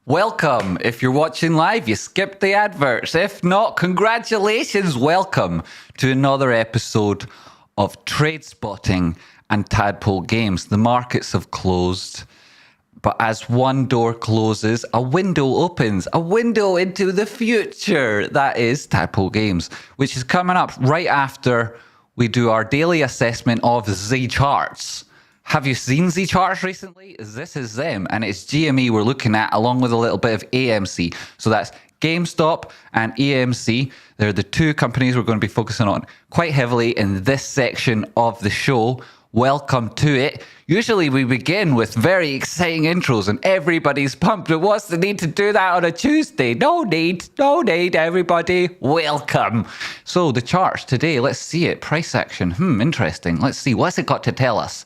Welcome. If you're watching live, you skipped the adverts. If not, congratulations. Welcome to another episode of Tradespotting and Tadpole Games. The markets have closed, but as one door closes, a window opens. A window into the future. That is Tadpole Games, which is coming up right after we do our daily assessment of Z charts. Have you seen Z charts recently? This is them, and it's GME we're looking at, along with a little bit of AMC. So that's Gamestop and AMC. They're the two companies we're going to be focusing on quite heavily in this section of the show. Welcome to it. Usually we begin with very exciting intros and everybody's pumped, but what's the need to do that on a Tuesday? No need, everybody. Welcome. So the charts today, let's see it. Price action, interesting. Let's see, what's it got to tell us?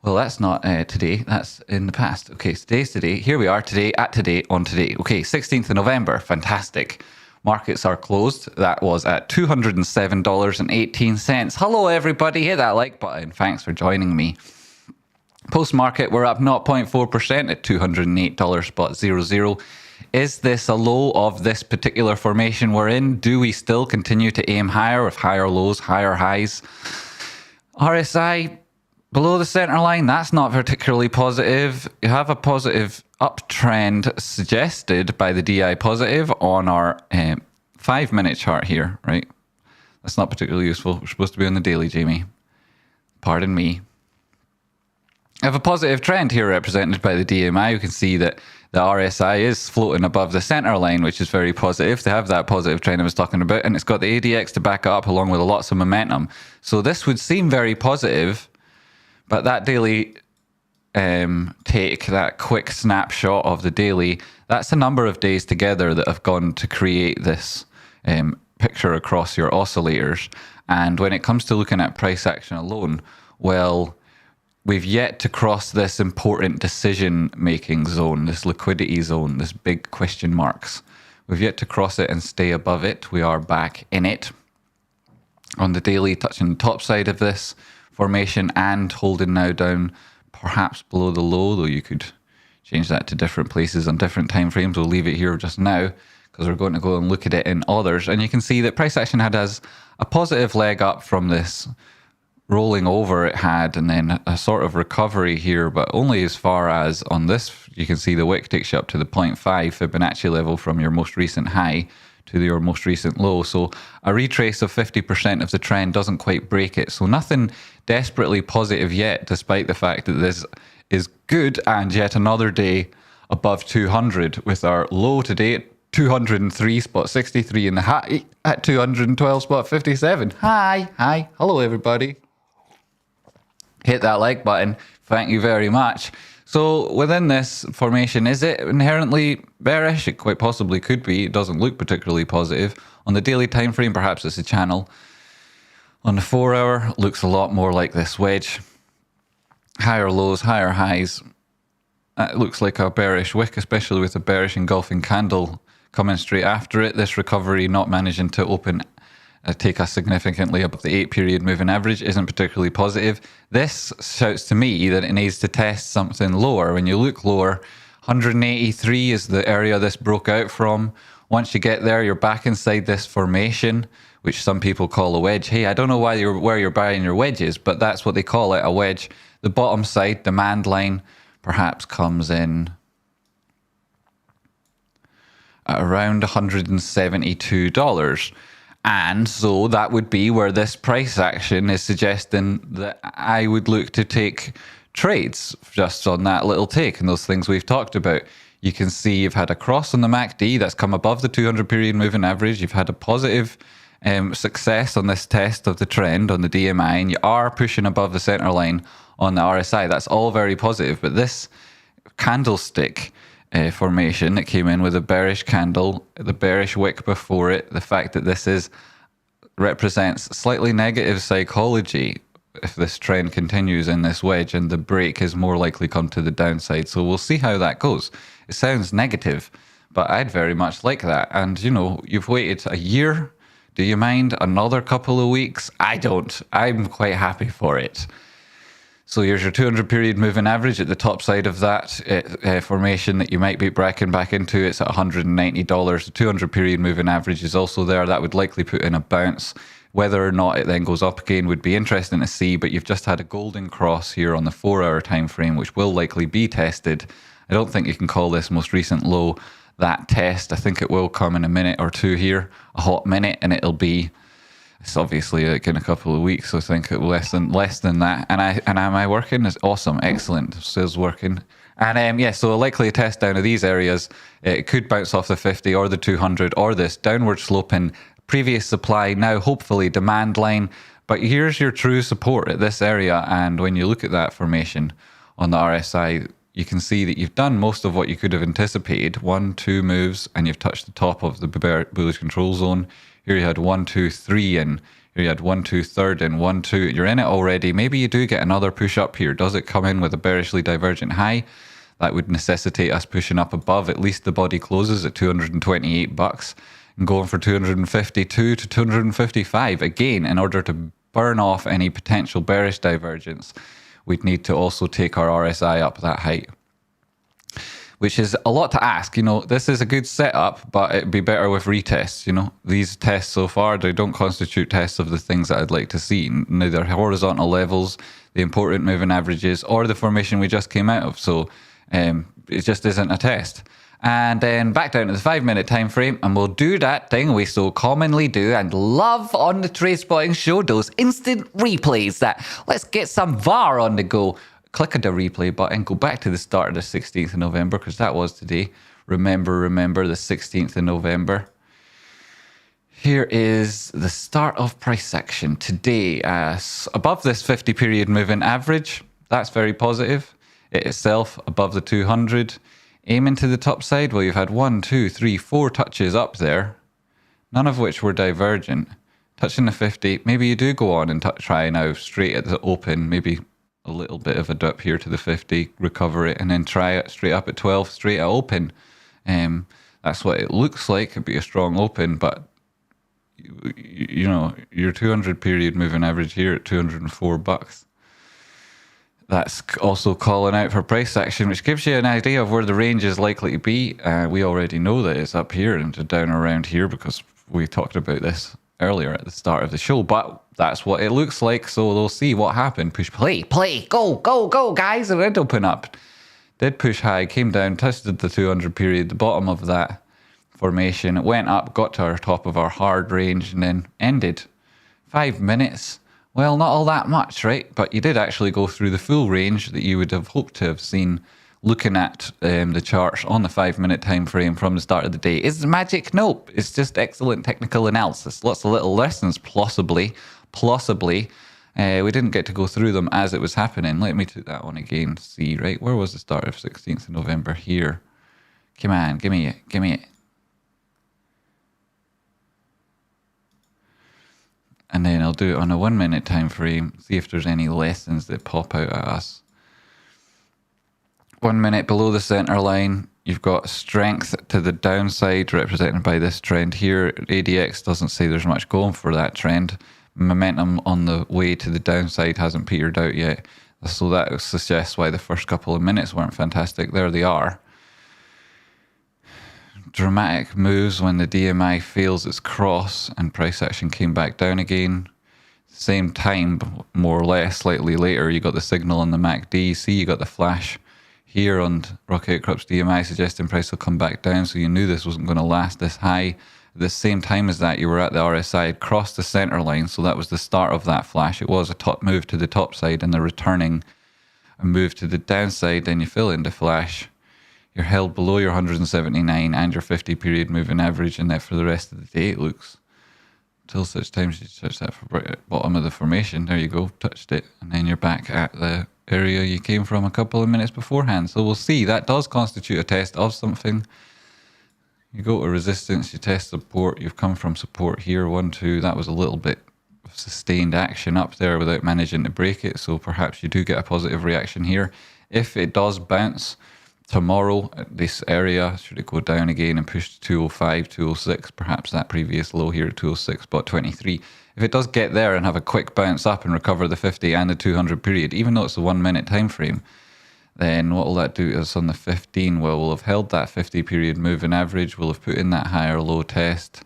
Well, that's not today. That's in the past. Okay, today's today. Here we are today, on today. Okay, 16th of November. Fantastic. Markets are closed. That was at $207.18. Hello, everybody. Hit that like button. Thanks for joining me. Post-market, we're up 0.4% at $208.00. Is this a low of this particular formation we're in? Do we still continue to aim higher with higher lows, higher highs? RSI below the center line, that's not particularly positive. You have a positive uptrend suggested by the DI positive on our 5-minute chart here, right? That's not particularly useful. We're supposed to be on the daily, Jamie. Pardon me. I have a positive trend here represented by the DMI. You can see that the RSI is floating above the center line, which is very positive. They have that positive trend I was talking about, and it's got the ADX to back it up along with lots of momentum. So this would seem very positive. But that daily take, that quick snapshot of the daily, that's a number of days together that have gone to create this picture across your oscillators. And when it comes to looking at price action alone, well, we've yet to cross this important decision-making zone, this liquidity zone, this big question marks. We've yet to cross it and stay above it. We are back in it. On the daily, touching the top side of this formation and holding now down perhaps below the low, though you could change that to different places on different time frames. We'll leave it here just now because we're going to go and look at it in others. And you can see that price action has a positive leg up from this rolling over it had, and then a sort of recovery here, but only as far as on this, you can see the wick takes you up to the 0.5 Fibonacci level from your most recent high to your most recent low. So a retrace of 50% of the trend doesn't quite break it. So nothing desperately positive yet, despite the fact that this is good, and yet another day above 200 with our low today at 203.63 and the high at 212.57. Hi, hello everybody. Hit that like button. Thank you very much. So within this formation, is it inherently bearish? It quite possibly could be. It doesn't look particularly positive. On the daily time frame, perhaps it's a channel. On the 4-hour, looks a lot more like this wedge. Higher lows, higher highs. It looks like a bearish wick, especially with a bearish engulfing candle coming straight after it. This recovery not managing to open take us significantly above the 8-period moving average isn't particularly positive. This shouts to me that it needs to test something lower. When you look lower, 183 is the area this broke out from. Once you get there, you're back inside this formation, which some people call a wedge. Hey, I don't know where you're buying your wedges, but that's what they call it, a wedge. The bottom side, demand line, perhaps comes in at around $172. And so that would be where this price action is suggesting that I would look to take trades just on that little take and those things we've talked about. You can see you've had a cross on the MACD that's come above the 200-period moving average. You've had a positive success on this test of the trend on the DMI, and you are pushing above the center line on the RSI. That's all very positive, but this candlestick formation that came in with a bearish candle, the bearish wick before it, the fact that this represents slightly negative psychology if this trend continues in this wedge, and the break is more likely come to the downside. So we'll see how that goes. It sounds negative, but I'd very much like that. And you know, you've waited a year. Do you mind another couple of weeks? I don't. I'm quite happy for it. So here's your 200 period moving average at the top side of that formation that you might be breaking back into. It's at $190. The 200 period moving average is also there. That would likely put in a bounce. Whether or not it then goes up again would be interesting to see, but you've just had a golden cross here on the 4-hour time frame, which will likely be tested. I don't think you can call this most recent low that test. I think it will come in a minute or two here, a hot minute, and it'll be... It's obviously like in a couple of weeks, so I think less than that. And am I working? It's awesome, excellent. Still working. And yeah, so a likely test down to these areas. It could bounce off the 50 or the 200 or this downward sloping previous supply, now hopefully demand line. But here's your true support at this area. And when you look at that formation on the RSI, you can see that you've done most of what you could have anticipated. 1, 2 moves, and you've touched the top of the bullish control zone. Here you had 1, 2, 3, and here you had 1, 2, third, and 1, 2. You're in it already. Maybe you do get another push up here. Does it come in with a bearishly divergent high? That would necessitate us pushing up above at least the body closes at $228 and going for 252 to 255. Again, in order to burn off any potential bearish divergence, we'd need to also take our RSI up that height, which is a lot to ask. You know, this is a good setup, but it'd be better with retests. You know, these tests so far, they don't constitute tests of the things that I'd like to see, neither horizontal levels, the important moving averages, or the formation we just came out of. So it just isn't a test. And then back down to the 5-minute time frame, and we'll do that thing we so commonly do and love on the Tradespotting show, those instant replays that let's get some VAR on the go. Click on the replay button, go back to the start of the 16th of November, because that was today. Remember the 16th of November. Here is the start of price action today. Above this 50 period moving average, that's very positive. It itself above the 200. Aiming to the top side, well, you've had 1, 2, 3, 4 touches up there, none of which were divergent. Touching the 50, maybe you do go on and try now straight at the open, maybe a little bit of a dip here to the 50, recover it, and then try it straight up at 12, straight at open. That's what it looks like. It'd be a strong open, but you know, your 200 period moving average here at $204. That's also calling out for price action, which gives you an idea of where the range is likely to be. We already know that it's up here and down around here because we talked about this earlier at the start of the show, but that's what it looks like. So we'll see what happened. Push, play, go, guys. It did open up. Did push high, came down, tested the 200 period, the bottom of that formation. It went up, got to our top of our hard range, and then ended. 5 minutes. Well, not all that much, right? But you did actually go through the full range that you would have hoped to have seen looking at the charts on the 5-minute time frame from the start of the day. Is it magic? Nope. It's just excellent technical analysis. Lots of little lessons, possibly. We didn't get to go through them as it was happening. Let me take that one again. See, right? Where was the start of 16th of November? Here. Come on, give me it. And then I'll do it on a 1-minute time frame, see if there's any lessons that pop out at us. 1 minute below the center line, you've got strength to the downside represented by this trend here. ADX doesn't say there's much going for that trend. Momentum on the way to the downside hasn't petered out yet. So that suggests why the first couple of minutes weren't fantastic. There they are. Dramatic moves when the DMI fails its cross and price action came back down again. Same time, more or less, slightly later, you got the signal on the MACD. See, you got the flash here on Rocket Outcrops DMI suggesting price will come back down. So you knew this wasn't going to last this high. At the same time as that, you were at the RSI, had crossed the center line. So that was the start of that flash. It was a top move to the top side and the returning a move to the downside. Then you fill in the flash. You're held below your 179 and your 50 period moving average, and that for the rest of the day it looks. Till such times you touch that bottom of the formation. There you go, touched it, and then you're back at the area you came from a couple of minutes beforehand. So we'll see. That does constitute a test of something. You go to resistance, you test support. You've come from support here, 1, 2. That was a little bit of sustained action up there without managing to break it. So perhaps you do get a positive reaction here. If it does bounce tomorrow at this area. Should it go down again and push to 205, 206, perhaps that previous low here at 206.23. If it does get there and have a quick bounce up and recover the 50 and the 200 period, even though it's a 1 minute time frame, then what will that do to us on the 15? Well, we'll have held that 50 period moving average. We'll have put in that higher low test.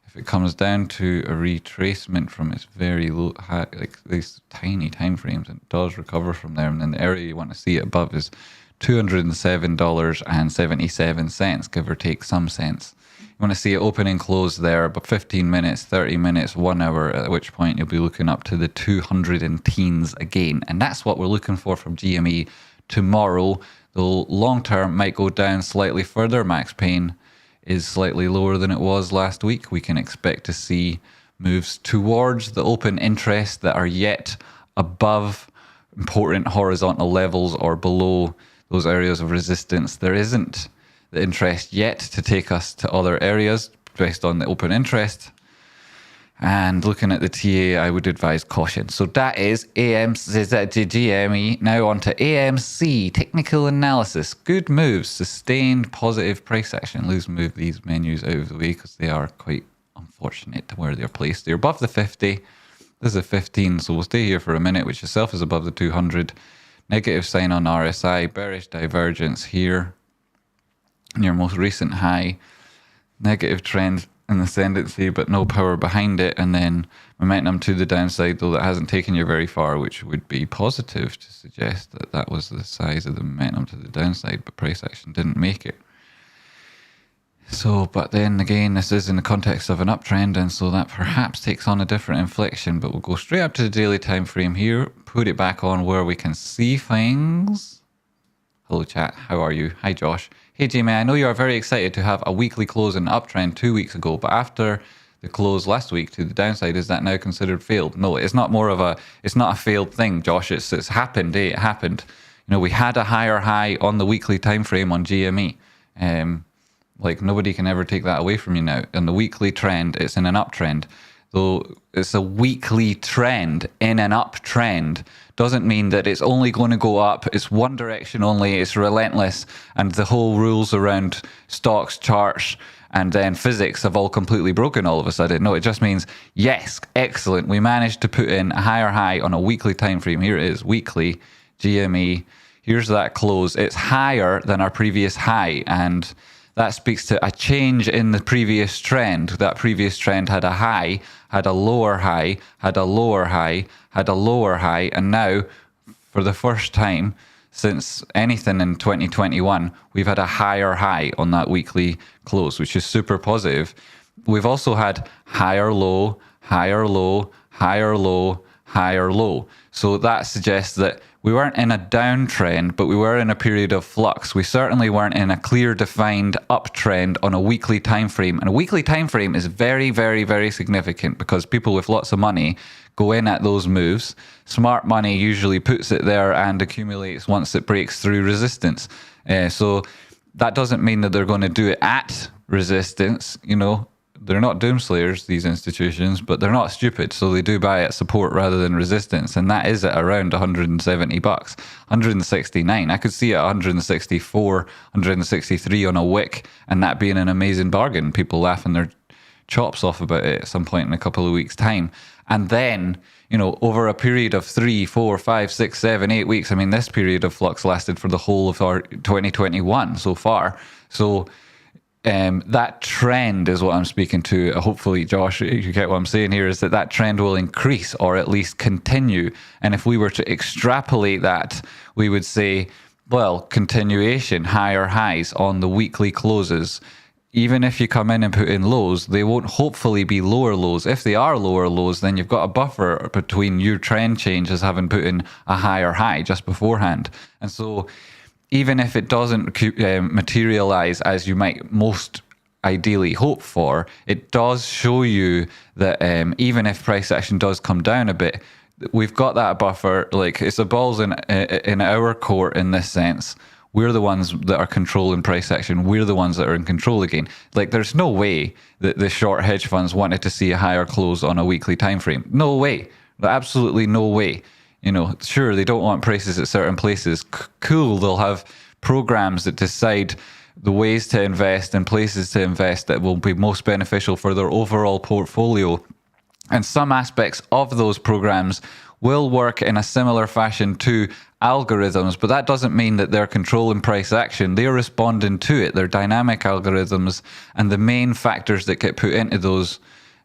If it comes down to a retracement from its very low, high, like these tiny time frames, it does recover from there. And then the area you want to see it above is $207.77, give or take some cents. You want to see it open and close there, about 15 minutes, 30 minutes, 1 hour, at which point you'll be looking up to the 200 and teens again. And that's what we're looking for from GME tomorrow. The long term might go down slightly further. Max Pain is slightly lower than it was last week. We can expect to see moves towards the open interest that are yet above important horizontal levels or below those areas of resistance. There isn't the interest yet to take us to other areas based on the open interest. And looking at the TA, I would advise caution. So that is GME. Now on to AMC Technical Analysis. Good moves, sustained positive price action. Let's move these menus out of the way because they are quite unfortunate to where they're placed. They're above the 50. This is a 15, so we'll stay here for a minute, which itself is above the 200. Negative sign on RSI, bearish divergence here. Your most recent high. Negative trend in the ascendancy, but no power behind it, and then momentum to the downside, though that hasn't taken you very far, which would be positive to suggest that that was the size of the momentum to the downside, but price action didn't make it. So, but then again, this is in the context of an uptrend, and so that perhaps takes on a different inflection, but we'll go straight up to the daily time frame here, put it back on where we can see things. Hello chat, how are you? Hi Josh. Hey Jamie, I know you are very excited to have a weekly close in uptrend 2 weeks ago, but after the close last week to the downside, is that now considered failed? No, it's not it's not a failed thing, Josh. It's happened, eh? It happened. You know, we had a higher high on the weekly time frame on GME. Like nobody can ever take that away from you now. And the weekly trend, it's in an uptrend. Though it's a weekly trend in an uptrend doesn't mean that it's only going to go up. It's one direction only. It's relentless. And the whole rules around stocks, charts, and then physics have all completely broken all of a sudden. No, it just means, yes, excellent. We managed to put in a higher high on a weekly time frame. Here it is, weekly, GME. Here's that close. It's higher than our previous high. And that speaks to a change in the previous trend. That previous trend had a high, had a lower high, had a lower high, had a lower high, and now, for the first time since anything in 2021, we've had a higher high on that weekly close, which is super positive. We've also had higher low, higher low, higher low, higher low. So that suggests that we weren't in a downtrend, but we were in a period of flux. We certainly weren't in a clear defined uptrend on a weekly time frame. And a weekly time frame is very, very, very significant because people with lots of money go in at those moves. Smart money usually puts it there and accumulates once it breaks through resistance. So that doesn't mean that they're going to do it at resistance, you know. They're not doomslayers, these institutions, but they're not stupid, so they do buy at support rather than resistance, and that is at around 170 bucks, 169. I could see it at 164, 163 on a wick, and that being an amazing bargain. People laughing their chops off about it at some point in a couple of weeks' time. And then, you know, over a period of 3, 4, 5, 6, 7, 8 weeks, I mean, this period of flux lasted for the whole of our 2021 so far. So that trend is what I'm speaking to. Hopefully, Josh, you get what I'm saying here, is that trend will increase or at least continue. And if we were to extrapolate that, we would say, well, continuation, higher highs on the weekly closes. Even if you come in and put in lows, they won't hopefully be lower lows. If they are lower lows, then you've got a buffer between your trend changes having put in a higher high just beforehand. And so even if it doesn't materialize as you might most ideally hope for, it does show you that even if price action does come down a bit, we've got that buffer. Like, it's the balls in our court in this sense. We're the ones that are controlling price action. We're the ones that are in control again. Like, there's no way that the short hedge funds wanted to see a higher close on a weekly time frame. No way. Absolutely no way. You know, sure, they don't want prices at certain places. Cool, they'll have programs that decide the ways to invest and places to invest that will be most beneficial for their overall portfolio. And some aspects of those programs will work in a similar fashion to algorithms, but that doesn't mean that they're controlling price action. They're responding to it. They're dynamic algorithms, and the main factors that get put into those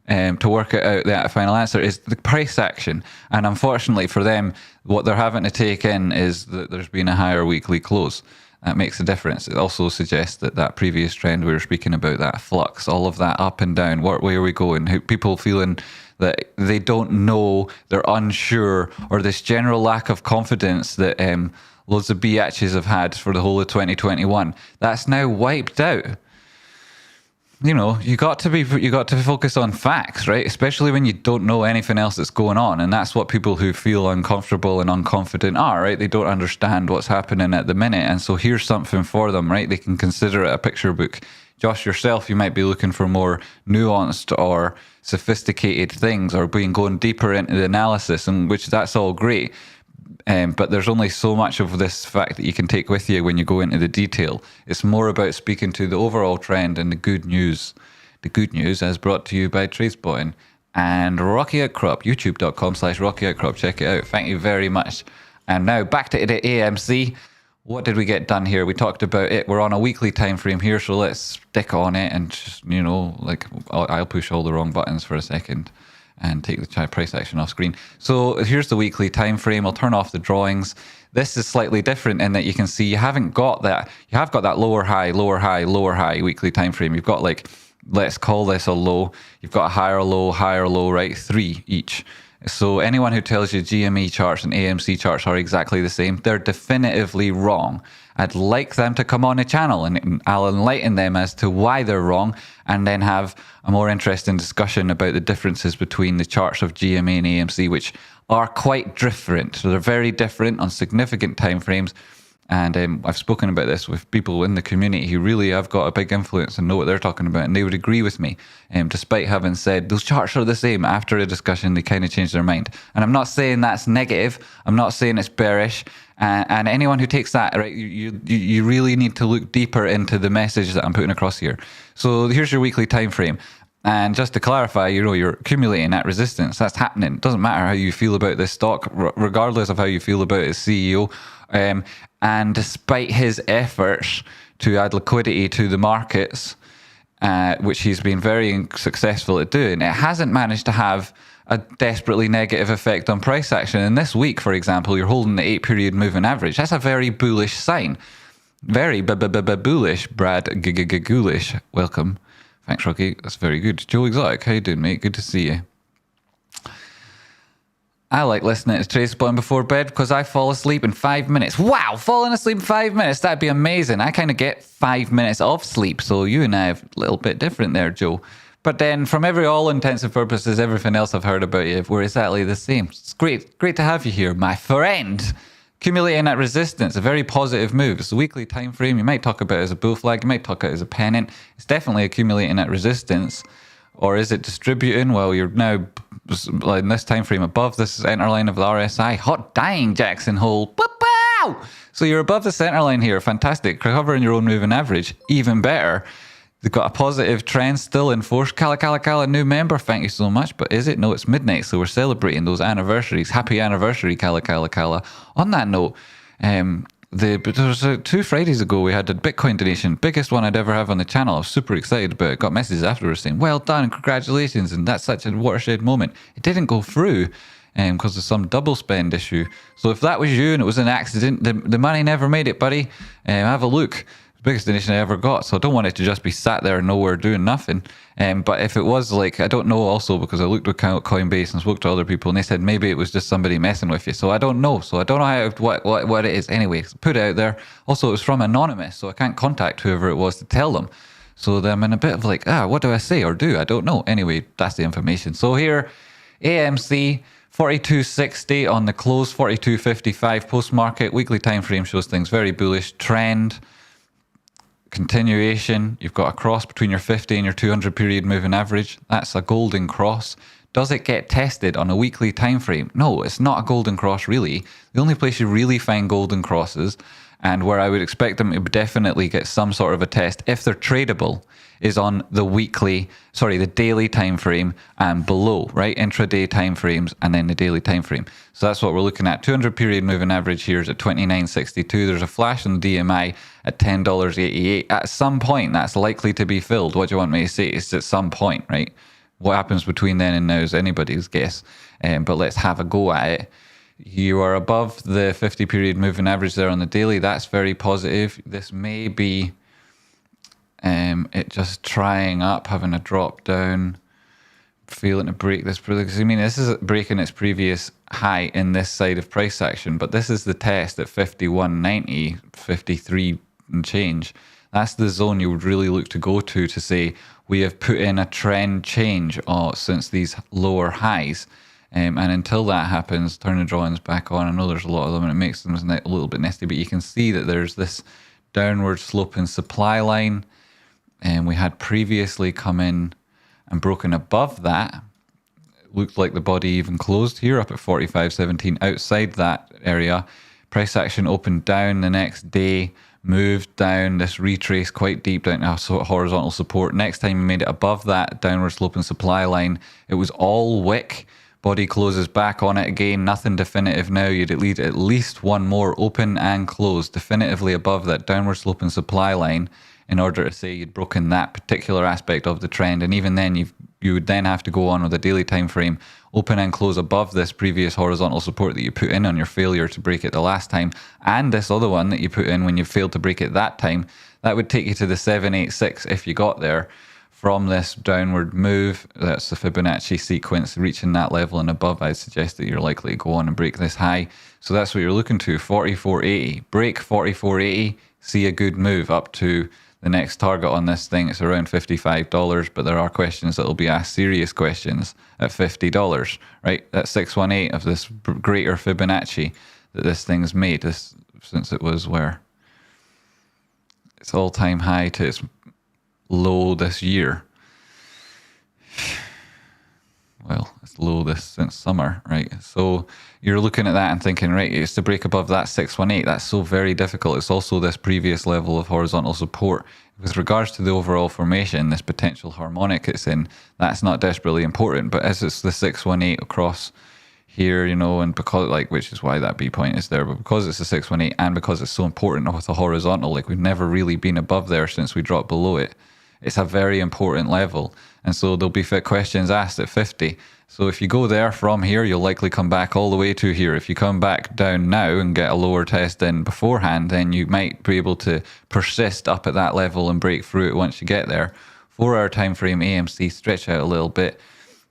to work it out, the final answer is the price action. And unfortunately for them, what they're having to take in is that there's been a higher weekly close. That makes a difference. It also suggests that that previous trend we were speaking about, that flux, all of that up and down, what way are we going? People feeling that they don't know, they're unsure, or this general lack of confidence that loads of biatches have had for the whole of 2021. That's now wiped out. You know, you got to focus on facts, right? Especially when you don't know anything else that's going on, and that's what people who feel uncomfortable and unconfident are, right? They don't understand what's happening at the minute, and so here's something for them, right? They can consider it a picture book. Josh, yourself, you might be looking for more nuanced or sophisticated things, or going deeper into the analysis, and which that's all great. But there's only so much of this fact that you can take with you when you go into the detail. It's more about speaking to the overall trend and the good news. The good news is brought to you by Tradespotting and Rocky Outcrop, youtube.com/Rocky Outcrop. Check it out. Thank you very much. And now back to the AMC. What did we get done here? We talked about it. We're on a weekly time frame here, so let's stick on it and just, you know, like I'll push all the wrong buttons for a second and take the price action off screen. So here's the weekly time frame. I'll turn off the drawings. This is slightly different in that you can see you haven't got that. You have got that lower high, lower high, lower high weekly time frame. You've got, like, let's call this a low. You've got a higher low, right? 3 each. So anyone who tells you GME charts and AMC charts are exactly the same, they're definitively wrong. I'd like them to come on the channel and I'll enlighten them as to why they're wrong, and then have a more interesting discussion about the differences between the charts of GME and AMC, which are quite different. So they're very different on significant time frames. And I've spoken about this with people in the community who really have got a big influence and know what they're talking about, and they would agree with me, despite having said those charts are the same. After a discussion, they kind of changed their mind. And I'm not saying that's negative. I'm not saying it's bearish. And anyone who takes that, right, you really need to look deeper into the message that I'm putting across here. So here's your weekly time frame. And just to clarify, you know, you're accumulating that resistance. That's happening. It doesn't matter how you feel about this stock, regardless of how you feel about its CEO. And despite his efforts to add liquidity to the markets, which he's been very successful at doing, it hasn't managed to have a desperately negative effect on price action. And this week, for example, you're holding the 8-period moving average. That's a very bullish sign. Very bullish. Brad Ghoulish, welcome. Thanks, Rocky. That's very good. Joe Exotic, how you doing, mate? Good to see you. I like listening to Tradespotting before bed because I fall asleep in 5 minutes. Wow, falling asleep in 5 minutes. That'd be amazing. I kind of get 5 minutes of sleep. So you and I have a little bit different there, Joe. But then from all intents and purposes, everything else I've heard about you, we're exactly the same. It's great to have you here, my friend. Accumulating that resistance, a very positive move. It's a weekly time frame. You might talk about it as a bull flag. You might talk about it as a pennant. It's definitely accumulating that resistance. Or is it distributing? Well, you're now in this time frame above this center line of the RSI. Hot dang, Jackson Hole. Pow! So you're above the center line here. Fantastic. Covering your own moving average. Even better. They've got a positive trend still in force. Kala, new member. Thank you so much. But is it? No, it's midnight. So we're celebrating those anniversaries. Happy anniversary, Kala. On that note, there was 2 Fridays ago, we had a Bitcoin donation. Biggest one I'd ever have on the channel. I was super excited about it. Got messages afterwards saying, well done, congratulations. And that's such a watershed moment. It didn't go through because of some double spend issue. So if that was you and it was an accident, the money never made it, buddy. Have a look. Biggest donation I ever got, so I don't want it to just be sat there nowhere doing nothing. But if it was, like, I don't know also, because I looked at Coinbase and spoke to other people and they said maybe it was just somebody messing with you. So I don't know. So I don't know what it is. Anyway, put it out there. Also, it was from anonymous, so I can't contact whoever it was to tell them. So I'm in a bit of like, what do I say or do? I don't know. Anyway, that's the information. So here, AMC 42.60 on the close, 42.55 post market. Weekly time frame shows things very bullish. Trend. Continuation, you've got a cross between your 50 and your 200 period moving average. That's a golden cross. Does it get tested on a weekly time frame? No, it's not a golden cross really. The only place you really find golden crosses And where I would expect them to definitely get some sort of a test, if they're tradable, is on the daily time frame and below, right? Intraday time frames and then the daily time frame. So that's what we're looking at. 200 period moving average here is at 29.62. There's a flash on the DMI at $10.88. At some point, that's likely to be filled. What do you want me to say? It's at some point, right? What happens between then and now is anybody's guess. But let's have a go at it. You are above the 50 period moving average there on the daily. That's very positive. This may be it just trying up, having a drop down, feeling to break this. Because I mean, this is breaking its previous high in this side of price action, but this is the test at 51.90, 53 and change. That's the zone you would really look to go to say we have put in a trend change since these lower highs. And until that happens, turn the drawings back on. I know there's a lot of them and it makes them a little bit nasty, but you can see that there's this downward sloping supply line. And we had previously come in and broken above that. It looked like the body even closed here up at 45.17. Outside that area, price action opened down the next day, moved down, this retrace quite deep down to horizontal support. Next time we made it above that downward sloping supply line, it was all wick. Body closes back on it again, nothing definitive now. You'd need at least one more open and close definitively above that downward sloping supply line in order to say you'd broken that particular aspect of the trend. And even then, you would then have to go on with a daily time frame, open and close above this previous horizontal support that you put in on your failure to break it the last time, and this other one that you put in when you failed to break it that time. That would take you to the 786 if you got there. From this downward move, that's the Fibonacci sequence, reaching that level and above, I'd suggest that you're likely to go on and break this high. So that's what you're looking to, 44.80. Break 44.80, see a good move up to the next target on this thing. It's around $55, but there are questions that will be asked, serious questions, at $50, right? That's 618 of this greater Fibonacci that this thing's made, since it was where? Its all-time high to its low this year. Well, it's low this since summer, right? So you're looking at that and thinking, right, it's to break above that 618. That's so very difficult. It's also this previous level of horizontal support. With regards to the overall formation, this potential harmonic it's in, that's not desperately important. But as it's the 618 across here, you know, and because which is why that B point is there, but because it's a 618 and because it's so important with the horizontal, we've never really been above there since we dropped below it. It's a very important level. And so there'll be questions asked at 50. So if you go there from here, you'll likely come back all the way to here. If you come back down now and get a lower test in beforehand, then you might be able to persist up at that level and break through it once you get there. 4-hour time frame AMC, stretch out a little bit.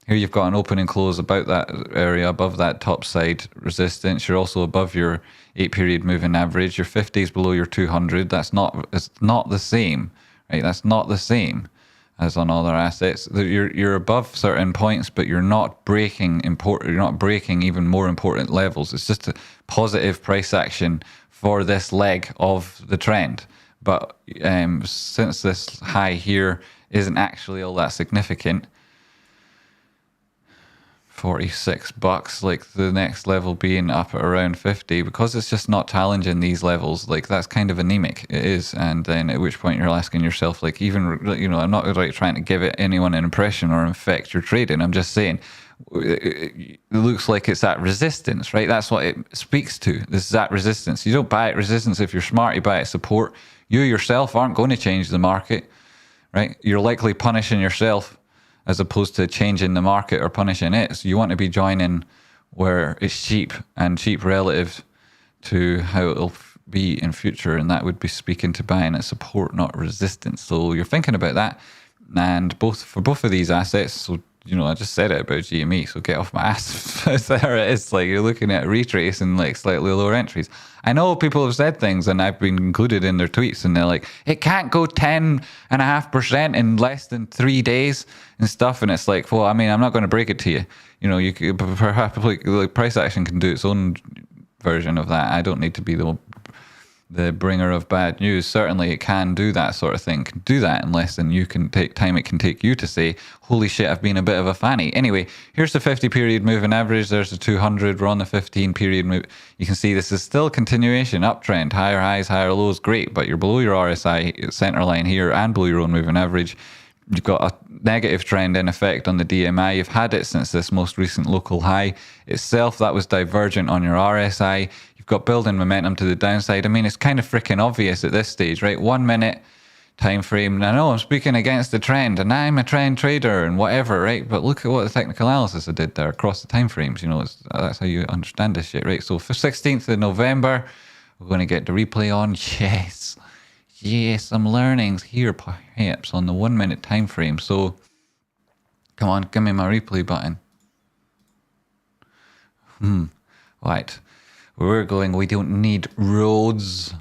Here you've got an open and close about that area, above that top side resistance. You're also above your 8-period moving average. Your 50 is below your 200. It's not the same. Right, that's not the same as on other assets. You're above certain points, but you're not breaking You're not breaking even more important levels. It's just a positive price action for this leg of the trend. But since this high here isn't actually all that significant, $46, the next level being up at around 50, because it's just not challenging these levels, that's kind of anemic. It is. And then at which point you're asking yourself, I'm not trying to give anyone an impression or infect your trading. I'm just saying it looks like it's at resistance, right? That's what it speaks to. This is at resistance. You don't buy at resistance if you're smart. You buy at support. You yourself aren't going to change the market, right? You're likely punishing yourself as opposed to changing the market or punishing it. So you want to be joining where it's cheap and cheap relative to how it'll be in future. And that would be speaking to buying at support, not resistance. So you're thinking about that. And for both of these assets, so, I just said it about GME, so get off my ass. There it is. You're looking at a retrace and slightly lower entries. I know people have said things and I've been included in their tweets and they're like, it can't go 10.5% in less than 3 days and stuff. And it's well, I'm not going to break it to you. You could perhaps price action can do its own version of that. I don't need to be the the bringer of bad news. Certainly it can do that sort of thing, can do that in less than you can take time it can take you to say, holy shit, I've been a bit of a fanny. Anyway, here's the 50 period moving average. There's the 200. We're on the 15 period move. You can see this is still continuation, uptrend, higher highs, higher lows, great, but you're below your RSI center line here and below your own moving average. You've got a negative trend in effect on the DMI. You've had it since this most recent local high itself. That was divergent on your RSI. You've got building momentum to the downside. I mean, it's kind of freaking obvious at this stage, right? 1 minute time frame. I know I'm speaking against the trend and I'm a trend trader and whatever, right? But look at what the technical analysis I did there across the time frames. You know, that's how you understand this shit, right? So for 16th of November, we're going to get the replay on. Yes, some learnings here perhaps on the 1 minute time frame. So come on, give me my replay button. Right. We're going, we don't need roads.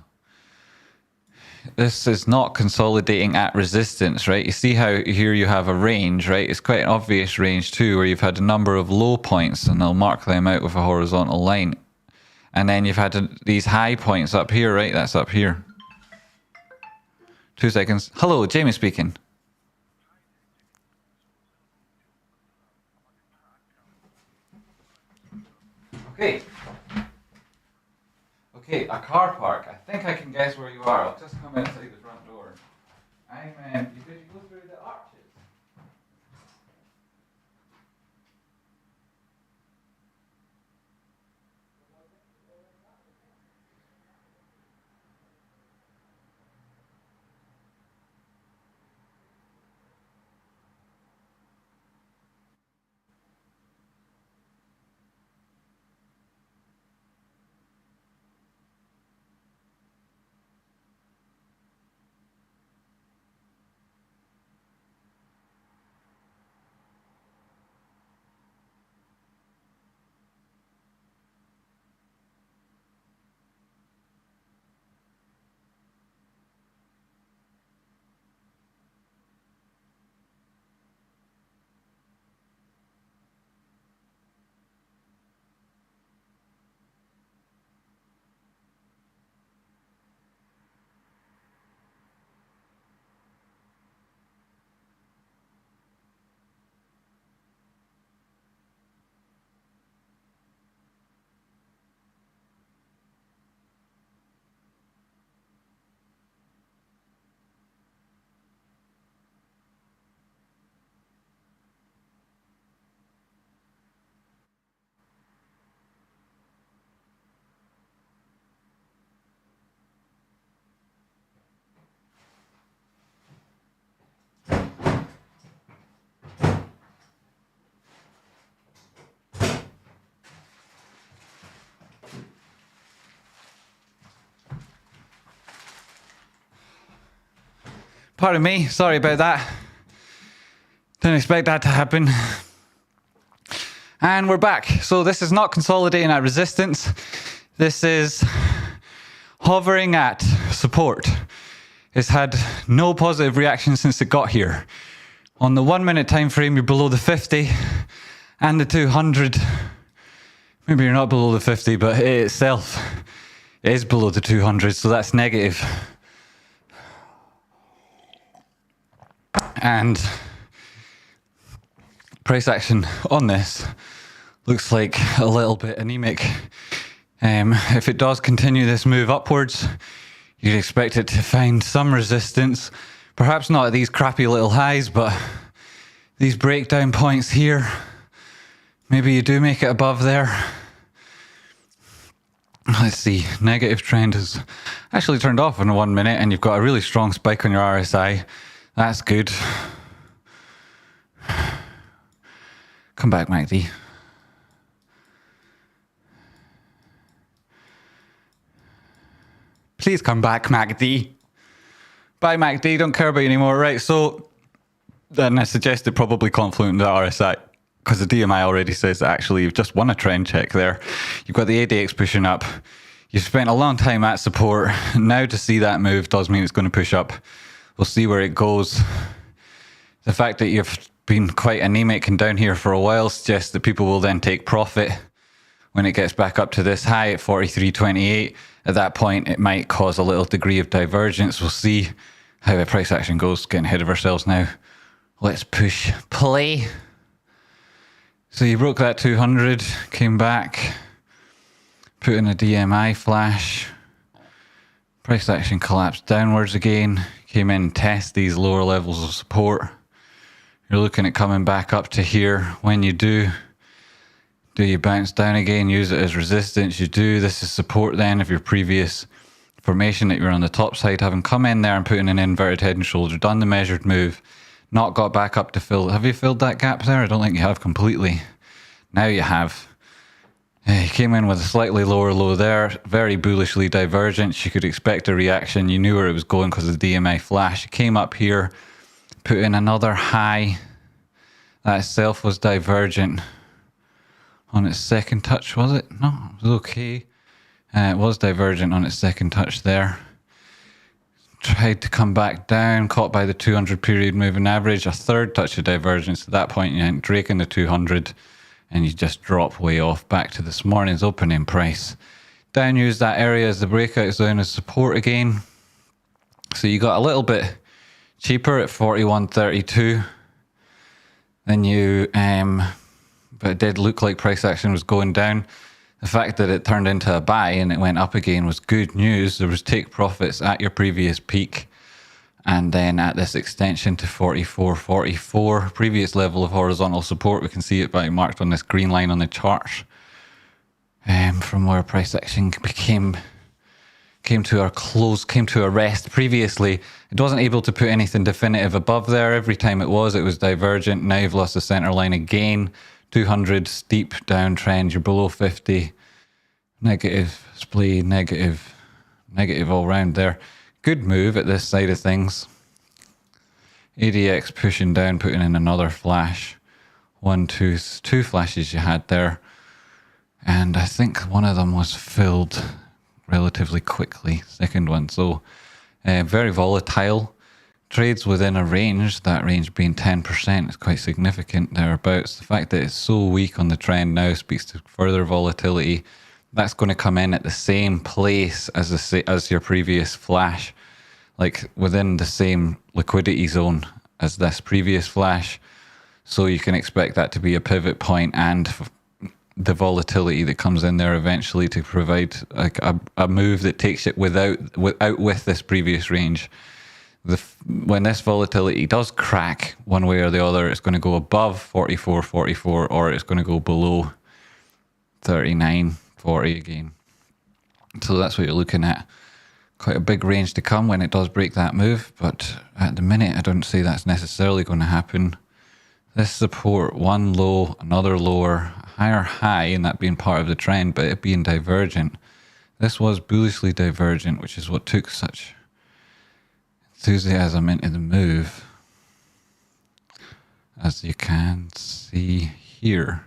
This is not consolidating at resistance, right? You see how here you have a range, right? It's quite an obvious range too, where you've had a number of low points, and I'll mark them out with a horizontal line. And then you've had these high points up here, right? That's up here. 2 seconds. Hello, Jamie speaking. Okay. Okay, a car park. I think I can guess where you are. I'll just come inside the front door. Did you go through the arches? Pardon me, sorry about that. Didn't expect that to happen. And we're back. So this is not consolidating at resistance. This is hovering at support. It's had no positive reaction since it got here. On the 1 minute time frame, you're below the 50 and the 200. Maybe you're not below the 50, but it itself is below the 200, so that's negative. And price action on this looks like a little bit anemic. If it does continue this move upwards, you'd expect it to find some resistance. Perhaps not at these crappy little highs, but these breakdown points here, maybe you do make it above there. Let's see, negative trend has actually turned off in 1 minute, and you've got a really strong spike on your RSI. That's good. Come back, MACD. Please come back, MACD. Bye, MACD. Don't care about you anymore. Right, so then I suggested probably confluent to RSI, because the DMI already says that actually you've just won a trend check there. You've got the ADX pushing up. You've spent a long time at support. Now to see that move does mean it's going to push up. We'll see where it goes. The fact that you've been quite anemic and down here for a while suggests that people will then take profit when it gets back up to this high at 43.28. At that point, it might cause a little degree of divergence. We'll see how the price action goes. Getting ahead of ourselves now. Let's push play. So you broke that 200, came back, put in a DMI flash. Price action collapsed downwards again. Came in and test these lower levels of support. You're looking at coming back up to here. When you do you bounce down again, use it as resistance? You do. This is support then of your previous formation that you're on the top side, having come in there and put in an inverted head and shoulder, done the measured move, not got back up to fill. Have you filled that gap there? I don't think you have completely. Now you have. You came in with a slightly lower low there, very bullishly divergent. You could expect a reaction. You knew where it was going because of the DMI flash. You came up here, put in another high. That itself was divergent on its second touch, was it? No, it was okay. It was divergent on its second touch there. Tried to come back down, caught by the 200 period moving average. A third touch of divergence. At that point, you went draking the 200 and you just drop way off back to this morning's opening price. Down used that area as the breakout zone as support again. So you got a little bit cheaper at 41.32. Then you, but it did look like price action was going down. The fact that it turned into a buy and it went up again was good news. There was take profits at your previous peak and then at this extension to 44.44, previous level of horizontal support. We can see it by marked on this green line on the chart. From where price action came to a close, came to a rest previously. It wasn't able to put anything definitive above there. Every time it was divergent. Now you've lost the center line again. 200 steep downtrend, you're below 50. Negative splay, negative all round there. Good move at this side of things. ADX pushing down, putting in another flash. Two flashes you had there. And I think one of them was filled relatively quickly, second one. So very volatile. Trades within a range, that range being 10% is quite significant thereabouts. The fact that it's so weak on the trend now speaks to further volatility. That's going to come in at the same place as your previous flash, like within the same liquidity zone as this previous flash. So you can expect that to be a pivot point and the volatility that comes in there eventually to provide like a move that takes it with this previous range. When this volatility does crack one way or the other, it's going to go above 44.44 or it's going to go below 39.40 again. So that's what you're looking at. Quite a big range to come when it does break that move, but at the minute I don't see that's necessarily going to happen. This support, one low, another lower, higher high, and that being part of the trend, but it being divergent. This was bullishly divergent, which is what took such enthusiasm into the move, as you can see here.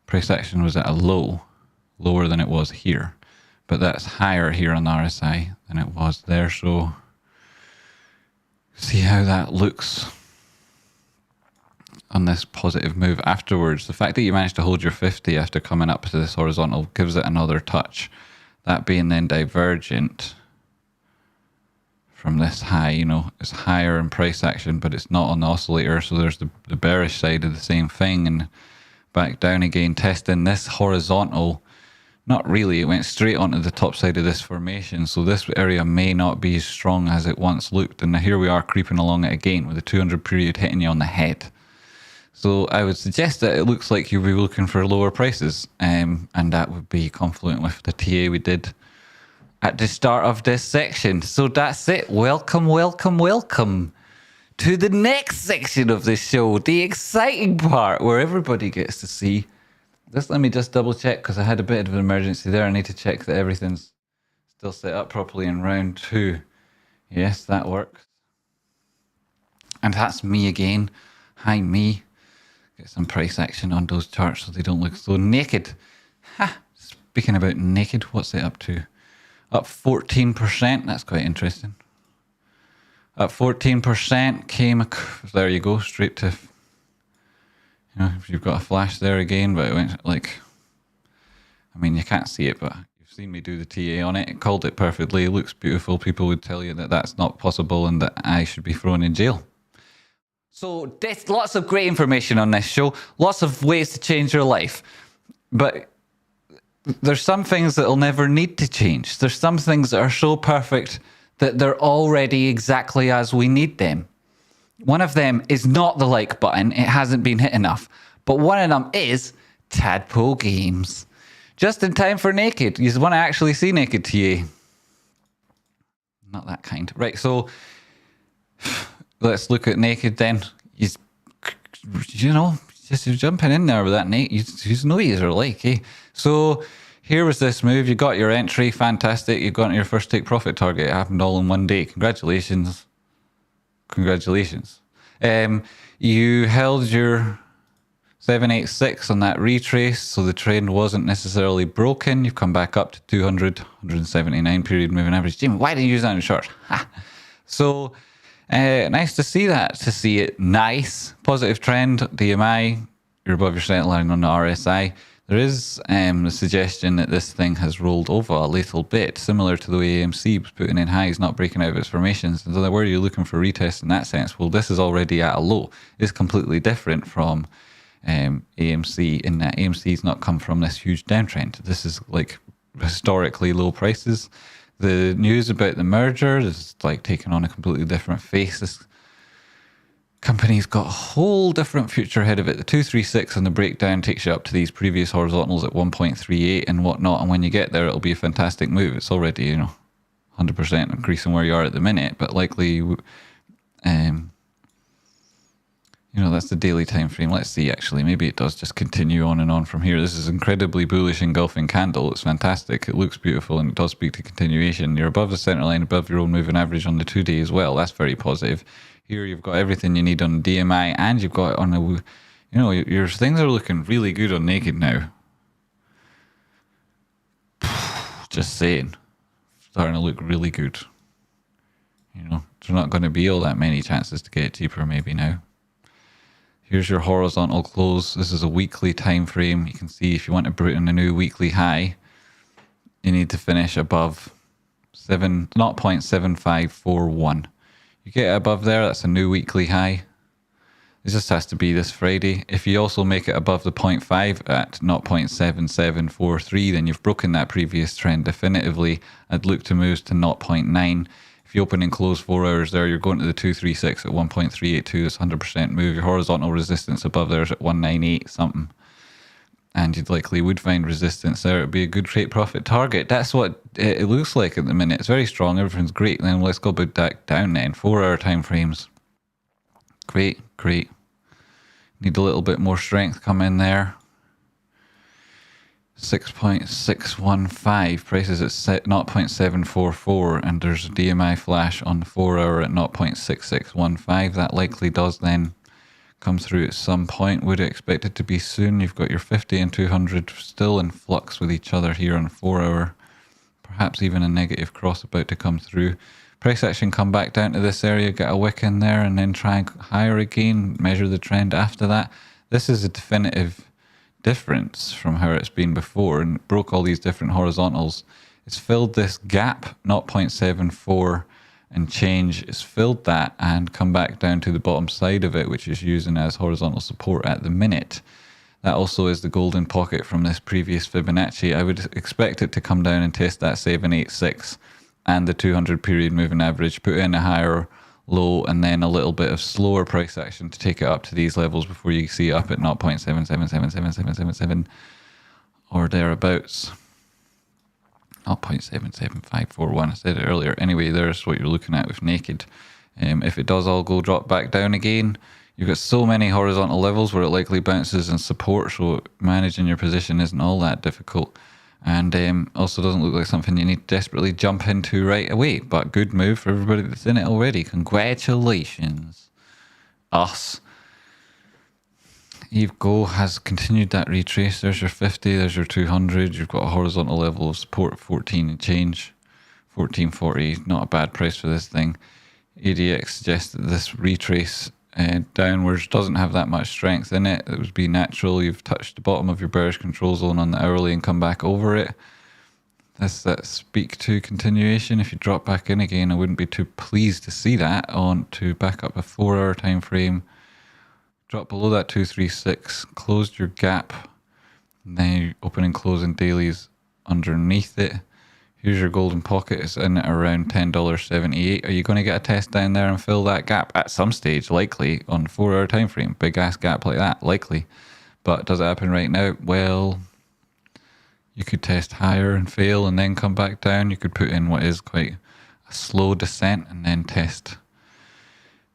Price action was at a lower than it was here, but that's higher here on the RSI than it was there. So see how that looks on this positive move afterwards. The fact that you managed to hold your 50 after coming up to this horizontal gives it another touch. That being then divergent from this high, you know, it's higher in price action, but it's not on the oscillator. So there's the bearish side of the same thing, and back down again, testing this horizontal. Not really, it went straight onto the top side of this formation. So this area may not be as strong as it once looked. And here we are creeping along it again with the 200 period hitting you on the head. So I would suggest that it looks like you'll be looking for lower prices. And that would be confluent with the TA we did at the start of this section. So that's it. Welcome, welcome, welcome to the next section of the show, the exciting part where everybody gets to see. Let me just double check because I had a bit of an emergency there. I need to check that everything's still set up properly in round 2. Yes, that works. And that's me again. Hi, me. Get some price action on those charts so they don't look so naked. Ha! Speaking about naked, what's it up to? Up 14%. That's quite interesting. Up 14% came. There you go. Straight to. You know, you've got a flash there again, but it went like I mean, you can't see it, but you've seen me do the TA on it. It called it perfectly. It looks beautiful. People would tell you that that's not possible and that I should be thrown in jail. So there's lots of great information on this show. Lots of ways to change your life. But there's some things that will never need to change. There's some things that are so perfect that they're already exactly as we need them. One of them is not the like button. It hasn't been hit enough. But one of them is Tadpole Games. Just in time for Naked. You want to actually see Naked TA. Not that kind. Right, so let's look at Naked then. Just jumping in there with that Naked. You know what you're like, eh? So here was this move. You got your entry. Fantastic. You got your first take profit target. It happened all in one day. Congratulations. You held your 786 on that retrace, so the trend wasn't necessarily broken. You've come back up to 179 period moving average. Jimmy, why did you use that in short? So nice to see that. To see it nice. Positive trend. DMI. You're above your center line on the RSI. There is the suggestion that this thing has rolled over a little bit, similar to the way AMC was putting in highs, not breaking out of its formations. And so where you're looking for retest in that sense, well, this is already at a low. It's completely different from AMC in that AMC's not come from this huge downtrend. This is like historically low prices. The news about the merger is like taking on a completely different face. This company's got a whole different future ahead of it. The 236 on the breakdown takes you up to these previous horizontals at 1.38 and whatnot. And when you get there, it'll be a fantastic move. It's already, 100% increasing where you are at the minute, but likely, that's the daily time frame. Let's see, actually, maybe it does just continue on and on from here. This is incredibly bullish engulfing candle. It's fantastic. It looks beautiful and it does speak to continuation. You're above the center line, above your own moving average on the 2-day as well. That's very positive. Here you've got everything you need on the DMI, and you've got on the, your things are looking really good on Naked now. Just saying, starting to look really good. There's not going to be all that many chances to get cheaper maybe now. Here's your horizontal close. This is a weekly time frame. You can see if you want to put in a new weekly high, you need to finish above 0.7541. You get above there, that's a new weekly high. It just has to be this Friday. If you also make it above the 0.5 at 0.7743, then you've broken that previous trend definitively. I'd look to move to 0.9. If you open and close 4 hours there, you're going to the 236 at 1.382. That's 100% move. Your horizontal resistance above there is at 198 something. And you'd likely would find resistance there. It'd be a good trade profit target. That's what it looks like at the minute. It's very strong. Everything's great. Then let's go back down then. 4 hour time frames. Great. Need a little bit more strength come in there. 6.615. Price is at 0.744. And there's a DMI flash on the 4 hour at 0.6615. That likely does then come through at some point. Would expect it to be soon. You've got your 50 and 200 still in flux with each other here on 4 hour. Perhaps even a negative cross about to come through. Price action come back down to this area, get a wick in there, and then try higher again, measure the trend after that. This is a definitive difference from how it's been before, and it broke all these different horizontals. It's filled this gap, 0.74 and change. It's filled that and come back down to the bottom side of it, which is using as horizontal support at the minute. That also is the golden pocket from this previous Fibonacci. I would expect it to come down and test that 786 and the 200 period moving average, put in a higher low and then a little bit of slower price action to take it up to these levels before you see it up at 0.777777 or thereabouts. 0.77541. I said it earlier. Anyway, there's what you're looking at with Naked. If it does all drop back down again, you've got so many horizontal levels where it likely bounces and support, so managing your position isn't all that difficult. And also doesn't look like something you need to desperately jump into right away. But good move for everybody that's in it already. Congratulations. Us. Eve Go has continued that retrace. There's your 50, there's your 200. You've got a horizontal level of support, 14 and change. 1440, not a bad price for this thing. ADX suggests that this retrace downwards, doesn't have that much strength in it. It would be natural. You've touched the bottom of your bearish control zone on the hourly and come back over it. That's that speak to continuation. If you drop back in again, I wouldn't be too pleased to see that on to back up a 4-hour time frame. Drop below that 236, closed your gap. Then you open and closing dailies underneath it. Here's your golden pocket. It's in at around $10.78. Are you going to get a test down there and fill that gap at some stage? Likely on 4-hour time frame. Big ass gap like that, likely. But does it happen right now? Well, you could test higher and fail and then come back down. You could put in what is quite a slow descent and then test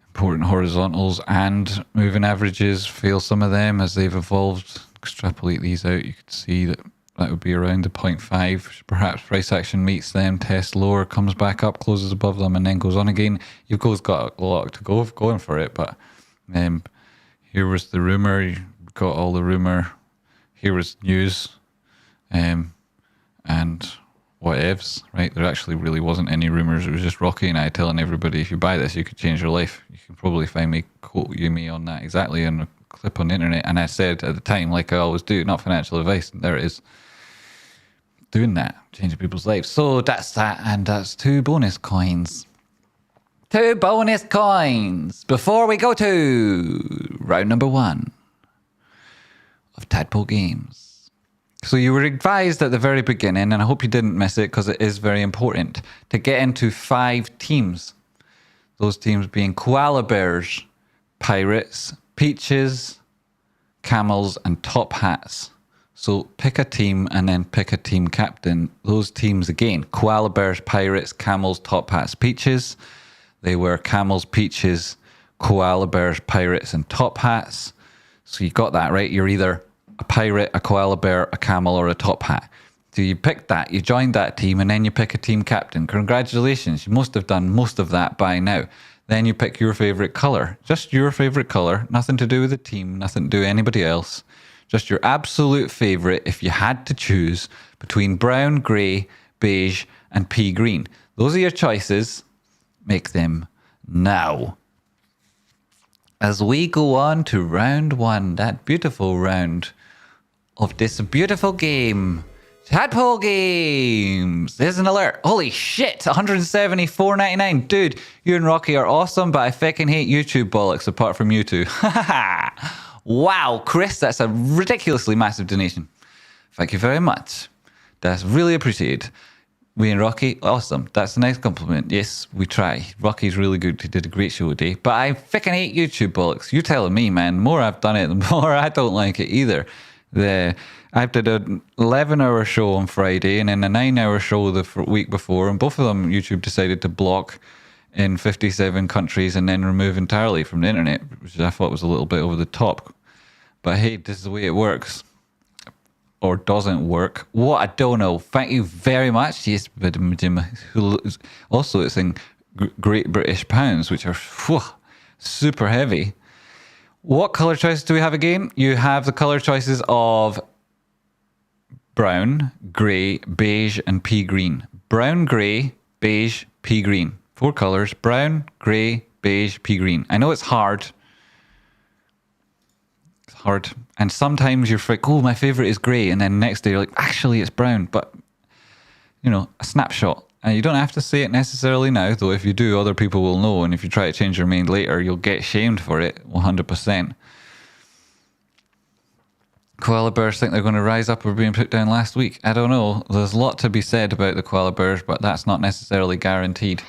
important horizontals and moving averages. Fail some of them as they've evolved. Extrapolate these out. You could see that would be around the 0.5. Perhaps price action meets them, tests lower, comes back up, closes above them, and then goes on again. You've got a lot to go going for it, but here was the rumor. You got all the rumor. Here was news, and whatevs, right? There actually really wasn't any rumors. It was just Rocky and I telling everybody, if you buy this, you could change your life. You can probably find me, quote me on that exactly in a clip on the internet. And I said at the time, like I always do, not financial advice. And there it is. Doing that, changing people's lives. So that's that, and that's 2 bonus coins. 2 bonus coins before we go to round number 1 of Tadpole Games. So you were advised at the very beginning, and I hope you didn't miss it because it is very important, to get into 5 teams. Those teams being koala bears, pirates, peaches, camels, and top hats. So pick a team and then pick a team captain. Those teams again, koala bears, pirates, camels, top hats, peaches. They were camels, peaches, koala bears, pirates, and top hats. So you got that, right? You're either a pirate, a koala bear, a camel, or a top hat. So you picked that, you joined that team, and then you pick a team captain. Congratulations, you must have done most of that by now. Then you pick your favorite color. Just your favorite color. Nothing to do with the team, nothing to do with anybody else. Just your absolute favorite if you had to choose between brown, grey, beige, and pea green. Those are your choices. Make them now. As we go on to round 1, that beautiful round of this beautiful game, Tadpole Games. There's an alert. Holy shit, $174.99. Dude, you and Rocky are awesome, but I fucking hate YouTube bollocks apart from you two. Wow, Chris, that's a ridiculously massive donation. Thank you very much. That's really appreciated. We and Rocky, awesome. That's a nice compliment. Yes, we try. Rocky's really good. He did a great show today. But I fucking hate YouTube bollocks. You're telling me, man. The more I've done it, the more I don't like it either. I did an 11-hour show on Friday and then a 9-hour show the week before, and both of them YouTube decided to block in 57 countries and then remove entirely from the internet, which I thought was a little bit over the top. But hey, this is the way it works. Or doesn't work. What? I don't know. Thank you very much. Yes, also it's in Great British Pounds, which are super heavy. What color choices do we have again? You have the color choices of brown, grey, beige, and pea green. Brown, grey, beige, pea green. 4 colors. Brown, grey, beige, pea green. I know it's hard. Hard. And sometimes you're like, oh, my favorite is grey, and then next day you're like, actually it's brown. But you know, a snapshot. And you don't have to say it necessarily now, though if you do, other people will know, and if you try to change your mind later, you'll get shamed for it 100%. Koala bears think they're going to rise up or being put down last week. I don't know. There's a lot to be said about the koala bears, but that's not necessarily guaranteed.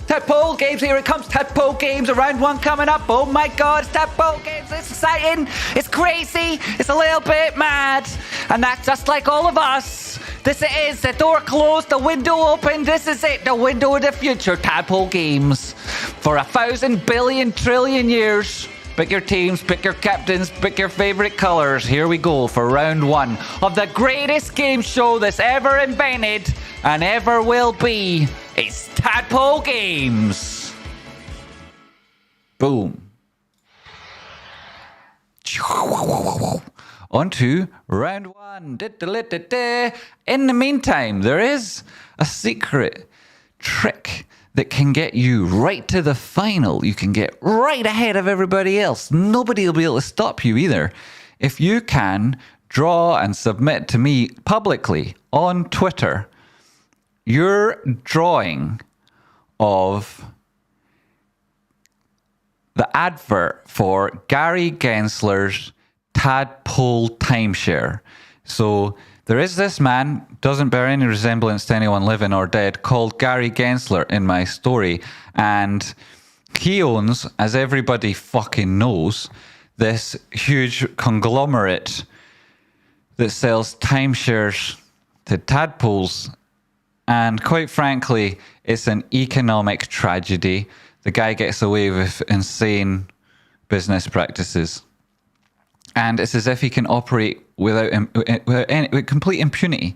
Tadpole Games, here it comes. Tadpole Games, round 1 coming up. Oh my god, it's Tadpole Games. It's exciting. It's crazy. It's a little bit mad. And that's just like all of us. This it is. The door closed, the window opened. This is it. The window of the future. Tadpole Games. For 1,000 billion trillion years. Pick your teams, pick your captains, pick your favorite colors. Here we go for round 1 of the greatest game show that's ever invented and ever will be. It's Tadpole Games. Boom. On to round 1. In the meantime, there is a secret trick that can get you right to the final. You can get right ahead of everybody else. Nobody will be able to stop you either. If you can draw and submit to me publicly on Twitter your drawing of the advert for Gary Gensler's Tadpole timeshare. So there is this man, doesn't bear any resemblance to anyone living or dead, called Gary Gensler in my story. And he owns, as everybody fucking knows, this huge conglomerate that sells timeshares to tadpoles. And quite frankly, it's an economic tragedy. The guy gets away with insane business practices. And it's as if he can operate with complete impunity.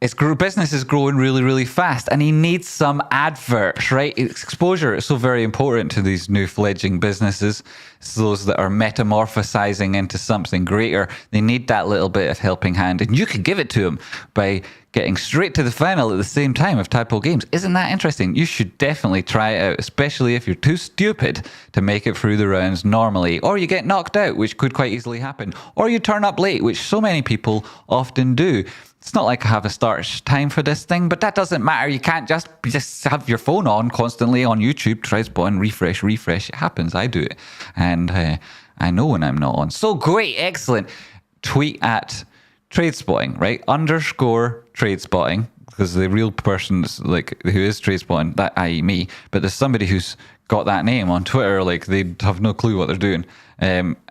His business is growing really, really fast, and he needs some adverts, right? Exposure is so very important to these new fledgling businesses. It's those that are metamorphosizing into something greater. They need that little bit of helping hand, and you can give it to them by getting straight to the final at the same time of Tadpole Games. Isn't that interesting? You should definitely try it out, especially if you're too stupid to make it through the rounds normally, or you get knocked out, which could quite easily happen, or you turn up late, which so many people often do. It's not like I have a start time for this thing, but that doesn't matter. You can't just have your phone on constantly on YouTube, Tradespotting, refresh. It happens. I do it. And I know when I'm not on. So great. Excellent. Tweet at Tradespotting, right? _ Tradespotting, because the real person is like who is Tradespotting, that i.e. me, but there's somebody who's got that name on Twitter, like they have no clue what they're doing.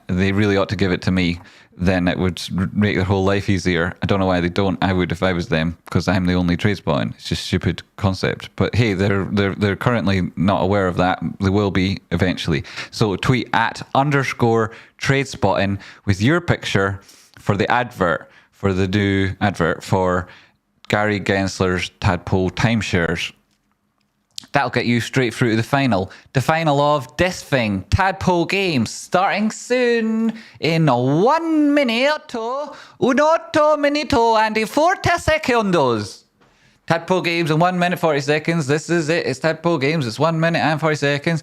They really ought to give it to me. Then it would make their whole life easier. I don't know why they don't. I would if I was them, because I'm the only Tradespotting. It's just a stupid concept. But hey, they're currently not aware of that. They will be eventually. So tweet at _ Tradespotting with your picture for the advert, for the new advert for Gary Gensler's Tadpole timeshares. That'll get you straight through to the final. The final of this thing, Tadpole Games, starting soon in 1 minute, 1 minuto and 40 secondos. Tadpole Games in 1 minute 40 seconds. This is it. It's Tadpole Games. It's 1 minute and 40 seconds.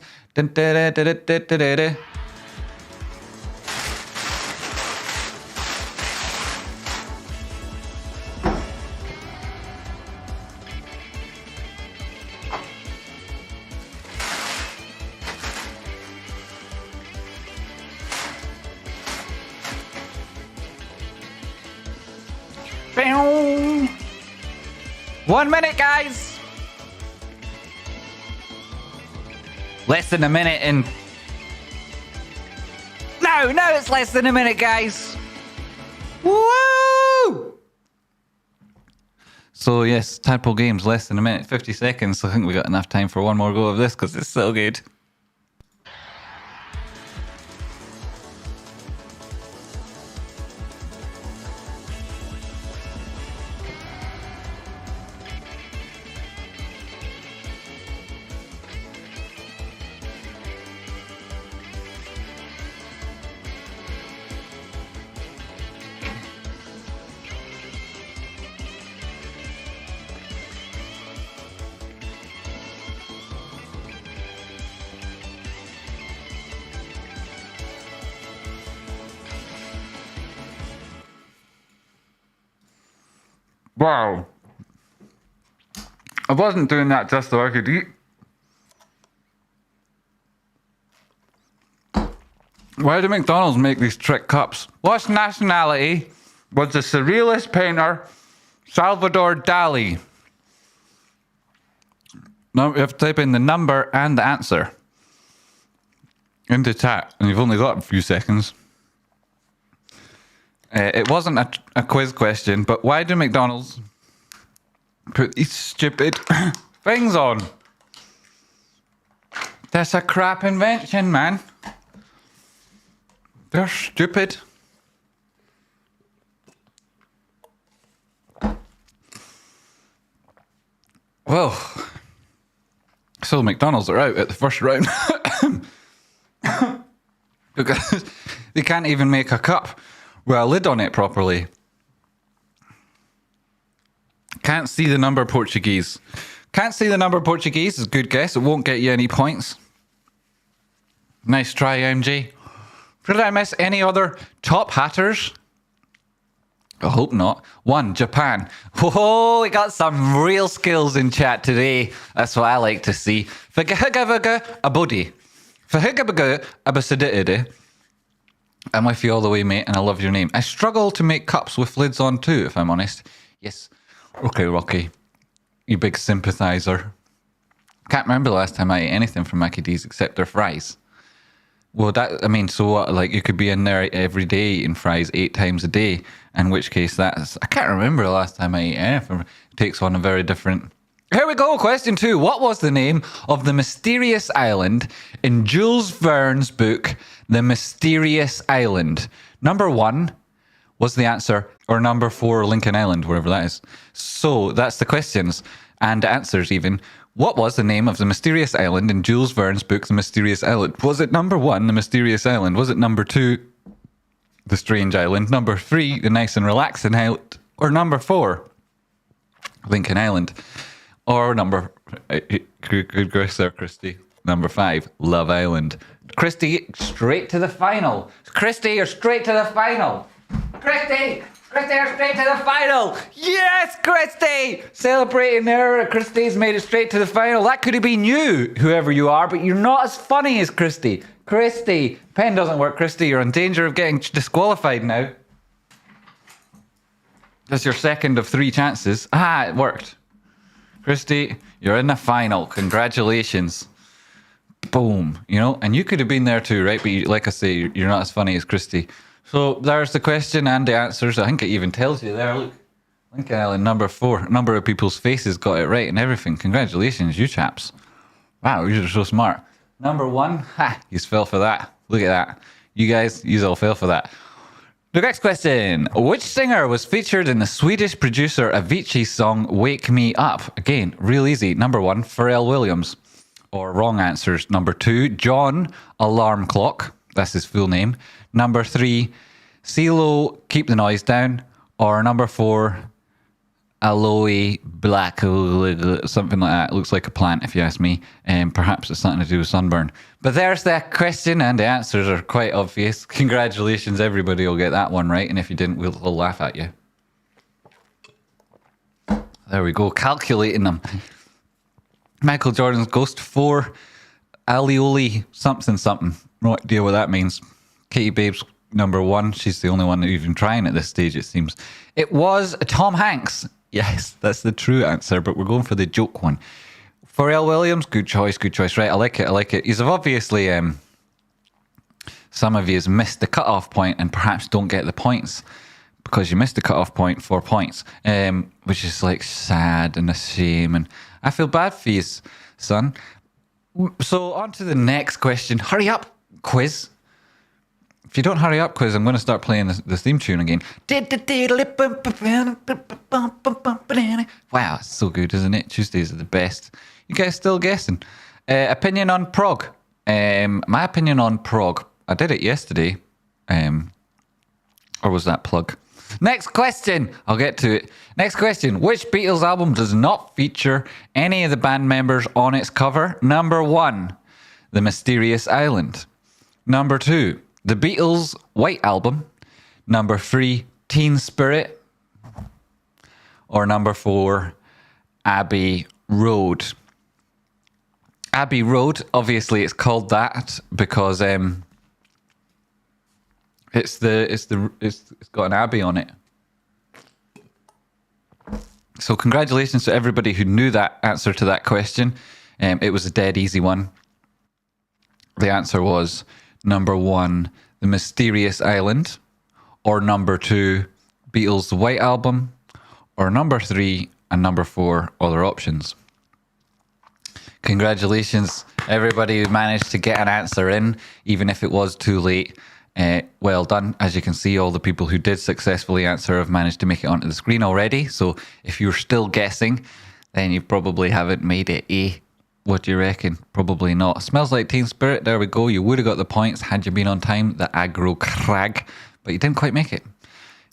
Boom. 1 minute, guys. Less than a minute and... No, it's less than a minute, guys. Woo! So yes, Tadpole Games, less than a minute, 50 seconds. So I think we got enough time for one more go of this because it's so good. Wow. I wasn't doing that just so I could eat. Why do McDonald's make these trick cups? What nationality was the surrealist painter Salvador Dali? Now you have to type in the number and the answer into chat, and you've only got a few seconds. It wasn't a quiz question, but why do McDonald's put these stupid things on? That's a crap invention, man. They're stupid. Well, so McDonald's are out at the first round. Because they can't even make a cup with a lid on it properly. Can't see the number Portuguese Can't see the number Portuguese. Is a good guess. It won't get you any points. Nice try, MG. Did I miss any other top hatters? I hope not. 1, Japan. Whoa, we got some real skills in chat today. That's what I like to see. Fagagaga abodi. Fagagaga abasidide. I'm with you all the way, mate, and I love your name. I struggle to make cups with lids on too, if I'm honest. Yes. Okay, Rocky. You big sympathizer. Can't remember the last time I ate anything from Mackie D's except their fries. Well, so what? Like, you could be in there every day eating fries 8 times a day, in which case I can't remember the last time I ate anything. It takes on a very different... Here we go, question 2. What was the name of the mysterious island in Jules Verne's book, The Mysterious Island? Number 1 was the answer, or number 4, Lincoln Island, wherever that is. So, that's the questions, and answers even. What was the name of the mysterious island in Jules Verne's book, The Mysterious Island? Was it number 1, The Mysterious Island? Was it number 2, The Strange Island? Number 3, The Nice and Relaxing Island? Or number 4, Lincoln Island? Or number... Good guess there, Christy. Number 5, Love Island. Christy, straight to the final. Christy, you're straight to the final. Christy! Christy, you're straight to the final! Yes, Christy! Celebrating there, Christy's made it straight to the final. That could have been you, whoever you are, but you're not as funny as Christy. Christy, pen doesn't work, Christy. You're in danger of getting disqualified now. That's your second of 3 chances. Ah, it worked. Christy, you're in the final. Congratulations. Boom. You know, and you could have been there too, right? But like I say, you're not as funny as Christy. So there's the question and the answers. I think it even tells you there. Look, Lincoln Island, number 4. A number of people's faces got it right and everything. Congratulations, you chaps. Wow, you're so smart. Number 1, ha, you fell for that. Look at that. You guys, you all fell for that. The next question. Which singer was featured in the Swedish producer Avicii's song Wake Me Up? Again, real easy. Number 1, Pharrell Williams. Or wrong answers. Number 2, John Alarm Clock. That's his full name. Number 3, CeeLo, Keep the Noise Down. Or number 4, Aloe Black, something like that. Looks like a plant, if you ask me. Perhaps it's something to do with sunburn. But there's that question, and the answers are quite obvious. Congratulations, everybody will get that one right. And if you didn't, we'll laugh at you. There we go, calculating them. Michael Jordan's Ghost 4, Alioli something. No idea what that means. Katie Babe's number 1. She's the only one even trying at this stage, it seems. It was Tom Hanks. Yes, that's the true answer, but we're going for the joke one. Pharrell Williams, good choice. Right, I like it. He's obviously, some of you has missed the cutoff point and perhaps don't get the points because you missed the cutoff point, 4 points, which is like sad and a shame. And I feel bad for you, son. So on to the next question. Hurry up, quiz. If you don't hurry up, quiz, I'm going to start playing the theme tune again. Wow, it's so good, isn't it? Tuesdays are the best. You guys still guessing? Opinion on prog. My opinion on prog. I did it yesterday. Or was that plug? Next question. I'll get to it. Next question. Which Beatles album does not feature any of the band members on its cover? Number 1, The Mysterious Island. Number 2, The Beatles' White Album. Number 3, Teen Spirit. Or number 4, Abbey Road. Abbey Road, obviously it's called that because it's got an abbey on it. So congratulations to everybody who knew that answer to that question. It was a dead easy one. The answer was number 1, The Mysterious Island, or number 2, Beatles' White Album, or number 3 and number 4, other options. Congratulations, everybody who managed to get an answer in, even if it was too late. Well done. As you can see, all the people who did successfully answer have managed to make it onto the screen already. So if you're still guessing, then you probably haven't made it. What do you reckon? Probably not. Smells Like Teen Spirit. There we go. You would have got the points had you been on time. The aggro crag. But you didn't quite make it.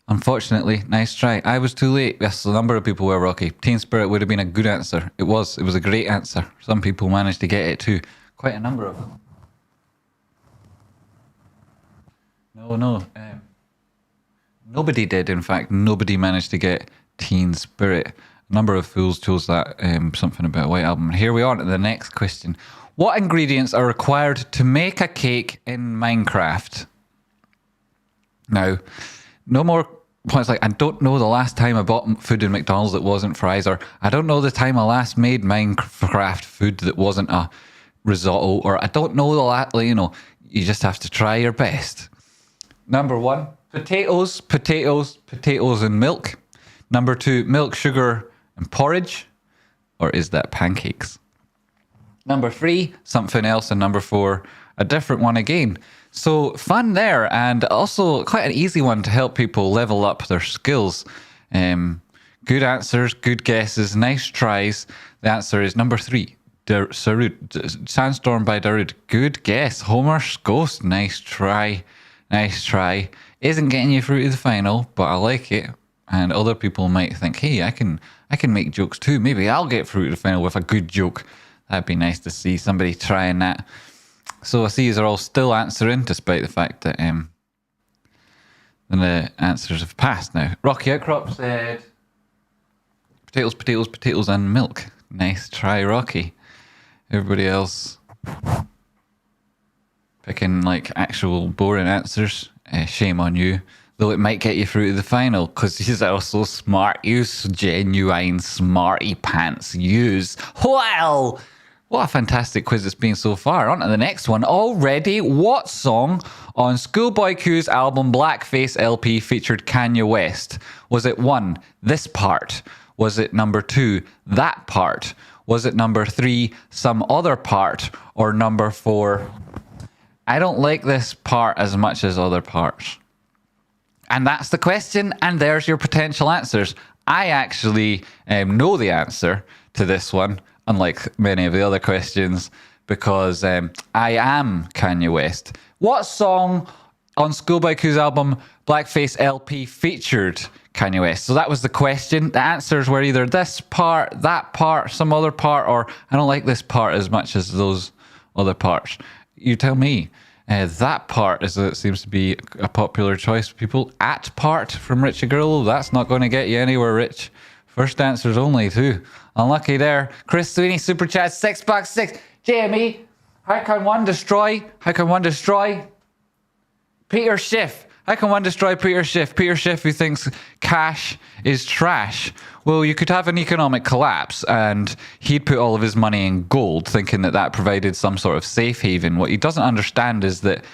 Unfortunately, nice try. I was too late. Yes, a number of people were, Rocky. Teen Spirit would have been a good answer. It was. It was a great answer. Some people managed to get it too. Quite a number of them. No. Nobody did, in fact. Nobody managed to get Teen Spirit. A number of fools chose that, something about a white album. Here we are to the next question. What ingredients are required to make a cake in Minecraft? Now, no more points like, I don't know the last time I bought food in McDonald's that wasn't fries, or I don't know the time I last made Minecraft food that wasn't a risotto, or I don't know the last, you just have to try your best. Number 1, potatoes and milk. Number 2, milk, sugar, and porridge. Or is that pancakes? Number 3, something else. And number 4, a different one again. So fun there, and also quite an easy one to help people level up their skills. Good answers, good guesses, nice tries. The answer is number 3. Sandstorm by Darude. Good guess. Homer's Ghost. Nice try. Isn't getting you through to the final, but I like it. And other people might think, hey, I can make jokes too. Maybe I'll get through to the final with a good joke. That'd be nice to see somebody trying that. So I see you are all still answering, despite the fact that the answers have passed now. Rocky Outcrop said potatoes and milk. Nice try, Rocky. Everybody else picking like actual boring answers. Shame on you. Though it might get you through to the final, because you are so smart. You genuine smarty pants. Use. Well, what a fantastic quiz it's been so far. On to the next one already. What song on Schoolboy Q's album Blackface LP featured Kanye West? Was it 1, this part? Was it number 2, that part? Was it number 3, some other part? Or number 4, I don't like this part as much as other parts? And that's the question, and there's your potential answers. I actually know the answer to this one, unlike many of the other questions, because I am Kanye West. What song on Schoolboy Q's album Blackface LP featured Kanye West? So that was the question. The answers were either this part, that part, some other part, or I don't like this part as much as those other parts. You tell me. That part seems to be a popular choice for people. At part from Richie Grillo. That's not going to get you anywhere, Rich. First answers only, too. Unlucky there. Chris Sweeney, Super Chat, $6. GME, how can one destroy? Peter Schiff. How can one destroy Peter Schiff? Peter Schiff, who thinks cash is trash. Well, you could have an economic collapse and he'd put all of his money in gold, thinking that provided some sort of safe haven. What he doesn't understand is that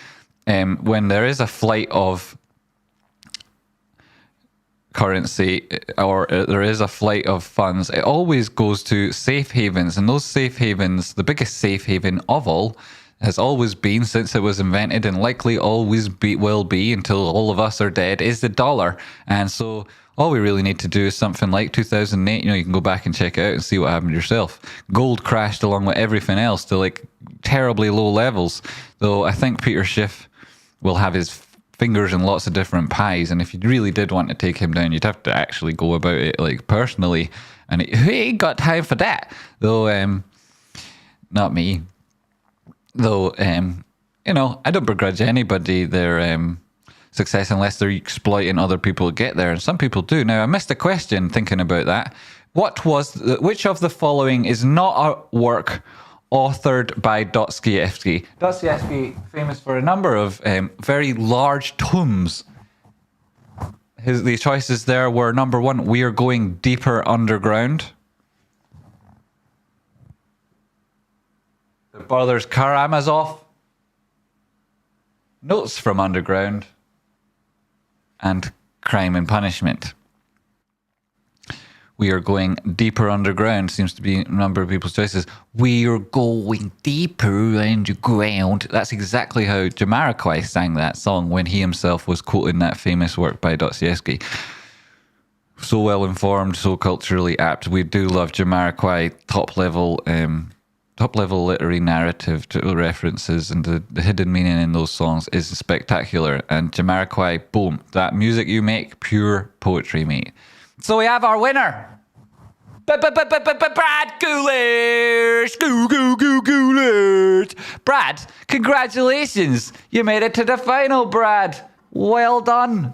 when there is a flight of currency or there is a flight of funds, it always goes to safe havens. And those safe havens, the biggest safe haven of all, has always been since it was invented, and likely always will be until all of us are dead, is the dollar. And so all we really need to do is something like 2008. You can go back and check it out and see what happened yourself. Gold crashed along with everything else to like terribly low levels. Though I think Peter Schiff will have his fingers in lots of different pies, and if you really did want to take him down, you'd have to actually go about it like personally, and he ain't got time for that. Though not me. Though, I don't begrudge anybody their success unless they're exploiting other people to get there. And some people do. Now, I missed a question thinking about that. Which of the following is not a work authored by Dostoevsky? Dostoevsky, famous for a number of very large tomes. The choices there were number 1, We Are Going Deeper Underground. The Brothers Karamazov, Notes from Underground, and Crime and Punishment. We Are Going Deeper Underground seems to be a number of people's choices. We are going deeper underground. That's exactly how Jamiroquai sang that song when he himself was quoting that famous work by Dostoevsky. So well informed, so culturally apt. We do love Jamiroquai, top level top-level literary narrative to references and the hidden meaning in those songs is spectacular. And Jamiroquai, boom, that music you make, pure poetry, mate. So we have our winner. Brad Goulash! Goulash! Brad, congratulations! You made it to the final, Brad. Well done.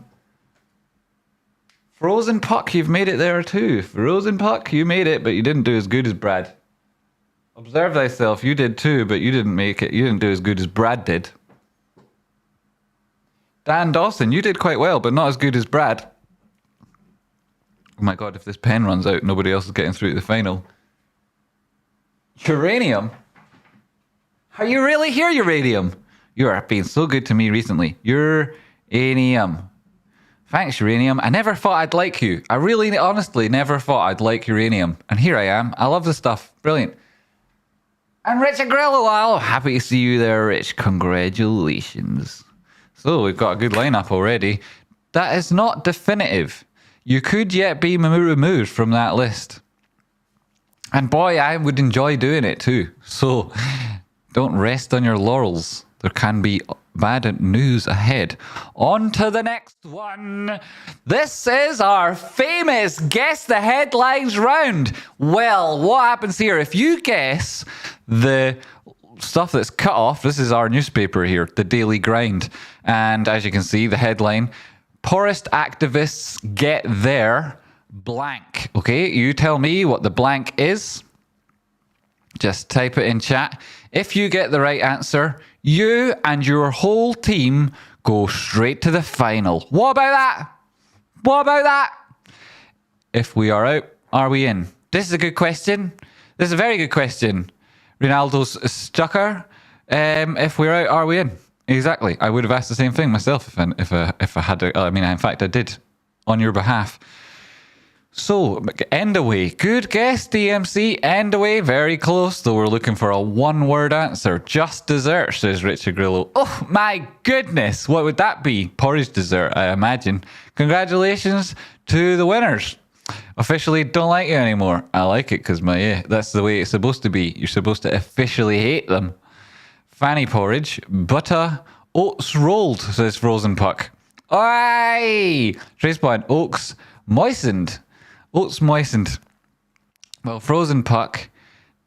Frozen Puck, you've made it there too. Frozen Puck, you made it, but you didn't do as good as Brad. Observe thyself, you did too, but you didn't make it. You didn't do as good as Brad did. Dan Dawson, you did quite well, but not as good as Brad. Oh my god, if this pen runs out, nobody else is getting through to the final. Uranium? Are you really here, Uranium? You are being so good to me recently. Uranium. Thanks, Uranium. I never thought I'd like you. I really, honestly, never thought I'd like Uranium. And here I am. I love the stuff. Brilliant. And Rich Agrillo, oh, happy to see you there, Rich. Congratulations. So we've got a good lineup already. That is not definitive. You could yet be removed from that list. And boy, I would enjoy doing it too. So don't rest on your laurels. There can be bad news ahead. On to the next one. This is our famous Guess the Headlines round. Well, what happens here? If you guess the stuff that's cut off, this is our newspaper here, the Daily Grind. And as you can see, the headline, poorest activists get their blank. Okay, you tell me what the blank is. Just type it in chat. If you get the right answer, you and your whole team go straight to the final. What about that? What about that? If we are out, are we in? This is a good question. This is a very good question. Ronaldo's Stucker. If we're out, are we in? Exactly. I would have asked the same thing myself if I had to. I mean, in fact, I did on your behalf. So, end away. Good guess, DMC. End away. Very close, though we're looking for a one-word answer. Just dessert, says Richard Grillo. Oh, my goodness. What would that be? Porridge dessert, I imagine. Congratulations to the winners. Officially don't like you anymore. I like it because that's the way it's supposed to be. You're supposed to officially hate them. Fanny porridge, butter, oats rolled, says Frozen Puck. Aye! Tradespotting, oats moistened. Oats moistened. Well, Frozen Puck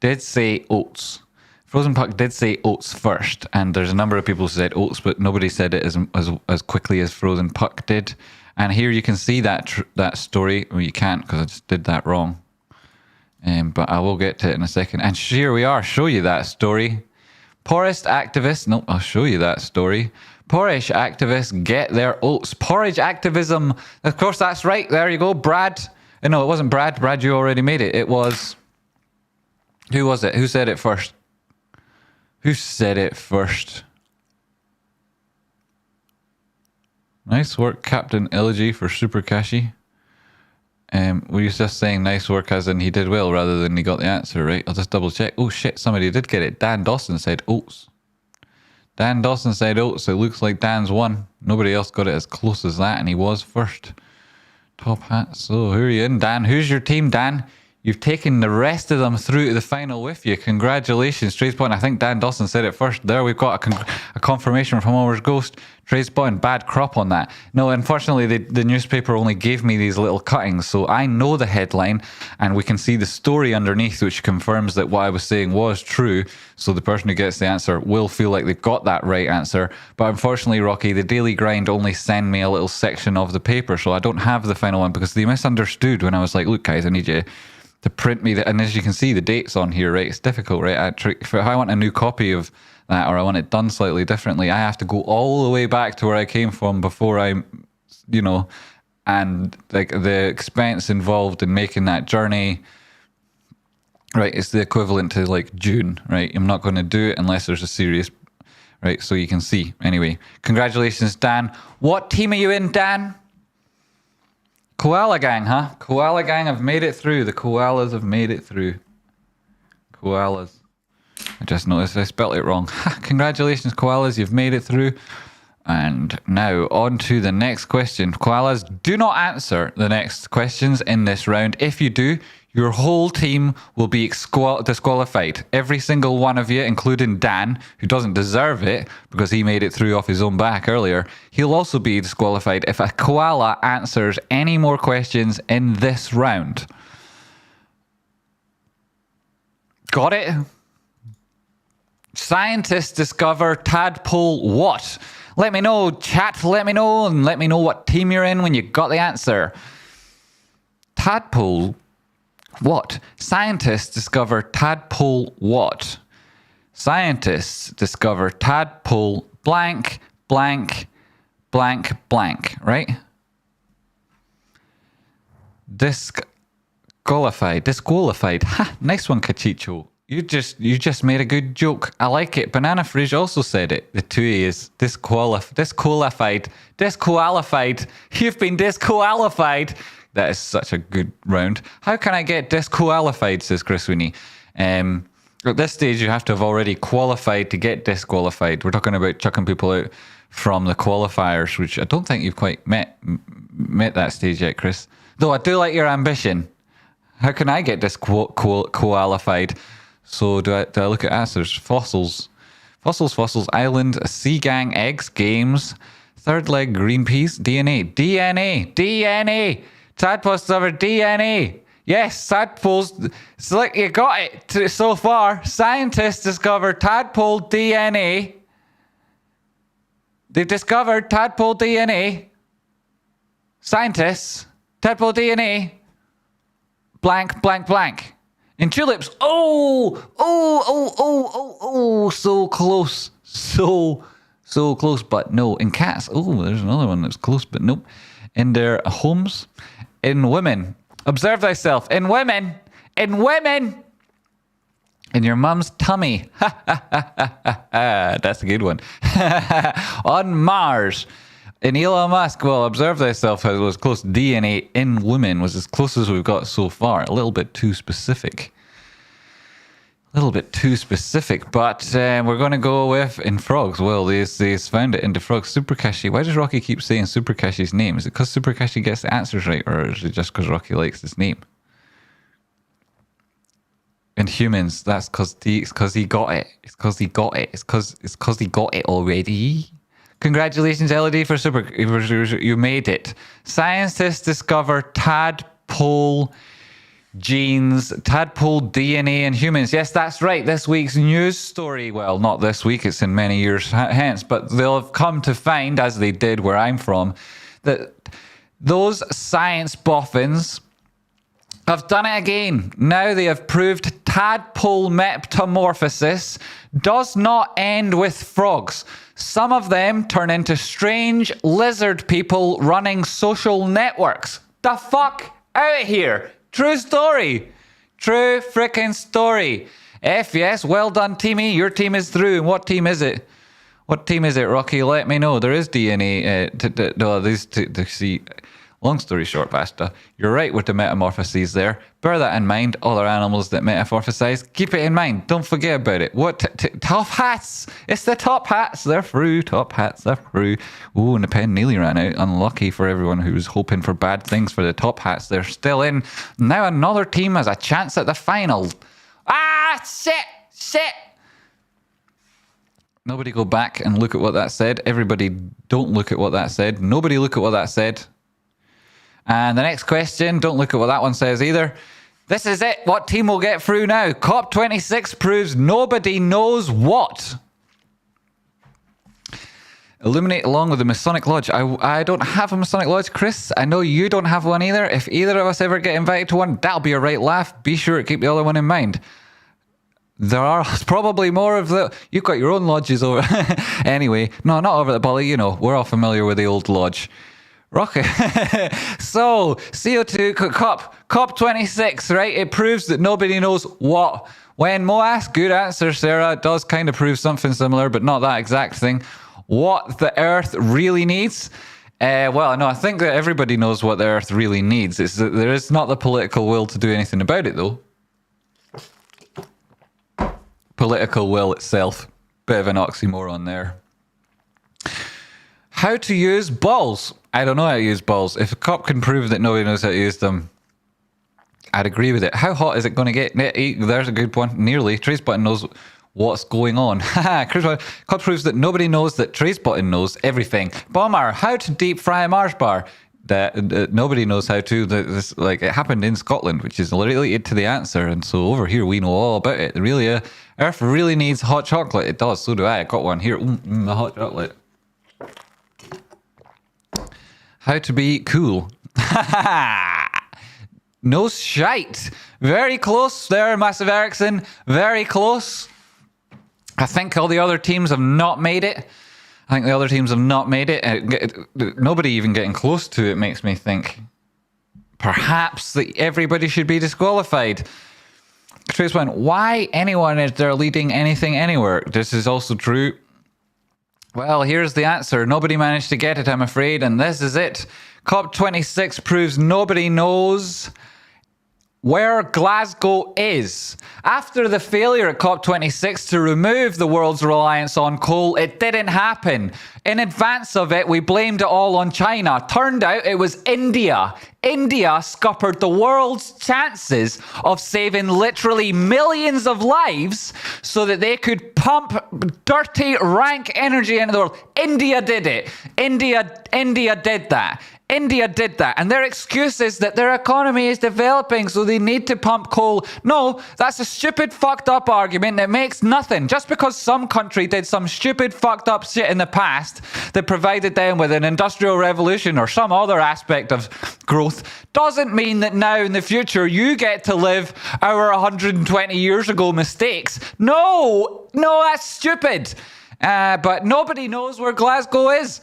did say oats. Frozen Puck did say oats first, and there's a number of people who said oats, but nobody said it as quickly as Frozen Puck did. And here you can see that story. Well, you can't because I just did that wrong. But I will get to it in a second. And here we are. Show you that story. Poorest activists. No, I'll show you that story. Poorish activists get their oats. Porridge activism. Of course, that's right. There you go. Brad. No, it wasn't Brad. Brad, you already made it. It was... Who was it? Who said it first? Who said it first? Nice work, Captain Elegy for Super Kashi. Were you just saying nice work as in he did well rather than he got the answer right? I'll just double check. Oh shit, somebody did get it. Dan Dawson said oats. Dan Dawson said oats. It looks like Dan's won. Nobody else got it as close as that, and he was first. Top hat. So who are you in, Dan? Who's your team, Dan? You've taken the rest of them through to the final with you. Congratulations, Tradespotting. I think Dan Dawson said it first. There we've got a confirmation from Homer's Ghost. Tradespotting, bad crop on that. No, unfortunately, the newspaper only gave me these little cuttings, so I know the headline, and we can see the story underneath, which confirms that what I was saying was true. So the person who gets the answer will feel like they've got that right answer. But unfortunately, Rocky, the Daily Grind only send me a little section of the paper, so I don't have the final one because they misunderstood when I was like, look, guys, I need you to print me and as you can see the dates on here, right? It's difficult, right? If I want a new copy of that or I want it done slightly differently, I have to go all the way back to where I came from before and like the expense involved in making that journey, right? It's the equivalent to like June, right? I'm not going to do it unless there's a serious, right? So you can see. Anyway, congratulations, Dan. What team are you in, Dan? Koala Gang, huh? Koala Gang have made it through. The koalas have made it through. Koalas. I just noticed I spelt it wrong. Congratulations, koalas. You've made it through. And now on to the next question. Koalas, do not answer the next questions in this round. If you do, your whole team will be disqualified. Every single one of you, including Dan, who doesn't deserve it because he made it through off his own back earlier, he'll also be disqualified if a koala answers any more questions in this round. Got it? Scientists discover tadpole what? Let me know, chat, let me know, and let me know what team you're in when you got the answer. Tadpole what? Scientists discover tadpole what? Scientists discover tadpole blank, blank, blank, blank, right? Disqualified. Ha, nice one, Cachicho. You just made a good joke. I like it. Banana Fridge also said it. The TUI is disqualified. You've been disqualified. That is such a good round. How can I get disqualified, says Chris Winnie. At this stage, you have to have already qualified to get disqualified. We're talking about chucking people out from the qualifiers, which I don't think you've quite met that stage yet, Chris. Though I do like your ambition. How can I get disqualified? So do I look at answers? Fossils, island, sea gang, eggs, games, third leg, green peas, DNA. Tadpoles discovered DNA. Yes, tadpoles. It's like you got it so far. Scientists discovered tadpole DNA. They've discovered tadpole DNA. Scientists, tadpole DNA. Blank, blank, blank. In tulips, so close. So close, but no. In cats, there's another one that's close, but nope. In their homes, in women. Observe thyself. In women. In your mum's tummy. That's a good one. On Mars. In Elon Musk, well, observe thyself how it was close. DNA in women was as close as we've got so far. A little bit too specific. But we're going to go with in frogs. Well, they found it into frogs. Super Kashi. Why does Rocky keep saying Super Kashi's name? Is it because Super Kashi gets the answers right, or is it just because Rocky likes his name? In humans, that's because he got it. It's because he got it already. Congratulations, LED, for you made it. Scientists discover tadpole genes, tadpole DNA in humans. Yes, that's right. This week's news story. Well, not this week. It's in many years hence, but they'll have come to find, as they did where I'm from, that those science boffins have done it again. Now they have proved tadpole metamorphosis does not end with frogs. Some of them turn into strange lizard people running social networks. The fuck out of here. True story. True freaking story. Yes, well done, teamie. Your team is through. And what team is it? Rocky? Let me know. There is DNA. See. Long story short, Vasta, you're right with the metamorphoses there. Bear that in mind. Other animals that metamorphosize, keep it in mind. Don't forget about it. What? Top hats. It's the top hats. They're through. Top hats. They're through. Oh, and the pen nearly ran out. Unlucky for everyone who was hoping for bad things for the top hats. They're still in. Now another team has a chance at the final. Shit. Nobody go back and look at what that said. Everybody don't look at what that said. Nobody look at what that said. And the next question, don't look at what that one says either. This is it. What team will get through now? COP26 proves nobody knows what. Illuminate along with the Masonic Lodge. I don't have a Masonic Lodge, Chris. I know you don't have one either. If either of us ever get invited to one, that'll be a right laugh. Be sure to keep the other one in mind. There are probably more of the... You've got your own lodges over... Anyway, no, not over the Bully. You know, we're all familiar with the old lodge. Rocket. So, CO2 COP26, right? It proves that nobody knows what. When Mo asks, good answer, Sarah. It does kind of prove something similar, but not that exact thing. What the Earth really needs. Well, no, I think that everybody knows what the Earth really needs. It's that there is not the political will to do anything about it, though. Political will itself. Bit of an oxymoron there. How to use balls. I don't know how to use balls. If a cop can prove that nobody knows how to use them, I'd agree with it. How hot is it going to get? There's a good one. Nearly. Tradespotting knows what's going on. Cop proves that nobody knows that Tradespotting knows everything. Bomber, how to deep fry a Mars bar. That nobody knows how to. This, like, it happened in Scotland, which is related to the answer. And so over here, we know all about it. Really, Earth really needs hot chocolate. It does. So do I. I got one here. A hot chocolate. How to be cool. No shite. Very close there, Massive Ericsson. Very close. I think all the other teams have not made it. Nobody even getting close to it makes me think perhaps that everybody should be disqualified. Trace went, why anyone is there leading anything anywhere? This is also true. Well, here's the answer. Nobody managed to get it, I'm afraid, and this is it. COP26 proves nobody knows where Glasgow is. After the failure at COP26 to remove the world's reliance on coal, it didn't happen. In advance of it, we blamed it all on China. Turned out it was India. India scuppered the world's chances of saving literally millions of lives so that they could pump dirty, rank energy into the world. India did it. India did that. India did that. And their excuse is that their economy is developing, so they need to pump coal. No, that's a stupid, fucked up argument that makes nothing. Just because some country did some stupid, fucked up shit in the past that provided them with an industrial revolution or some other aspect of growth doesn't mean that now in the future you get to live our 120 years ago mistakes. No, that's stupid. But nobody knows where Glasgow is.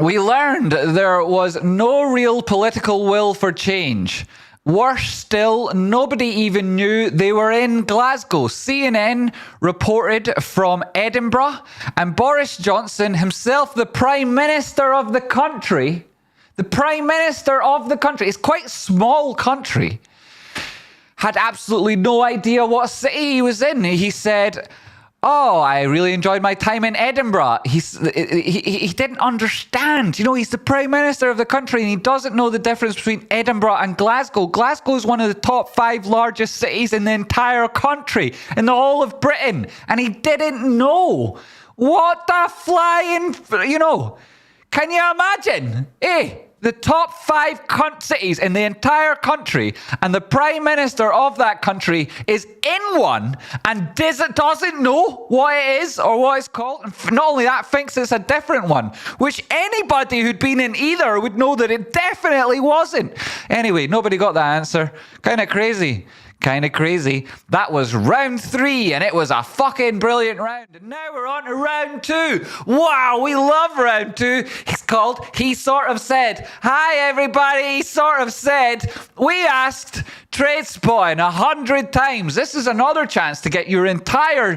We learned there was no real political will for change. Worse still, nobody even knew they were in Glasgow. CNN reported from Edinburgh, and Boris Johnson himself, the Prime Minister of the country, it's quite a small country, had absolutely no idea what city he was in. He said, oh, I really enjoyed my time in Edinburgh. He didn't understand. You know, he's the Prime Minister of the country and he doesn't know the difference between Edinburgh and Glasgow. Glasgow is one of the top 5 largest cities in the entire country, in the whole of Britain. And he didn't know. What the flying, can you imagine? The top 5 cities in the entire country, and the Prime Minister of that country is in one and doesn't know what it is or what it's called. And not only that, thinks it's a different one, which anybody who'd been in either would know that it definitely wasn't. Anyway, nobody got that answer. Kind of crazy. That was round 3, and it was a fucking brilliant round. And now we're on to round 2. Wow, we love round 2. It's called He Sort of Said. Hi, everybody. He Sort of Said. We asked Tradespotting 100 times. This is another chance to get your entire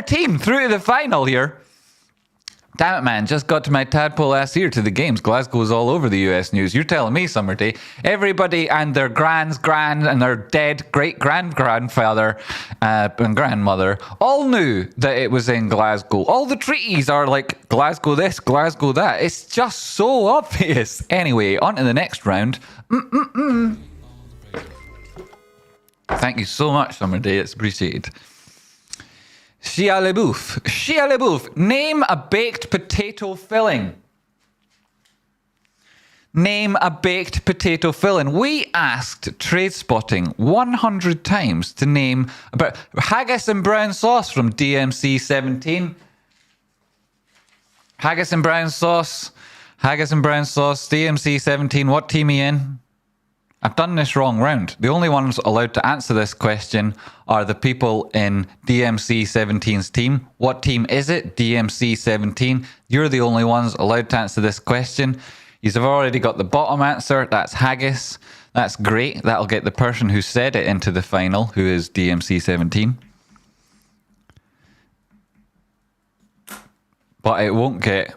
team through to the final here. Damn it, man. Just got to my tadpole ass here to the games. Glasgow's all over the US news. You're telling me, Summer Day. Everybody and their grand and their dead great-grandfather and grandmother all knew that it was in Glasgow. All the treaties are like Glasgow this, Glasgow that. It's just so obvious. Anyway, on to the next round. Thank you so much, Summer Day. It's appreciated. Chia le bouffe. Name a baked potato filling. Name a baked potato filling. We asked Tradespotting 100 times to name about haggis and brown sauce from DMC 17. Haggis and brown sauce, DMC 17. What team are you in? I've done this wrong round. The only ones allowed to answer this question are the people in DMC 17's team. What team is it? DMC 17. You're the only ones allowed to answer this question. You've already got the bottom answer. That's haggis. That's great. That'll get the person who said it into the final, who is DMC 17. But it won't get...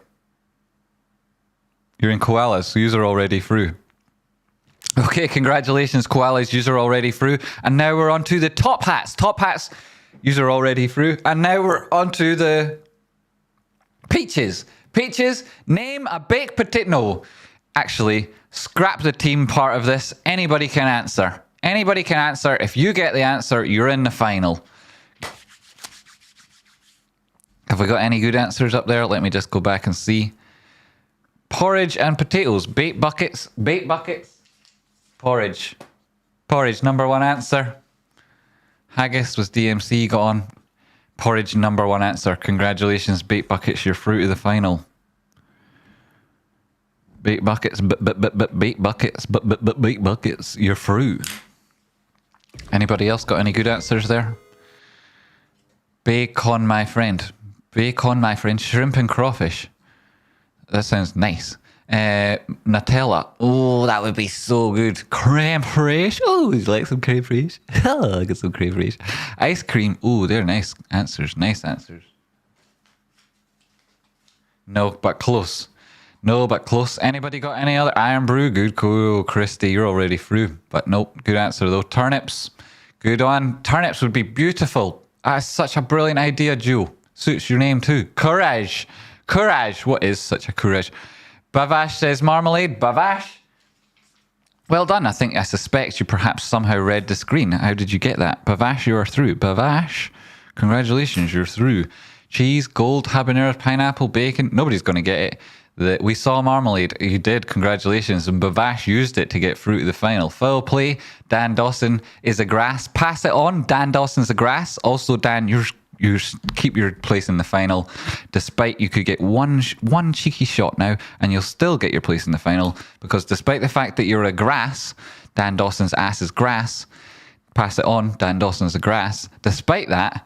You're in koalas, so you're already through. Okay, congratulations, koalas. You're already through. And now we're on to the top hats. Top hats, you're already through. And now we're on to the peaches. Peaches, name a baked potato. No, actually, scrap the team part of this. Anybody can answer. Anybody can answer. If you get the answer, you're in the final. Have we got any good answers up there? Let me just go back and see. Porridge and potatoes. Baked buckets. Baked buckets. Porridge. Porridge, number one answer. Haggis was DMC, got on. Porridge, number one answer. Congratulations, baked buckets, you're through to the final. Baked buckets, baked buckets, baked buckets, you're through. Anybody else got any good answers there? Bacon, my friend. Bacon, my friend. Shrimp and crawfish. That sounds nice. Nutella. Oh, that would be so good. Creme fraiche. Oh, would you like some creme fraiche? Oh, I got some creme fraiche. Ice cream. Oh, they're nice answers. Nice answers. No, but close. No, but close. Anybody got any other? Iron brew. Good. Cool. Christy, you're already through. But nope. Good answer though. Turnips. Good one. Turnips would be beautiful. That's such a brilliant idea, Joe. Suits your name too. Courage. Courage. What is such a courage? Bavash says marmalade. Bavash. Well done. I suspect you perhaps somehow read the screen. How did you get that? Bavash, you are through. Bavash. Congratulations, you're through. Cheese, gold, habanero, pineapple, bacon. Nobody's going to get it. We saw marmalade. You did. Congratulations. And Bavash used it to get through to the final. Foul play. Dan Dawson is a grass. Pass it on. Dan Dawson's a grass. Also, Dan, you keep your place in the final, despite you could get one cheeky shot now, and you'll still get your place in the final, because despite the fact that you're a grass, Dan Dawson's ass is grass. Pass it on. Dan Dawson's a grass. Despite that,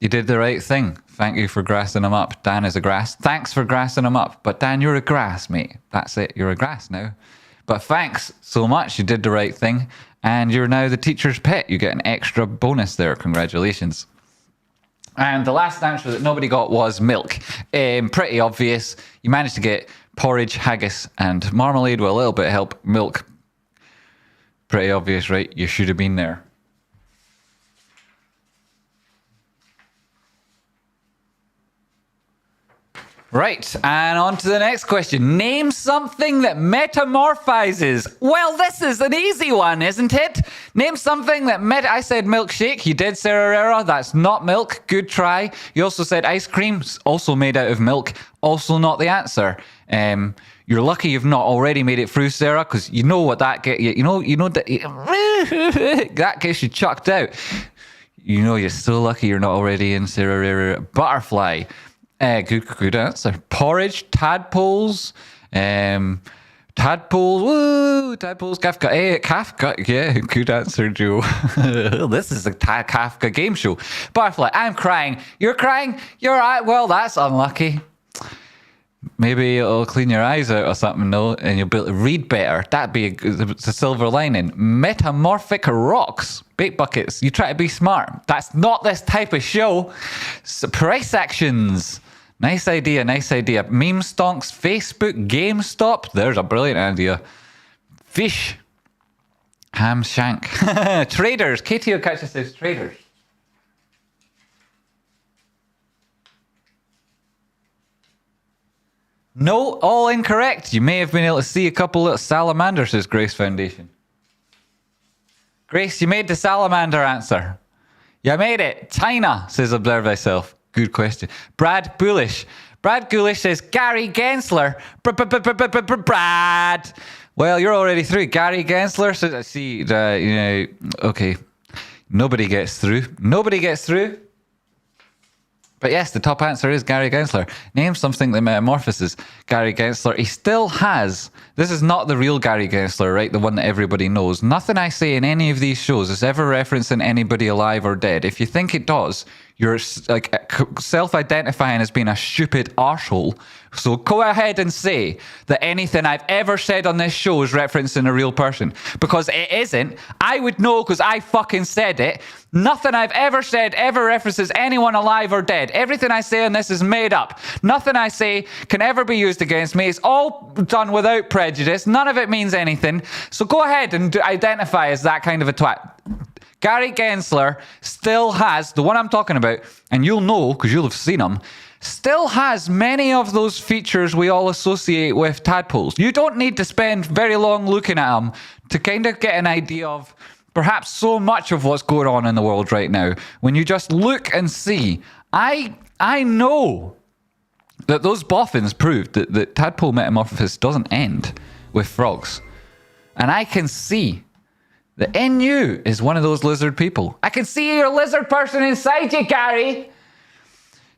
you did the right thing. Thank you for grassing him up. Dan is a grass. Thanks for grassing him up. But Dan, you're a grass, mate. That's it. You're a grass now. But thanks so much. You did the right thing. And you're now the teacher's pet. You get an extra bonus there. Congratulations. And the last answer that nobody got was milk. Pretty obvious. You managed to get porridge, haggis, and marmalade with a little bit of help. Milk. Pretty obvious, right? You should have been there. Right, and on to the next question. Name something that metamorphizes. Well, this is an easy one, isn't it? Name something that I said milkshake. You did, Serrera. That's not milk. Good try. You also said ice cream. Also made out of milk. Also not the answer. You're lucky you've not already made it through, Sarah, because you know what that gets you. You know that that gets you chucked out. You know you're so lucky you're not already in, Serrera. Butterfly. Good answer. Porridge, tadpoles, tadpoles, woo, tadpoles, Kafka, Kafka, yeah, good answer, Joe. This is a Kafka game show. Butterfly, I'm crying. You're crying? You're right. Well, that's unlucky. Maybe it'll clean your eyes out or something, no? And you'll be able to read better. That'd be a silver lining. Metamorphic rocks. Baked buckets. You try to be smart. That's not this type of show. Price actions. Nice idea, nice idea. Meme stonks, Facebook, GameStop. There's a brilliant idea. Fish. Ham shank. Traders. Katie Okacha says traders. No, all incorrect. You may have been able to see a couple little salamanders, says Grace Foundation. Grace, you made the salamander answer. You made it. China, says Observe Thyself. Good question. Brad Bullish. Brad Bullish says Gary Gensler. Brad. Well, you're already through. Gary Gensler. So I see, okay. Nobody gets through. Nobody gets through. But yes, the top answer is Gary Gensler. Name something that metamorphoses Gary Gensler. He still has. This is not the real Gary Gensler, right? The one that everybody knows. Nothing I say in any of these shows is ever referencing anybody alive or dead. If you think it does, you're like self-identifying as being a stupid arsehole. So go ahead and say that anything I've ever said on this show is referencing a real person. Because it isn't. I would know because I fucking said it. Nothing I've ever said ever references anyone alive or dead. Everything I say on this is made up. Nothing I say can ever be used against me. It's all done without prejudice. None of it means anything. So go ahead and identify as that kind of a twat. Gary Gensler still has, the one I'm talking about, and you'll know because you'll have seen him, still has many of those features we all associate with tadpoles. You don't need to spend very long looking at them to kind of get an idea of perhaps so much of what's going on in the world right now. When you just look and see, I know that those boffins proved that tadpole metamorphosis doesn't end with frogs. And I can see that in you is one of those lizard people. I can see your lizard person inside you, Gary.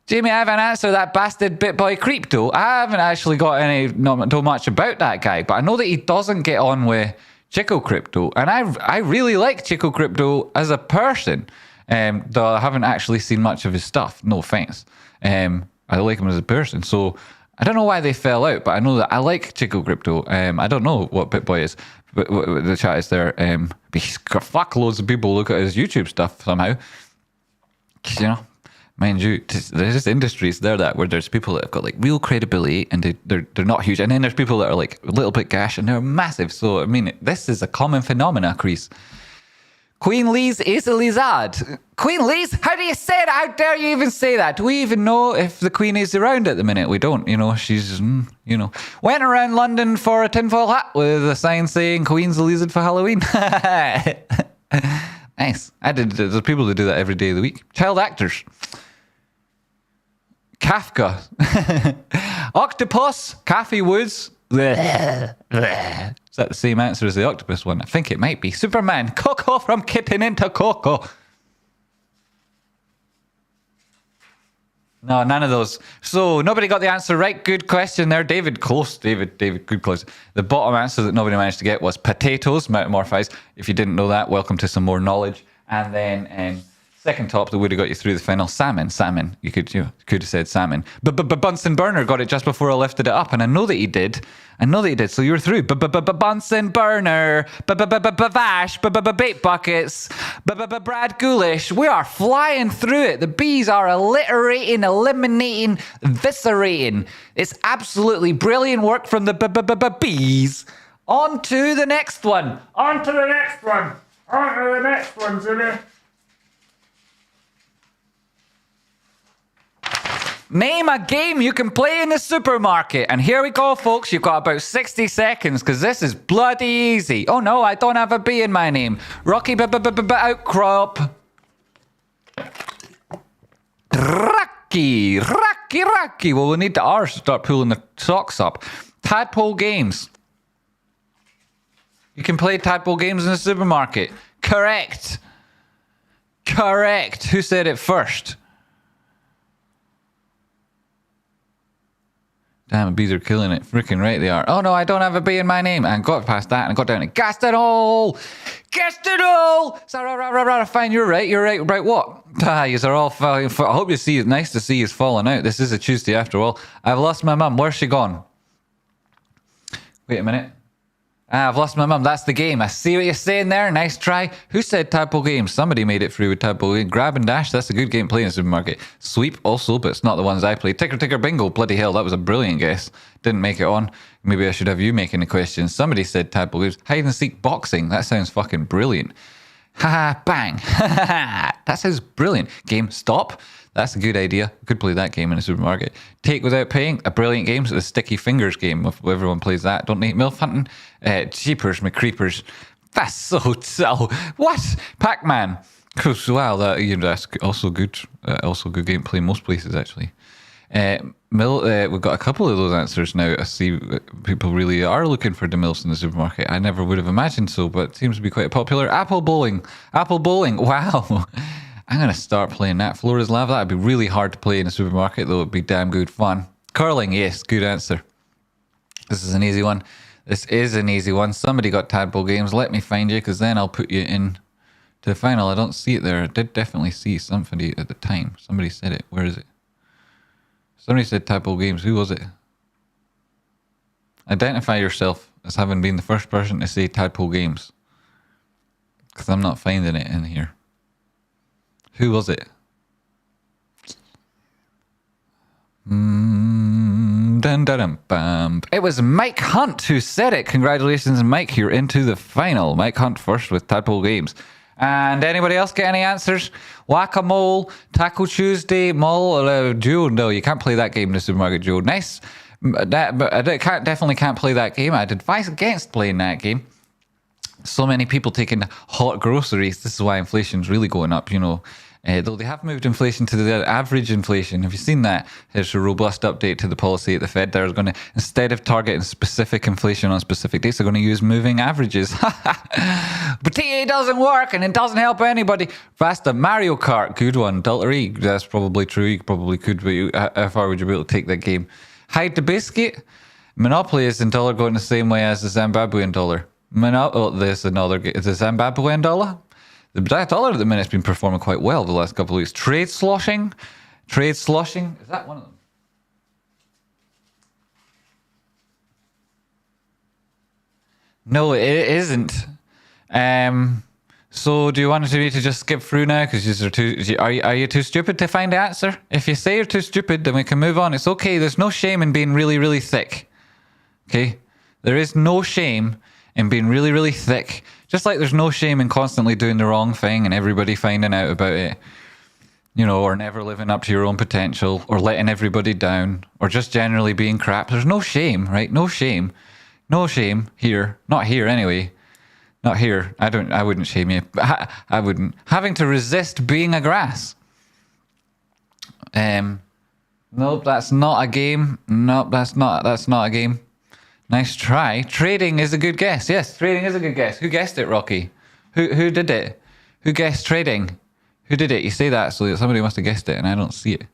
Jamie, I haven't answered that bastard BitBoy Crypto. I haven't actually got not know much about that guy, but I know that he doesn't get on with Chico Crypto, and I really like Chico Crypto as a person, though I haven't actually seen much of his stuff. No offense. I like him as a person, so I don't know why they fell out, but I know that I like Chico Crypto. I don't know what BitBoy is, but the chat is there. But he's got fuckloads of people look at his YouTube stuff somehow. You know, mind you, there's just industries there where there's people that have got like real credibility and they're not huge, and then there's people that are like a little bit gash and they're massive. So I mean, this is a common phenomena, Chris. Queen Lee's is a lizard. Queen Lee's? How do you say that? How dare you even say that? Do we even know if the Queen is around at the minute? We don't. You know, she's, you know. Went around London for a tinfoil hat with a sign saying Queen's a lizard for Halloween. Nice. There's people that do that every day of the week. Child actors. Kafka. Octopus. Kathy Woods. Is that the same answer as the octopus one? I think it might be. Superman. Coco from Kitten into Coco. No, none of those. So nobody got the answer right. Good question there, David. Close, David. Good close. The bottom answer that nobody managed to get was potatoes metamorphized. If you didn't know that, welcome to some more knowledge. And then second top that would have got you through the final, salmon. You could have said salmon. But Bunsen Burner got it just before I lifted it up, and I know that he did. So you're through. Bunsen Burner, Vash, Bait Buckets, Brad Ghoulish. We are flying through it. The bees are alliterating, eliminating, eviscerating. It's absolutely brilliant work from the bees. On to the next one, Jimmy. Name a game you can play in the supermarket. And here we go, folks. You've got about 60 seconds because this is bloody easy. Oh no, I don't have a B in my name. Rocky Outcrop. Rocky. Well, we need the R's to start pulling the socks up. Tadpole Games. You can play Tadpole Games in the supermarket. Correct. Who said it first? Damn, bees are killing it. Freaking right they are. Oh no, I don't have a B in my name. And got past that and got down to Gastital. Fine, you're right. Right, what? Yous are all falling. I hope you see it. Nice to see yous falling out. This is a Tuesday after all. I've lost my mum. Where's she gone? Wait a minute. I've lost my mum. That's the game. I see what you're saying there. Nice try. Who said Tadpole Games? Somebody made it through with Tadpole Games. Grab and Dash. That's a good game to play in the supermarket. Sweep also, but it's not the ones I played. Ticker Bingo. Bloody hell, that was a brilliant guess. Didn't make it on. Maybe I should have you making the questions. Somebody said Tadpole Games. Hide and Seek Boxing. That sounds fucking brilliant. Ha bang. That sounds brilliant. Gamestop. That's a good idea. Could play that game in a supermarket. Take Without Paying, a brilliant game. So the Sticky Fingers game. If everyone plays that, don't they? MILF Hunting, Jeepers McCreepers. That's so. What? Pac-Man. Wow, that's also good. Also good game to play in most places actually. We've got a couple of those answers now. I see people really are looking for the MILFs in the supermarket. I never would have imagined so, but it seems to be quite popular. Apple bowling. Wow. I'm going to start playing that. Floor is Lava. That'd be really hard to play in a supermarket, though it'd be damn good fun. Curling, yes, good answer. This is an easy one. Somebody got Tadpole Games. Let me find you, because then I'll put you in to the final. I don't see it there. I did definitely see somebody at the time. Somebody said it. Where is it? Somebody said Tadpole Games. Who was it? Identify yourself as having been the first person to say Tadpole Games, because I'm not finding it in here. Who was it? It was Mike Hunt who said it. Congratulations, Mike. You're into the final. Mike Hunt first with Tadpole Games. And anybody else get any answers? Whack-a-mole, Tackle Tuesday, Mall, Duo. No, you can't play that game in the supermarket, Joe. Nice. But I definitely can't play that game. I'd advise against playing that game. So many people taking hot groceries. This is why inflation's really going up, you know. Though they have moved inflation to the average inflation. Have you seen that? There's a robust update to the policy at the Fed. They're going to, instead of targeting specific inflation on specific dates, they're going to use moving averages. But TA doesn't work and it doesn't help anybody. Vasta, Mario Kart, good one. Adultery, that's probably true. You probably could, but how far would you be able to take that game? Hide the biscuit. Monopoly is in dollar going the same way as the Zimbabwean dollar. There's another. Is the Zimbabwean dollar? The dollar at the minute's been performing quite well the last couple of weeks. Trade sloshing. Is that one of them? No, it isn't. So do you want me to just skip through now? Because are you too stupid to find the answer? If you say you're too stupid, then we can move on. It's okay. There's no shame in being really, really thick. Okay? There is no shame in being really, really thick. Just like there's no shame in constantly doing the wrong thing and everybody finding out about it. You know, or never living up to your own potential, or letting everybody down, or just generally being crap. There's no shame, right? No shame. No shame here. Not here anyway. Not here. I wouldn't shame you. I wouldn't. Having to resist being a grass. Nope, that's not a game. Nope, that's not a game. Nice try. Trading is a good guess. Yes, trading is a good guess. Who guessed it, Rocky? Who did it? Who guessed trading? Who did it? You say that, so somebody must have guessed it, and I don't see it.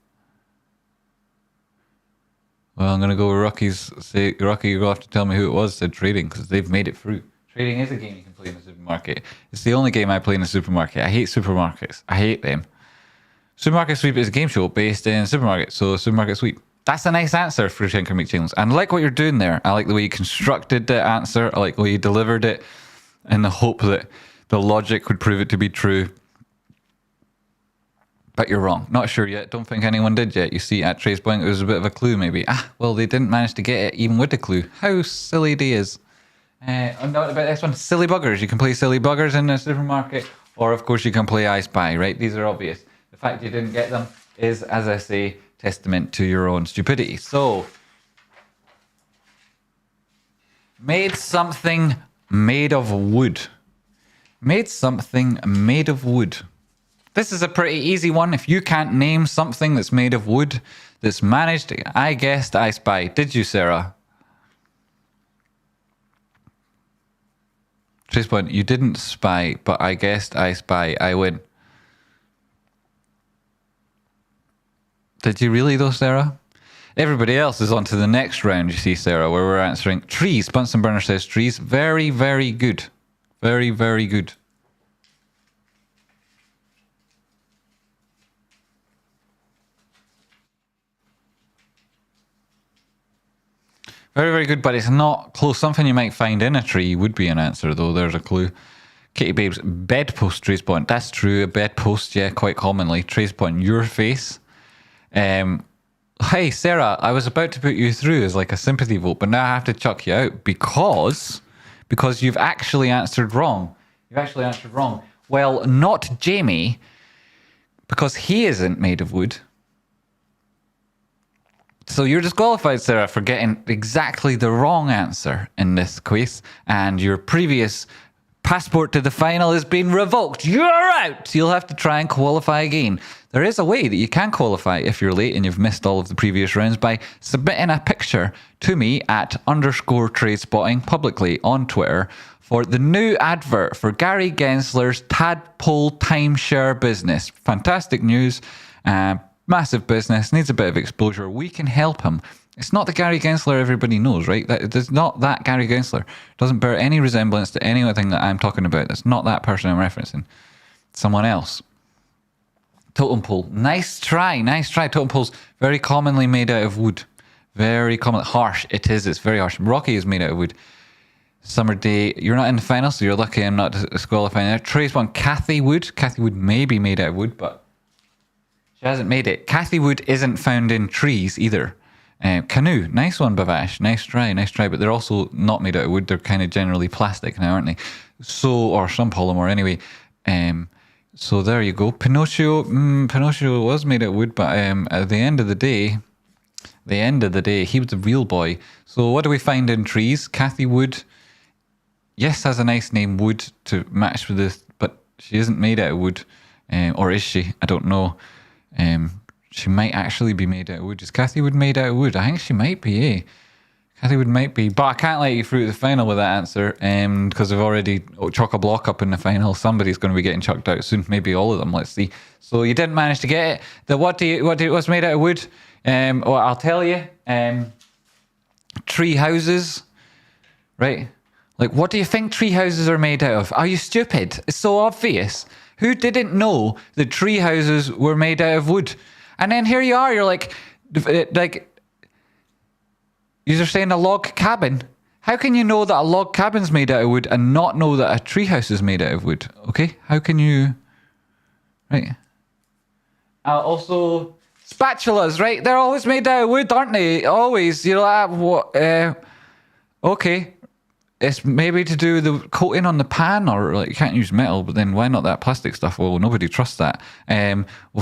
Well, I'm going to go with Rocky's. Say, Rocky, you're going to have to tell me who it was said trading, because they've made it through. Trading is a game you can play in the supermarket. It's the only game I play in the supermarket. I hate supermarkets. I hate them. Supermarket Sweep is a game show based in supermarkets, so Supermarket Sweep. That's a nice answer for Shenker McChallenge. And I like what you're doing there. I like the way you constructed the answer. I like the way you delivered it in the hope that the logic would prove it to be true. But you're wrong. Not sure yet. Don't think anyone did yet. You see, at Tradespotting, it was a bit of a clue maybe. Well, they didn't manage to get it even with the clue. How silly they is. About this one, silly buggers. You can play silly buggers in the supermarket, or of course you can play I Spy, right? These are obvious. The fact you didn't get them is, as I say, testament to your own stupidity. So, made something made of wood. Made something made of wood. This is a pretty easy one. If you can't name something that's made of wood, that's managed, I guessed I Spy. Did you, Sarah? Tradespotting, you didn't spy, but I guessed I Spy. I win. Did you really though, Sarah? Everybody else is on to the next round, you see, Sarah, where we're answering trees. Bunsen Burner says trees. Very, very good. Very, very good. Very, very good, but it's not close. Something you might find in a tree would be an answer, though. There's a clue. Kitty Babes, bedpost Tradespotting. That's true, a bedpost, yeah, quite commonly. Tradespotting, your face. Hey, Sarah, I was about to put you through as like a sympathy vote, but now I have to chuck you out because you've actually answered wrong. You've actually answered wrong. Well, not Jamie, because he isn't made of wood. So you're disqualified, Sarah, for getting exactly the wrong answer in this quiz, and your previous passport to the final has been revoked. You're out! You'll have to try and qualify again. There is a way that you can qualify if you're late and you've missed all of the previous rounds by submitting a picture to me at _Tradespotting publicly on Twitter for the new advert for Gary Gensler's Tadpole timeshare business. Fantastic news. Massive business, needs a bit of exposure. We can help him. It's not the Gary Gensler everybody knows, right? It's not that Gary Gensler. It doesn't bear any resemblance to anything that I'm talking about. That's not that person I'm referencing. Someone else. Totem Pole. Nice try, nice try. Totem Pole's very commonly made out of wood. Very common. Harsh. It is. It's very harsh. Rocky is made out of wood. Summer Day. You're not in the final, so you're lucky I'm not disqualifying there. Trey's one. Kathy Wood. Kathy Wood may be made out of wood, but she hasn't made it. Kathy Wood isn't found in trees either. Canoe. Nice one, Bavash. Nice try, nice try. But they're also not made out of wood. They're kind of generally plastic now, aren't they? So, or some polymer anyway. So there you go. Pinocchio was made out of wood, but at the end of the day, he was a real boy. So what do we find in trees? Kathy Wood, yes, has a nice name, Wood, to match with this, but she isn't made out of wood. Or is she? I don't know. She might actually be made out of wood. Is Kathy Wood made out of wood? I think she might be, eh? Kathy Wood might be. But I can't let you through to the final with that answer because we've already chock-a-block up in the final. Somebody's going to be getting chucked out soon. Maybe all of them. Let's see. So you didn't manage to get it. What's made out of wood? Well, I'll tell you. Tree houses. Right? Like, what do you think tree houses are made out of? Are you stupid? It's so obvious. Who didn't know that tree houses were made out of wood? And then here you are, you're like, you're saying a log cabin. How can you know that a log cabin's made out of wood and not know that a tree house is made out of wood? Okay, how can you? Right. Also, spatulas, right? They're always made out of wood, aren't they? Always. You're like, what? Okay. It's maybe to do with the coating on the pan, or like you can't use metal, but then why not that plastic stuff? Well, nobody trusts that.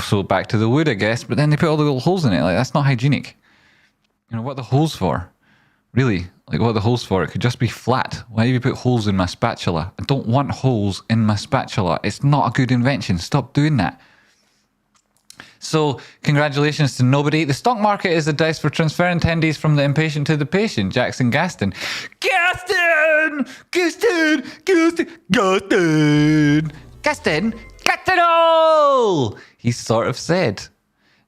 So back to the wood, I guess, but then they put all the little holes in it. Like, that's not hygienic. You know, what are the holes for? Really? Like, what are the holes for? It could just be flat. Why do you put holes in my spatula? I don't want holes in my spatula. It's not a good invention. Stop doing that. So, congratulations to nobody. The stock market is a dice for transferring attendees from the impatient to the patient. Jackson Gaston. Gaston! All! He sort of said.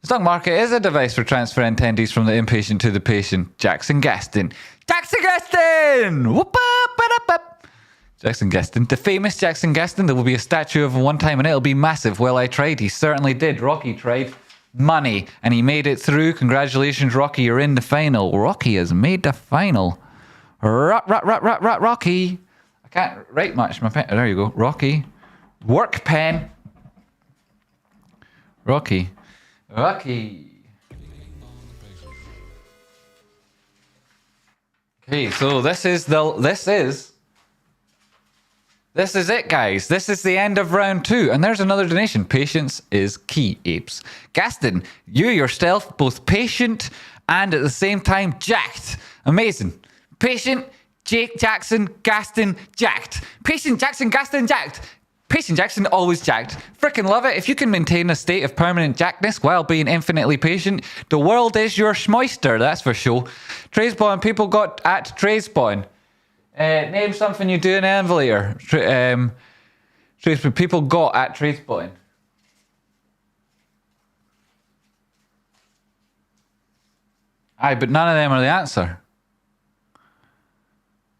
The stock market is a device for transferring attendees from the impatient to the patient. Jackson Gaston. Jackson Gaston! Whoop up, Jackson Gaston. The famous Jackson Gaston. There will be a statue of him one time and it'll be massive. Well, I tried. He certainly did. Rocky tried. Money. And he made it through. Congratulations, Rocky. You're in the final. Rocky has made the final. Rocky. I can't write much. My pen. There you go. Rocky. Work pen. Rocky. Okay, so this is it, guys. This is the end of round 2. And there's another donation. Patience is key, apes. Gaston, you yourself, both patient and at the same time jacked. Amazing. Patient, Jake, Jackson, Gaston, jacked. Patient, Jackson, Gaston, jacked. Patient Jackson, always jacked. Frickin' love it. If you can maintain a state of permanent jackness while being infinitely patient, the world is your schmoister, that's for sure. Tradespotting, people got at Tradespotting. Name something you do in an elevator. People got at Tradespotting. Aye, but none of them are the answer.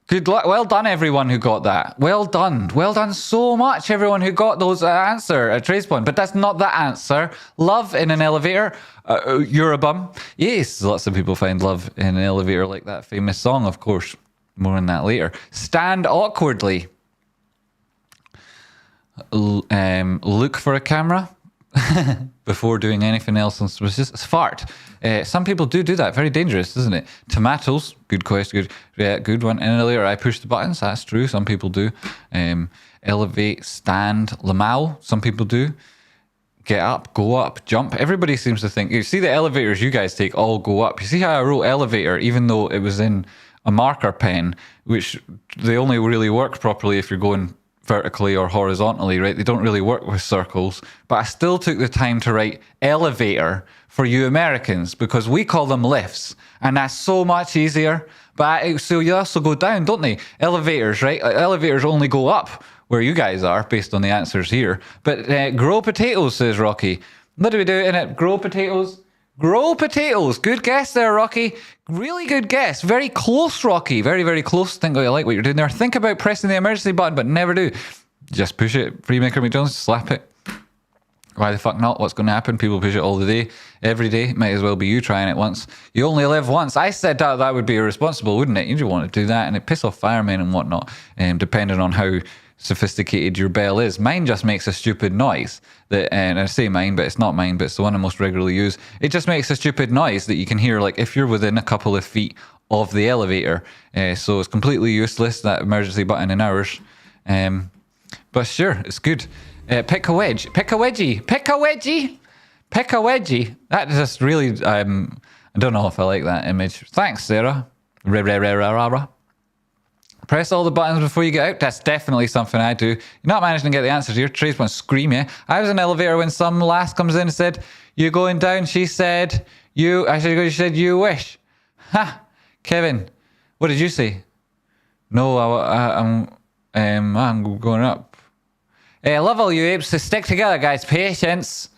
Good luck. Well done, everyone who got that. Well done. Well done so much, everyone who got those answer at Tradespotting. But that's not the answer. Love in an elevator. You're a bum. Yes, lots of people find love in an elevator, like that famous song, of course. More on that later. Stand awkwardly. Look for a camera before doing anything else. Fart. Some people do that. Very dangerous, isn't it? Tomatoes. Good question. Good. Yeah, good one. And earlier I pushed the buttons. That's true. Some people do. Elevate. Stand. Lamau. Some people do. Get up. Go up. Jump. Everybody seems to think. You see the elevators you guys take all go up. You see how I wrote elevator even though it was in a marker pen, which they only really work properly if you're going vertically or horizontally, right? They don't really work with circles. But I still took the time to write elevator for you Americans because we call them lifts. And that's so much easier. But so you also go down, don't they? Elevators, right? Elevators only go up where you guys are based on the answers here. But grow potatoes, says Rocky. What do we do in it? Grow potatoes? Grow potatoes. Good guess there, Rocky. Really good guess. Very close, Rocky. Very, very close. Think I like what you're doing there. Think about pressing the emergency button, but never do. Just push it. Freemaker McDonald's, slap it. Why the fuck not? What's going to happen? People push it all the day, every day. Might as well be you trying it once. You only live once. I said that would be irresponsible, wouldn't it? You don't want to do that, and it piss off firemen and whatnot, depending on how sophisticated your bell is. Mine just makes a stupid noise that, and I say mine, but it's not mine, but it's the one I most regularly use. It just makes a stupid noise that you can hear, like if you're within a couple of feet of the elevator. So it's completely useless, that emergency button in ours. But sure, it's good. Pick a wedge. Pick a wedgie. Pick a wedgie. Pick a wedgie. That just really, I don't know if I like that image. Thanks, Sarah. Press all the buttons before you get out. That's definitely something I do. You're not managing to get the answers here. Trey's one scream, yeah. I was in an elevator when some lass comes in and said, "You going down?" She said, "You." I said, "You said you wish." Ha, Kevin. What did you say? No, I'm going up. I love all you apes to stick together, guys. Patience.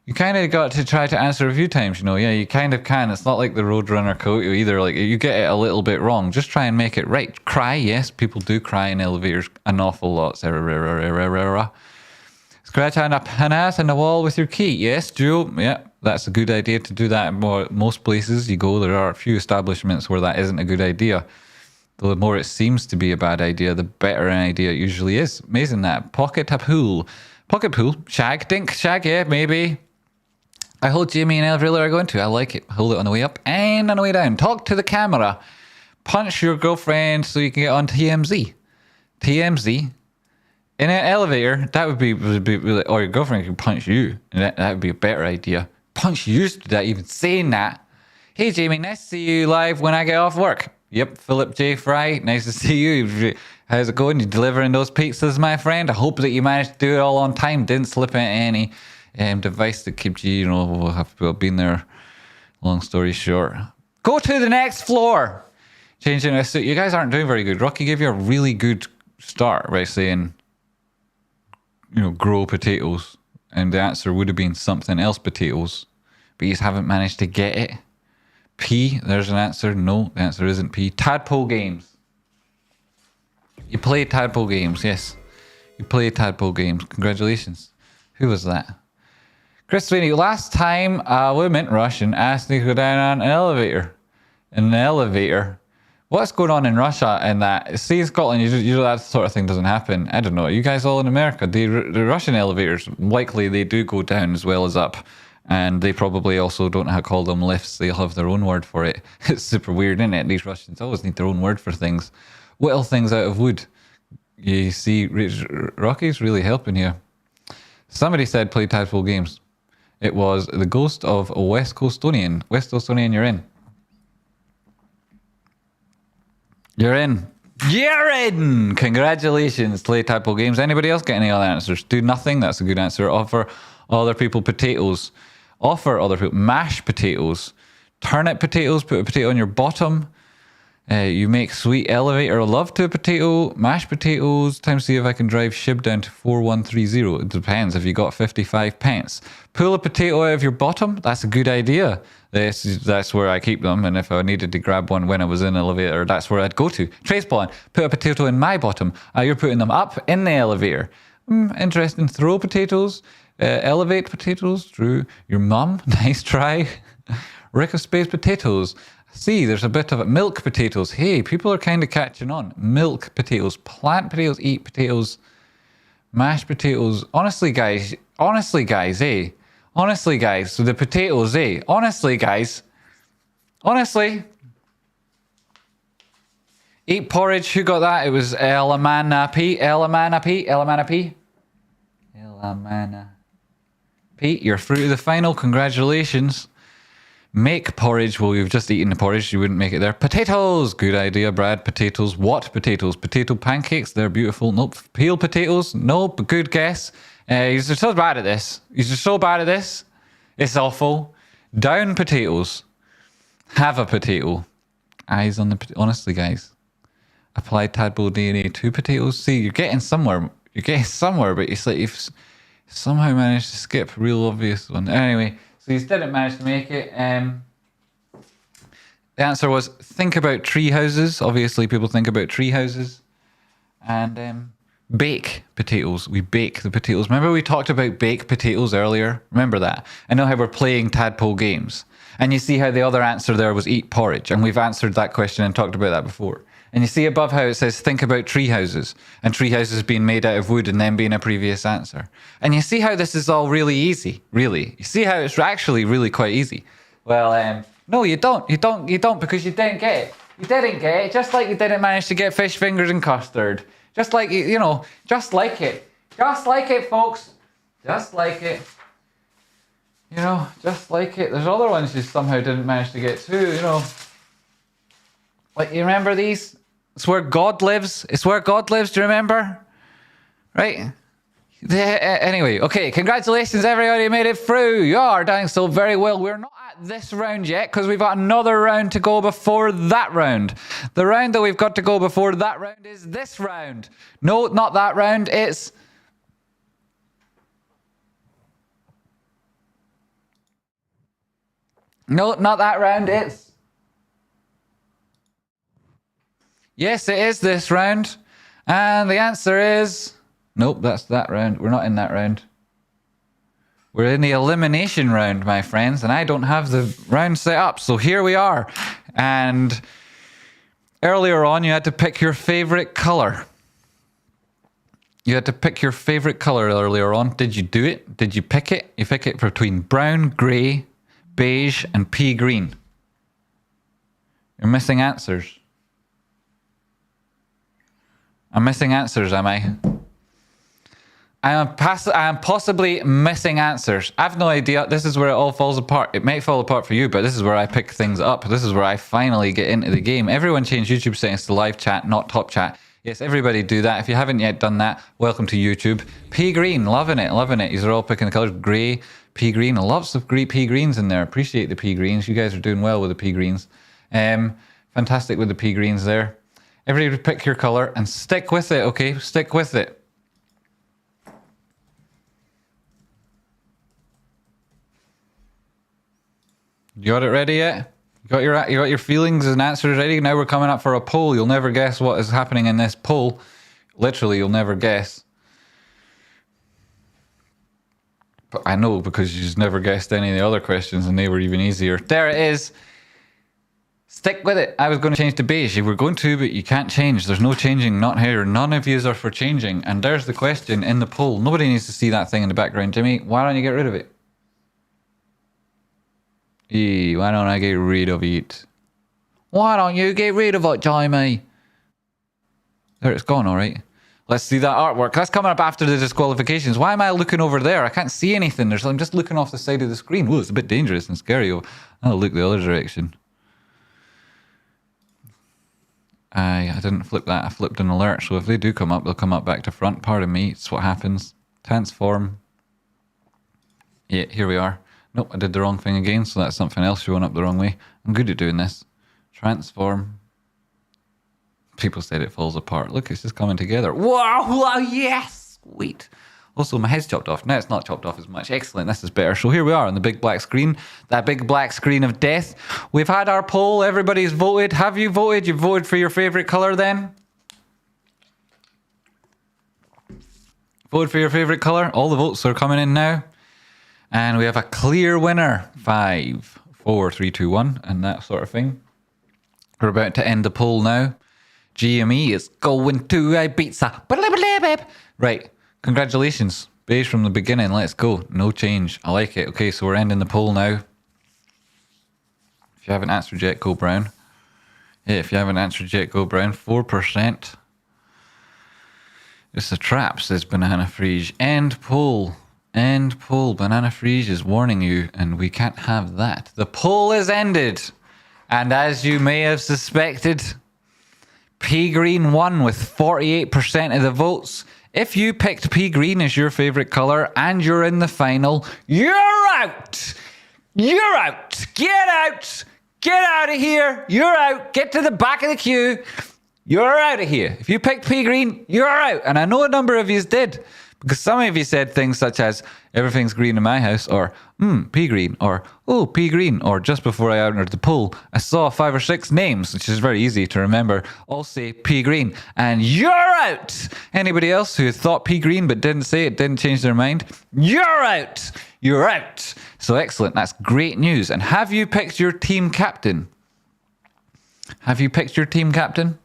You kind of got to try to answer a few times, you know. Yeah, you kind of can. It's not like the Roadrunner Kyoto either. Like, you get it a little bit wrong. Just try and make it right. Cry, yes. People do cry in elevators an awful lot. Scratch an ass on the wall with your key. Yes, Joe. Yeah, that's a good idea to do that in most places you go. There are a few establishments where that isn't a good idea. The more it seems to be a bad idea, the better an idea it usually is. Amazing that. Pocket a pool. Pocket pool. Shag. Dink. Shag, yeah, maybe. I hold GME and elevator are going to. I like it. Hold it on the way up and on the way down. Talk to the camera. Punch your girlfriend so you can get on TMZ. TMZ. In an elevator, that would be really, or your girlfriend can punch you. And that would be a better idea. Punch you to that, even saying that. Hey, Jamie, nice to see you live when I get off work. Yep, Philip J. Fry, nice to see you. How's it going? You delivering those pizzas, my friend? I hope that you managed to do it all on time. Didn't slip into any device that keeps you, have been there. Long story short. Go to the next floor. Changing a suit. You guys aren't doing very good. Rocky gave you a really good start by saying, grow potatoes. And the answer would have been something else potatoes. But you haven't managed to get it. P, there's an answer. No, the answer isn't P. Tadpole Games. You play Tadpole Games, yes. You play Tadpole Games. Congratulations. Who was that? Chris Sweeney, last time a woman, Russian, asked me to go down on an elevator. In an elevator. What's going on in Russia and that? See, in Scotland, that sort of thing doesn't happen. I don't know. You guys all in America, the Russian elevators, likely they do go down as well as up. And they probably also don't know how to call them lifts. They'll have their own word for it. It's super weird, isn't it? These Russians always need their own word for things. Whittle things out of wood. You see, Rocky's really helping here. Somebody said play Tadpole Games. It was the ghost of a West Coastonian. West Coastonian, you're in. You're in. You're in! Congratulations, play Tadpole Games. Anybody else get any other answers? Do nothing? That's a good answer. Offer other people potatoes. Offer other people mashed potatoes. Turnip potatoes. Put a potato on your bottom. You make sweet elevator love to a potato. Mashed potatoes. Time to see if I can drive Shib down to 4130. It depends if you got 55 pence. Pull a potato out of your bottom. That's a good idea. That's where I keep them. And if I needed to grab one when I was in an elevator, that's where I'd go to. Tradespotting. Put a potato in my bottom. You're putting them up in the elevator. Interesting. Throw potatoes. Elevate potatoes. Drew. Your mum. Nice try. Rick of Space potatoes. See, there's a bit of it. Milk potatoes. Hey, people are kind of catching on. Milk potatoes. Plant potatoes. Eat potatoes. Mashed potatoes. Honestly, guys. Honestly, guys, eh? Honestly, guys. So the potatoes, eh? Honestly, guys. Honestly. Eat porridge. Who got that? It was Elamana P. Elamana P. Elamana P. Elamana P. You're through to the final. Congratulations. Make porridge. Well, you've just eaten the porridge. You wouldn't make it there. Potatoes. Good idea, Brad. Potatoes. What potatoes? Potato pancakes. They're beautiful. Nope. Peel potatoes. Nope. Good guess. You're so bad at this. You're so bad at this. It's awful. Down potatoes. Have a potato. Eyes on the... Honestly, guys. Apply Tadpole DNA to potatoes. See, you're getting somewhere. You're getting somewhere, but it's like you've somehow managed to skip a real obvious one. Anyway... So you didn't manage to make it. The answer was think about tree houses. Obviously, people think about tree houses. And bake potatoes. We bake the potatoes. Remember we talked about baked potatoes earlier? Remember that? I know how we're playing Tadpole Games. And you see how the other answer there was eat porridge. And we've answered that question and talked about that before. And you see above how it says think about tree houses. And tree houses being made out of wood and then being a previous answer. And you see how this is all really easy, really. You see how it's actually really quite easy. Well, no, you don't. You don't because you didn't get it. You didn't get it. Just like you didn't manage to get fish fingers and custard. Just like, just like it. Just like it, folks. Just like it. You know, just like it. There's other ones you somehow didn't manage to get to, you know. Like, you remember these? It's where God lives. It's where God lives, do you remember? Right? Anyway, okay, congratulations everybody who made it through. You are doing so very well. We're not at this round yet because we've got another round to go before that round. The round that we've got to go before that round is this round. No, not that round. It's... No, not that round. It's... Yes, it is this round. And the answer is... Nope, that's that round. We're not in that round. We're in the elimination round, my friends, and I don't have the round set up. So here we are. And earlier on, you had to pick your favorite color. You had to pick your favorite color earlier on. Did you do it? Did you pick it? You pick it between brown, grey, beige, and pea green. You're missing answers. I'm missing answers, am I? I am possibly missing answers. I have no idea. This is where it all falls apart. It might fall apart for you, but this is where I pick things up. This is where I finally get into the game. Everyone change YouTube settings to live chat, not top chat. Yes, everybody do that. If you haven't yet done that, welcome to YouTube. Pea green, loving it, loving it. These are all picking the colors. Grey, pea green. Lots of great pea greens in there. Appreciate the pea greens. You guys are doing well with the pea greens. Fantastic with the pea greens there. Everybody pick your color and stick with it, okay? Stick with it. You got it ready yet? You got your feelings and answers ready? Now we're coming up for a poll. You'll never guess what is happening in this poll. Literally, you'll never guess. But I know because you just never guessed any of the other questions and they were even easier. There it is. Stick with it. I was going to change to beige. You were going to, but you can't change. There's no changing, not here. None of yous are for changing. And there's the question in the poll. Nobody needs to see that thing in the background. Jimmy, why don't you get rid of it? Why don't I get rid of it? Why don't you get rid of it, Jamie? There, it's gone, all right. Let's see that artwork. That's coming up after the disqualifications. Why am I looking over there? I can't see anything. I'm just looking off the side of the screen. Whoa, it's a bit dangerous and scary. I'll look the other direction. I didn't flip that. I flipped an alert. So if they do come up, they'll come up back to front. Pardon me. It's what happens. Transform. Yeah, here we are. Nope, I did the wrong thing again, so that's something else showing up the wrong way. I'm good at doing this. Transform. People said it falls apart. Look, it's just coming together. Wow, yes! Sweet. Also, my head's chopped off. Now it's not chopped off as much. Excellent, this is better. So here we are on the big black screen. That big black screen of death. We've had our poll. Everybody's voted. Have you voted? You've voted for your favourite colour then? Voted for your favourite colour? All the votes are coming in now. And we have a clear winner. 5, 4, 3, 2, 1, and that sort of thing. We're about to end the poll now. GME is going to Ibiza. Right. Congratulations. Beige from the beginning. Let's go. No change. I like it. Okay, so we're ending the poll now. If you haven't answered yet, go brown. Yeah, if you haven't answered yet, go brown. 4%. It's a trap, says Banana Freeze. End poll. End poll. Banana Freeze is warning you, and we can't have that. The poll is ended. And as you may have suspected, pea green won with 48% of the votes. If you picked pea green as your favourite colour and you're in the final, you're out! You're out! Get out! Get out of here! You're out! Get to the back of the queue! You're out of here. If you picked pea green, you're out. And I know a number of you did. Because some of you said things such as, everything's green in my house, or, pea green, or, oh, pea green, or just before I entered the poll, I saw 5 or 6 names, which is very easy to remember, all say pea green, and you're out! Anybody else who thought pea green but didn't say it, didn't change their mind, you're out! You're out! So excellent, that's great news. And have you picked your team captain? Have you picked your team captain?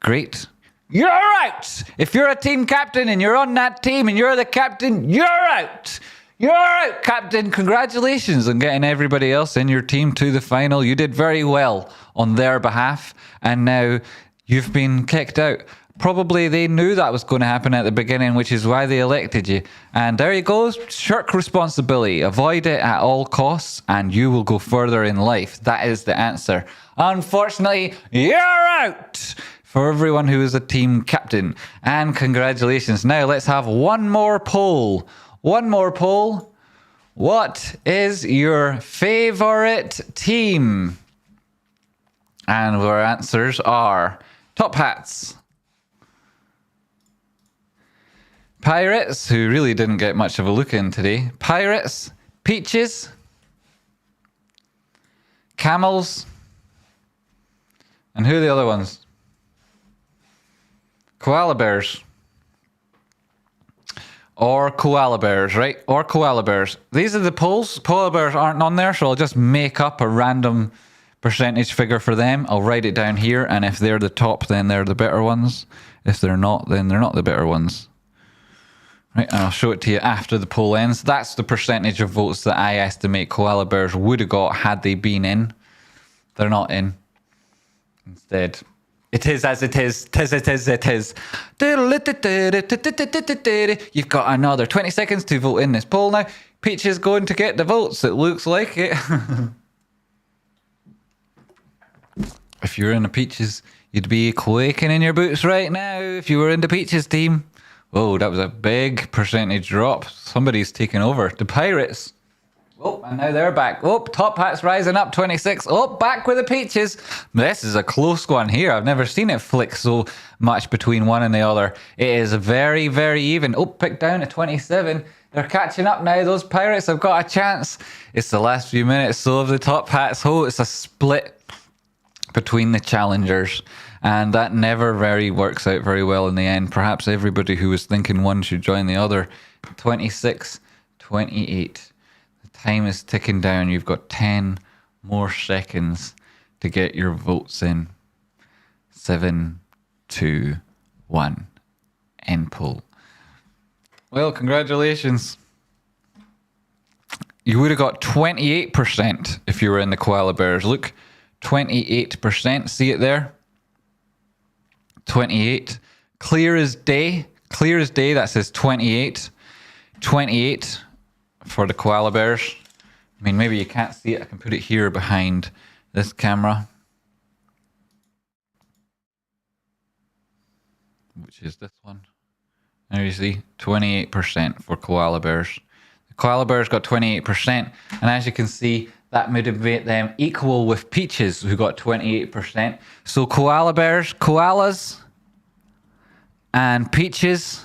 Great. You're out! If you're a team captain and you're on that team and you're the captain, you're out! You're out, captain! Congratulations on getting everybody else in your team to the final. You did very well on their behalf, and now you've been kicked out. Probably they knew that was going to happen at the beginning, which is why they elected you. And there you go. Shirk responsibility. Avoid it at all costs, and you will go further in life. That is the answer. Unfortunately, you're out for everyone who is a team captain. And congratulations. Now let's have one more poll. One more poll. What is your favorite team? And our answers are Top Hats, Pirates, who really didn't get much of a look in today, Pirates, Peaches, Camels, and who are the other ones? Koala Bears. Or Koala Bears, right? Or Koala Bears. These are the polls. Koala Bears aren't on there, so I'll just make up a random percentage figure for them. I'll write it down here, and if they're the top, then they're the better ones. If they're not, then they're not the better ones. Right, and I'll show it to you after the poll ends. That's the percentage of votes that I estimate Koala Bears would have got had they been in. They're not in. Instead, it is as it is. Tis it is, it is. You've got another 20 seconds to vote in this poll now. Peach is going to get the votes. It looks like it. If you're in the Peaches, you'd be quaking in your boots right now if you were in the Peaches team. Whoa, that was a big percentage drop. Somebody's taken over. The Pirates. Oh, and now they're back. Oh, Top Hat's rising up 26. Oh, back with the Peaches. This is a close one here. I've never seen it flick so much between one and the other. It is very, very even. Oh, picked down to 27. They're catching up now. Those Pirates have got a chance. It's the last few minutes. So have the Top Hats. Oh, it's a split between the challengers. And that never very works out very well in the end. Perhaps everybody who was thinking one should join the other. 26, 28. Time is ticking down. You've got 10 more seconds to get your votes in. 7, 2, 1. End poll. Well, congratulations. You would have got 28% if you were in the Koala Bears. Look, 28%. See it there? 28. Clear as day. Clear as day. That says 28. 28. For the Koala Bears. I mean, maybe you can't see it. I can put it here behind this camera. Which is this one. There you see, 28% for Koala Bears. The Koala Bears got 28%. And as you can see, that motivated them equal with Peaches, who got 28%. So Koala Bears, Koalas, and Peaches.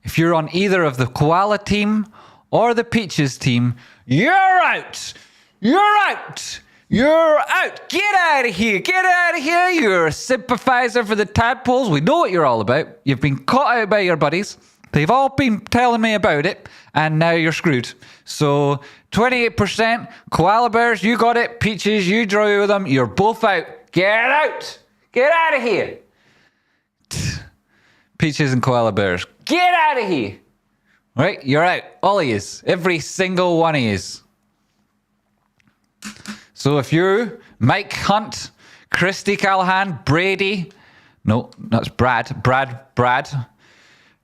If you're on either of the Koala team or the Peaches team, you're out! You're out! You're out! Get out of here! Get out of here! You're a sympathizer for the Tadpoles. We know what you're all about. You've been caught out by your buddies. They've all been telling me about it, and now you're screwed. So, 28%, Koala Bears, you got it. Peaches, you drew with them. You're both out. Get out! Get out of here! Peaches and Koala Bears, get out of here! Right, you're out. All of yous. Every single one of yous. So if you, Mike Hunt, Christy Callahan, Brady, no, that's Brad,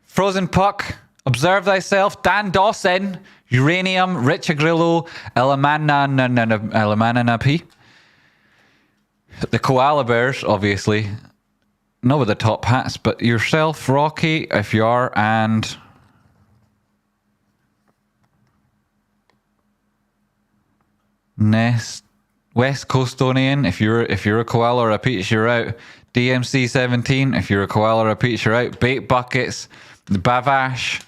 Frozen Puck, Observe Thyself, Dan Dawson, Uranium, Rich Agrillo, Elimination P. The Koala Bears, obviously. Not with the Top Hats, but yourself, Rocky, if you are, and West Coastonian, if you're a Koala or a Peach, you're out. DMC 17, if you're a Koala or a Peach, you're out. Bait Buckets, the Bavash,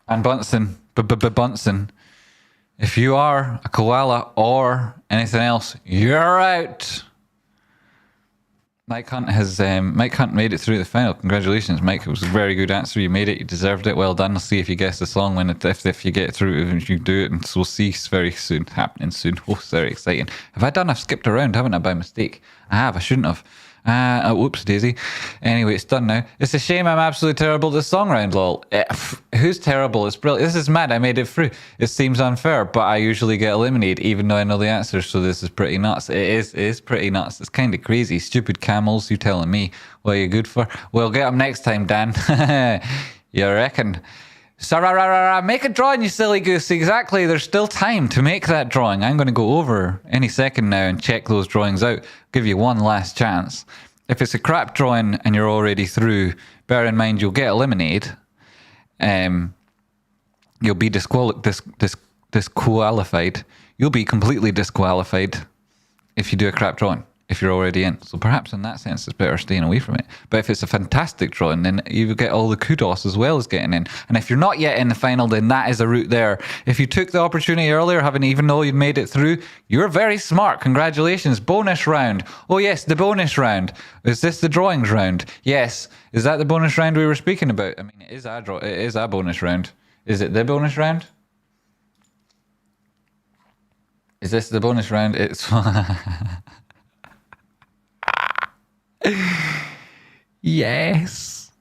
and Bunsen, Bunsen. If you are a Koala or anything else, you're out. Mike Hunt made it through the final. Congratulations, Mike. It was a very good answer. You made it. You deserved it. Well done. I'll see if you guess the song if you get through it, if you do it. And so we'll see very soon. Happening soon. Oh, very exciting. I've skipped around, haven't I, by mistake? I have. I shouldn't have. Whoops, Daisy. Anyway, it's done now. It's a shame I'm absolutely terrible at the song round, lol. Who's terrible? It's brilliant. This is mad. I made it through. It seems unfair, but I usually get eliminated even though I know the answers, so this is pretty nuts. It is pretty nuts. It's kind of crazy. Stupid camels, you telling me what are you good for? Well, get them next time, Dan. You reckon? Make a drawing, you silly goose. Exactly. There's still time to make that drawing. I'm going to go over any second now and check those drawings out. Give you one last chance. If it's a crap drawing and you're already through, bear in mind you'll get eliminated. You'll be disqualified. You'll be completely disqualified if you do a crap drawing, if you're already in. So perhaps in that sense it's better staying away from it. But if it's a fantastic drawing, then you get all the kudos as well as getting in. And if you're not yet in the final, then that is a route there. If you took the opportunity earlier, having even though you'd made it through, you're very smart. Congratulations. Bonus round. Oh yes, the bonus round. Is this the drawings round? Yes. Is that the bonus round we were speaking about? I mean, it is a bonus round. Is it the bonus round? Is this the bonus round? It's yes.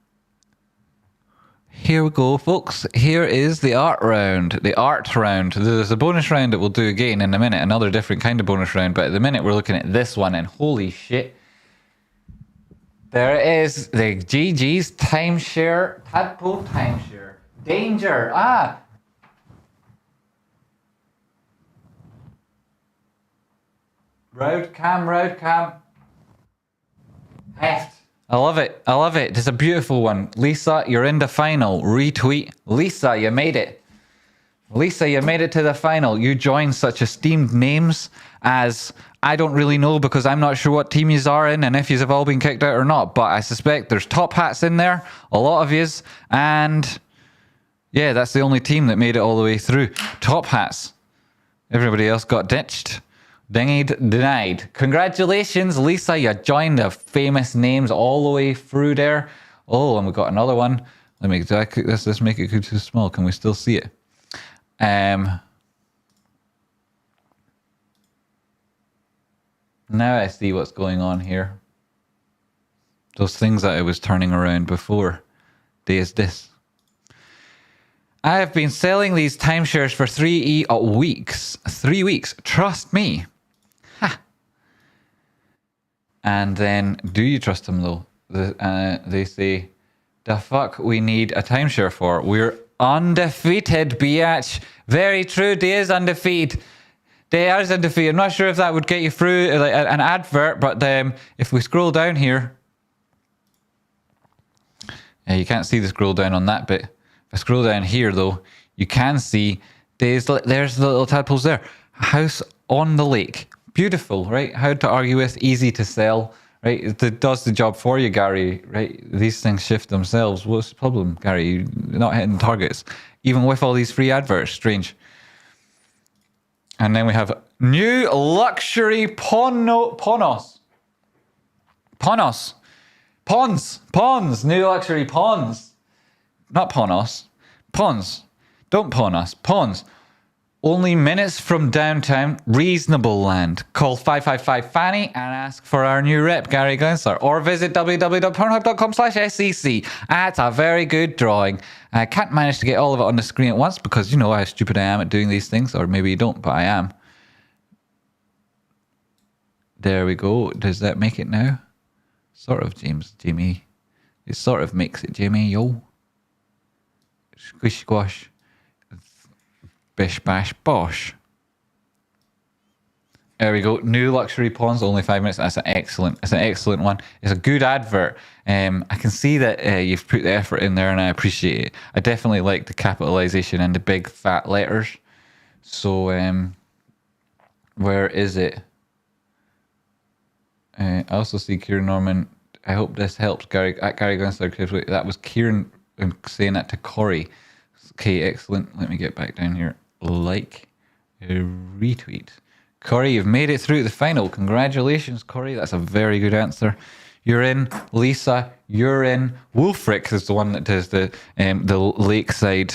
Here we go, folks. Here is the art round. The art round. There's a bonus round that we'll do again in a minute. Another different kind of bonus round. But at the minute, we're looking at this one. And holy shit. There it is. The GG's timeshare. Tadpole timeshare. Danger. Road cam. Heft. I love it. I love it. It's a beautiful one. Lisa, you're in the final. Retweet. Lisa, you made it. Lisa, you made it to the final. You joined such esteemed names as I don't really know because I'm not sure what team yous are in and if yous have all been kicked out or not. But I suspect there's top hats in there. A lot of yous. And yeah, that's the only team that made it all the way through. Top hats. Everybody else got ditched. Denied. Congratulations, Lisa. You joined the famous names all the way through there. Oh, and we got another one. Do I cook this? Let's make it too small. Can we still see it? Now I see what's going on here. Those things that I was turning around before. There's this. I have been selling these timeshares for 3 weeks. 3 weeks. Trust me. Ha. And then, do you trust them though? They say, the fuck we need a timeshare for? We're undefeated, biatch. Very true. They is undefeated. They are undefeated. I'm not sure if that would get you through like an advert, but if we scroll down here, you can't see the scroll down on that bit. If I scroll down here, though, you can see there's the little tadpoles there. House on the lake. Beautiful, right? Hard to argue with, easy to sell, right? It does the job for you, Gary, right? These things shift themselves. What's the problem, Gary? You're not hitting targets. Even with all these free adverts. Strange. And then we have new luxury Ponos. New luxury Pons. Not Ponos. Pons. Don't pawn us. Pons. Only minutes from downtown. Reasonable Land. Call 555-FANNY and ask for our new rep, Gary Gensler. Or visit www.pornhub.com/SEC. That's a very good drawing. I can't manage to get all of it on the screen at once because you know how stupid I am at doing these things. Or maybe you don't, but I am. There we go. Does that make it now? Sort of, Jamie. It sort of makes it, Jamie. Yo. Squish squash. Bish bash bosh. There we go. New luxury pawns, only 5 minutes. That's an excellent. It's an excellent one. It's a good advert. I can see that you've put the effort in there, and I appreciate it. I definitely like the capitalization and the big fat letters. So, where is it? I also see Kieran Norman. I hope this helps, Gary. At Gary Gunsler. That was Kieran saying that to Corey. Okay, excellent. Let me get back down here. Like, retweet. Corey, you've made it through the final. Congratulations, Corey. That's a very good answer. You're in. Lisa, you're in. Wolfric is the one that does the lakeside.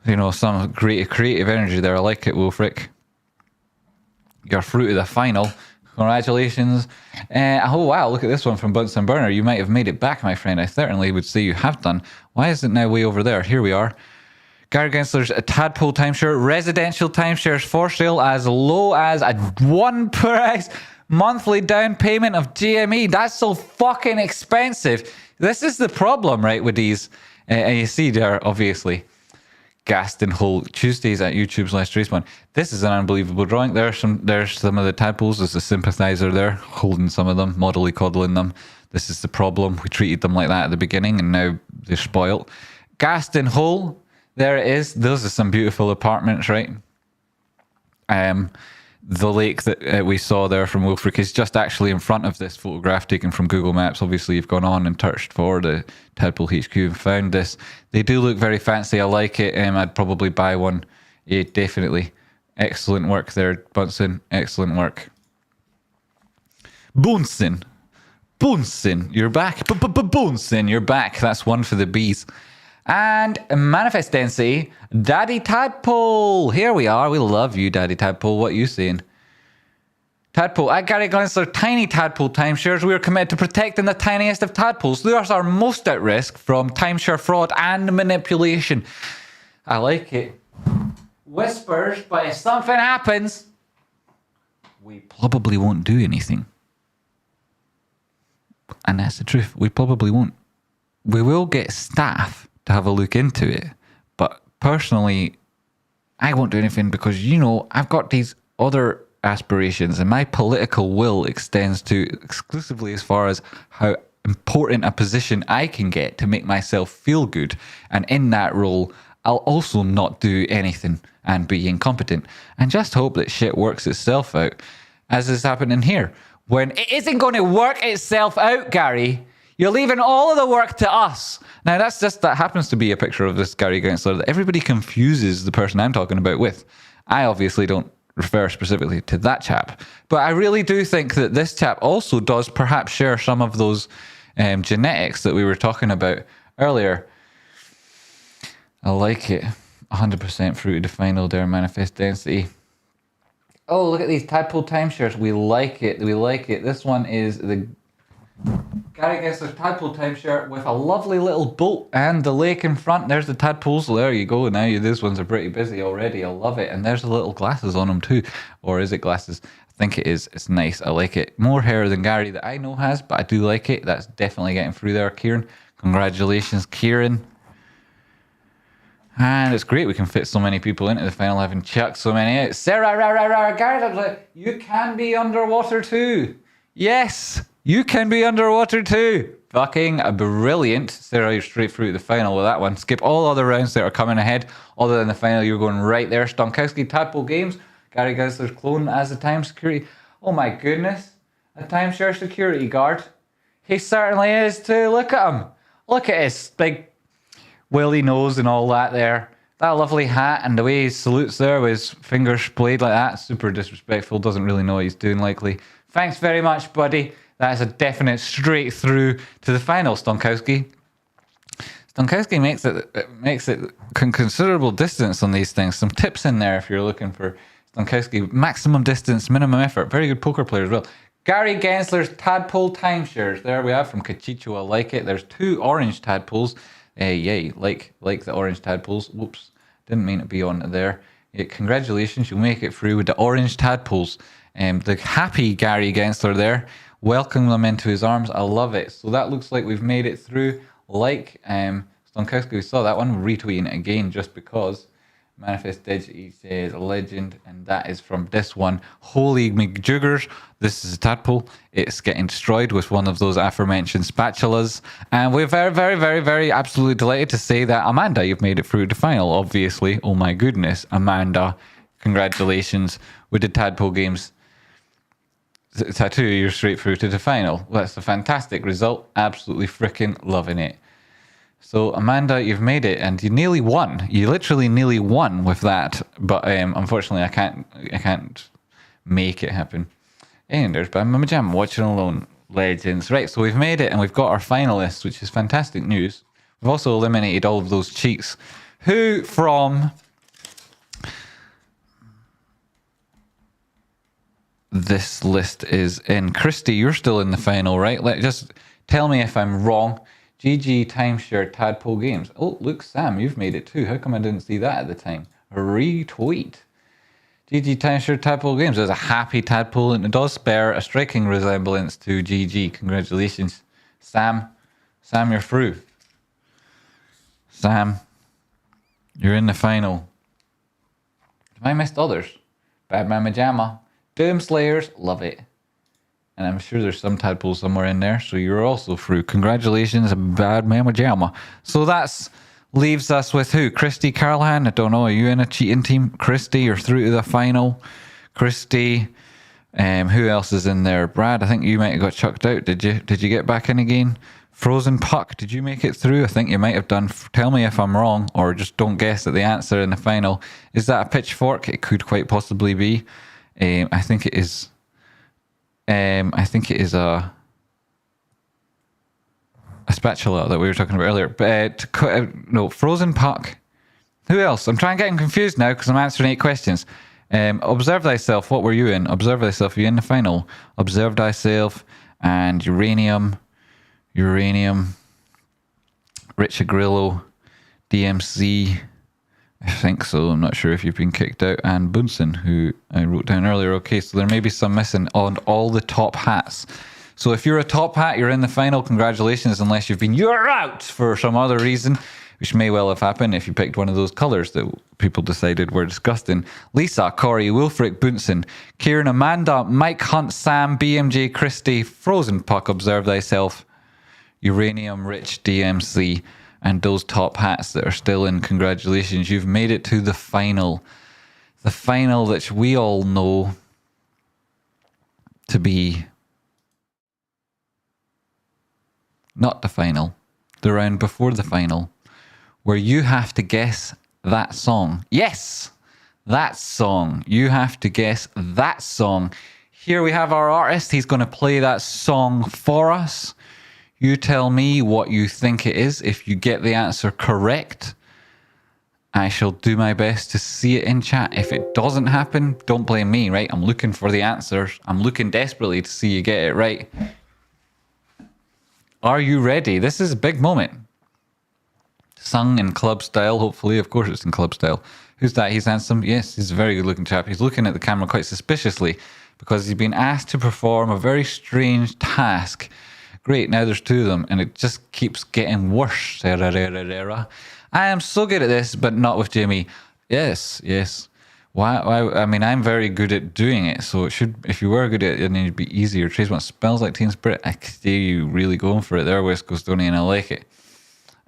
You know, some great creative energy there. I like it, Wolfric. You're through to the final. Congratulations. Oh, wow, look at this one from Bunsen Burner. You might have made it back, my friend. I certainly would say you have done. Why is it now way over there? Here we are. Gary Gensler's Tadpole timeshare. Residential timeshares for sale as low as a 1 price monthly down payment of GME. That's so fucking expensive. This is the problem, right, with these. And you see there, obviously, Gaston Hole Tuesdays at YouTube/Tradespotting. This is an unbelievable drawing. There's some of the tadpoles. There's a sympathizer there, holding some of them, modelly coddling them. This is the problem. We treated them like that at the beginning, and now they're spoilt. Gaston Hole. There it is. Those are some beautiful apartments, right? The lake that we saw there from Wilfrick is just actually in front of this photograph taken from Google Maps. Obviously, you've gone on and searched for the Tadpole HQ and found this. They do look very fancy. I like it. I'd probably buy one. Yeah, definitely. Excellent work there, Bunsen. Excellent work. Bunsen, you're back. Bunsen, you're back. That's one for the bees. And manifest density, Daddy Tadpole. Here we are. We love you, Daddy Tadpole. What are you saying? Tadpole. At Gary Gensler, tiny tadpole timeshares. We are committed to protecting the tiniest of tadpoles. Those are most at risk from timeshare fraud and manipulation. I like it. Whispers, but if something happens, we probably won't do anything. And that's the truth. We probably won't. We will get staff to have a look into it, but personally I won't do anything because, you know, I've got these other aspirations and my political will extends to exclusively as far as how important a position I can get to make myself feel good, and in that role I'll also not do anything and be incompetent and just hope that shit works itself out, as is happening here, when it isn't going to work itself out, Gary. You're leaving all of the work to us. Now, that happens to be a picture of this Gary Gensler that everybody confuses the person I'm talking about with. I obviously don't refer specifically to that chap, but I really do think that this chap also does perhaps share some of those genetics that we were talking about earlier. I like it. 100% fruited to final there, manifest density. Oh, look at these tadpole timeshares. We like it. We like it. This one is the Gary Gensler's Tadpole timeshare with a lovely little boat and the lake in front. There's the tadpoles. There you go. Now these ones are pretty busy already. I love it. And there's the little glasses on them too. Or is it glasses? I think it is. It's nice. I like it. More hair than Gary that I know has, but I do like it. That's definitely getting through there, Kieran. Congratulations, Kieran. And it's great we can fit so many people into the final, having chucked so many out. Sarah, Gary, I was like, you can be underwater too. Yes. You can be underwater too. Fucking brilliant. Sarah, you're straight through to the final with that one. Skip all other rounds that are coming ahead. Other than the final, you're going right there. Stonkowski, Tadpole Games. Gary Gensler's clone as a time security. Oh my goodness. A timeshare security guard. He certainly is too. Look at him. Look at his big willy nose and all that there. That lovely hat and the way he salutes there with his fingers splayed like that. Super disrespectful. Doesn't really know what he's doing likely. Thanks very much, buddy. That is a definite straight through to the final, Stonkowski. Stonkowski makes it considerable distance on these things. Some tips in there if you're looking for Stonkowski. Maximum distance, minimum effort. Very good poker player as well. Gary Gensler's Tadpole timeshares. There we are from Kachicho. I like it. There's 2 orange tadpoles. Yay, like the orange tadpoles. Whoops, didn't mean to be on there. Yeah, congratulations, you'll make it through with the orange tadpoles. The happy Gary Gensler there. Welcome them into his arms. I love it. So that looks like we've made it through. Like Stonkowski, we saw that one. Retweeting it again just because. Manifest Digity says legend, and that is from this one. Holy McJuggers. This is a tadpole. It's getting destroyed with one of those aforementioned spatulas. And we're very, very, very, very absolutely delighted to say that, Amanda, you've made it through to final, obviously. Oh my goodness, Amanda. Congratulations with the Tadpole Games tattoo. You're straight through to the final. That's a fantastic result. Absolutely freaking loving it. So Amanda, you've made it, and you nearly won. You literally nearly won with that, but unfortunately, I can't make it happen. And there's Bam Jam watching alone. Legends, right? So we've made it, and we've got our finalists, which is fantastic news. We've also eliminated all of those cheats. Who from this list is in. Christy, you're still in the final, right? Just tell me if I'm wrong. GG Timeshare Tadpole Games. Oh, look, Sam, you've made it too. How come I didn't see that at the time? Retweet. GG Timeshare Tadpole Games. There's a happy tadpole, and it does bear a striking resemblance to GG. Congratulations. Sam, you're through. Sam, you're in the final. Have I missed others? Bad Mama Jamma. Doom Slayers, love it. And I'm sure there's some tadpole somewhere in there, so you're also through. Congratulations, Bad Mama Jamma. So that's leaves us with who? Christy Callahan? I don't know. Are you in a cheating team? Christy, you're through to the final. Christy. Who else is in there? Brad, I think you might have got chucked out. Did you get back in again? Frozen Puck, did you make it through? I think you might have done. Tell me if I'm wrong, or just don't guess at the answer in the final. Is that a pitchfork? It could quite possibly be. I think it is. I think it is a spatula that we were talking about earlier. But no, Frozen Puck. Who else? I'm trying to get confused now because I'm answering 8 questions. Observe Thyself. What were you in? Observe Thyself. Are you in the final? Observe Thyself and Uranium. Richard Grillo. DMC. I think so. I'm not sure if you've been kicked out. And Bunsen, who I wrote down earlier. Okay, so there may be some missing on all the top hats. So if you're a top hat, you're in the final. Congratulations, unless you're out for some other reason, which may well have happened if you picked one of those colours that people decided were disgusting. Lisa, Corey, Wilfric, Bunsen, Kieran, Amanda, Mike Hunt, Sam, BMJ, Christy, Frozen Puck, Observe Thyself, Uranium, Rich, DMC, and those top hats that are still in. Congratulations, you've made it to the final. The final that we all know to be not the final, the round before the final, where you have to guess that song. Yes, that song. You have to guess that song. Here we have our artist. He's going to play that song for us. You tell me what you think it is. If you get the answer correct, I shall do my best to see it in chat. If it doesn't happen, don't blame me, right? I'm looking for the answers. I'm looking desperately to see you get it right. Are you ready? This is a big moment. Sung in club style, hopefully. Of course it's in club style. Who's that? He's handsome. Yes, he's a very good looking chap. He's looking at the camera quite suspiciously because he's been asked to perform a very strange task. Great, now there's 2 of them, and it just keeps getting worse. I am so good at this, but not with Jimmy. Yes. Why? I mean, I'm very good at doing it, so it should. If you were good at it, then it'd be easier. Tradespotting smells like Teen Spirit. I see you really going for it there, West Coastonian, and I like it.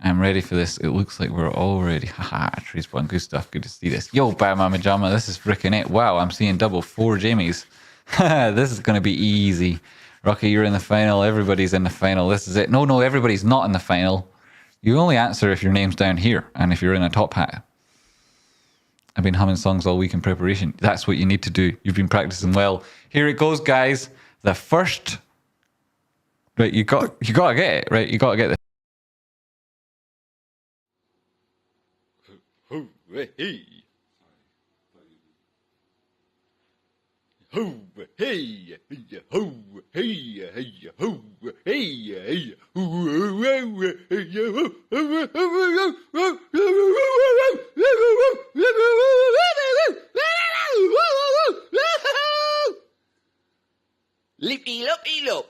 I'm ready for this. It looks like we're all ready. Haha, Tradespotting, good stuff. Good to see this. Yo, Batman Majama, this is freaking it. Wow, I'm seeing double 4 Jamies. This is going to be easy. Rocky, you're in the final. Everybody's in the final. This is it. No, everybody's not in the final. You only answer if your name's down here and if you're in a top hat. I've been humming songs all week in preparation. That's what you need to do. You've been practicing well. Here it goes, guys. The first... Right, you got to get it, right? You got to get this. Ho, hey. Ho, hey, ho, hey, ho, hey, lippy loppy lop.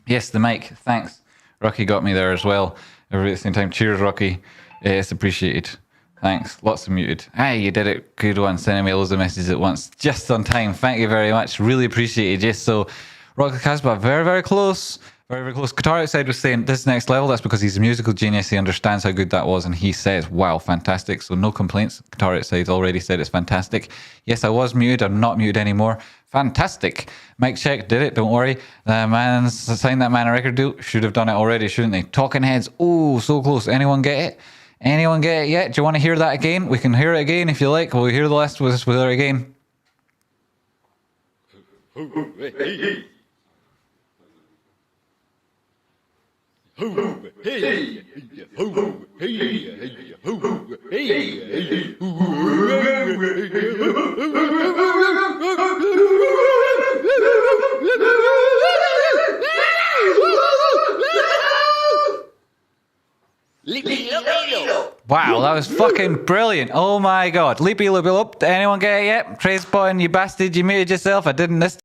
Yes, the mic. Thanks. Rocky got me there as well. Everybody at the same time. Cheers, Rocky. It's appreciated. Thanks. Lots of muted. Hey, you did it. Good one. Sending me loads of messages at once. Just on time. Thank you very much. Really appreciated. Yes, so Rocky Casbah, very, very close. Very, very close. Qatar outside was saying this next level. That's because he's a musical genius. He understands how good that was, and he says, "Wow, fantastic!" So no complaints. Qatar outside already said it's fantastic. Yes, I was muted. I'm not muted anymore. Fantastic. Mike check did it. Don't worry. The man signed that man a record deal. Should have done it already, shouldn't they? Talking heads. Oh, so close. Anyone get it? Anyone get it yet? Do you want to hear that again? We can hear it again if you like. We'll hear the last with it again. Wow, that was fucking brilliant. Oh my god. Leapy loopy loop. Anyone get it yet? Tradespotting, you bastard. You muted yourself. I didn't this.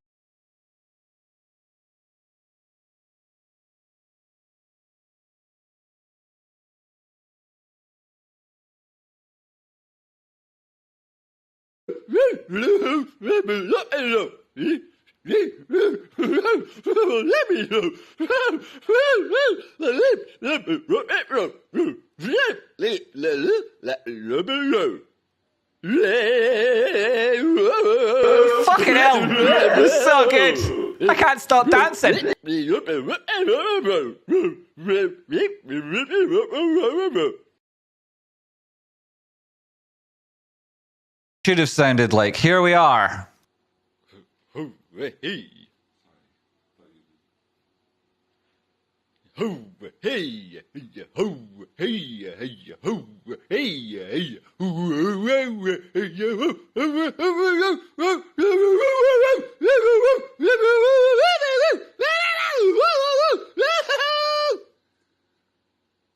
Fucking hell. That's so good. I can't stop dancing. Should have sounded like, here we are.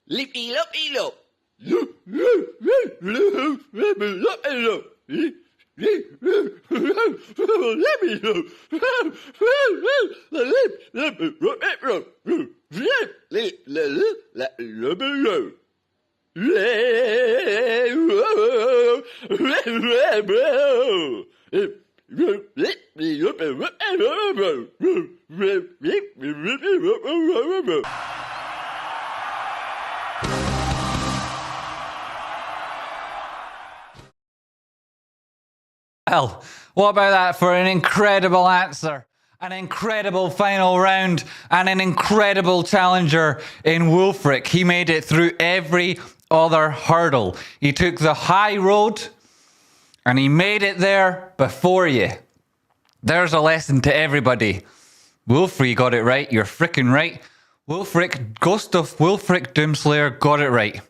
Lippy loppy lop. Well, what about that for an incredible answer? An incredible final round and an incredible challenger in Wulfric. He made it through every other hurdle. He took the high road and he made it there before you. There's a lesson to everybody. Wulfric got it right. You're freaking right. Wulfric, Ghost of Wulfric Doomslayer got it right.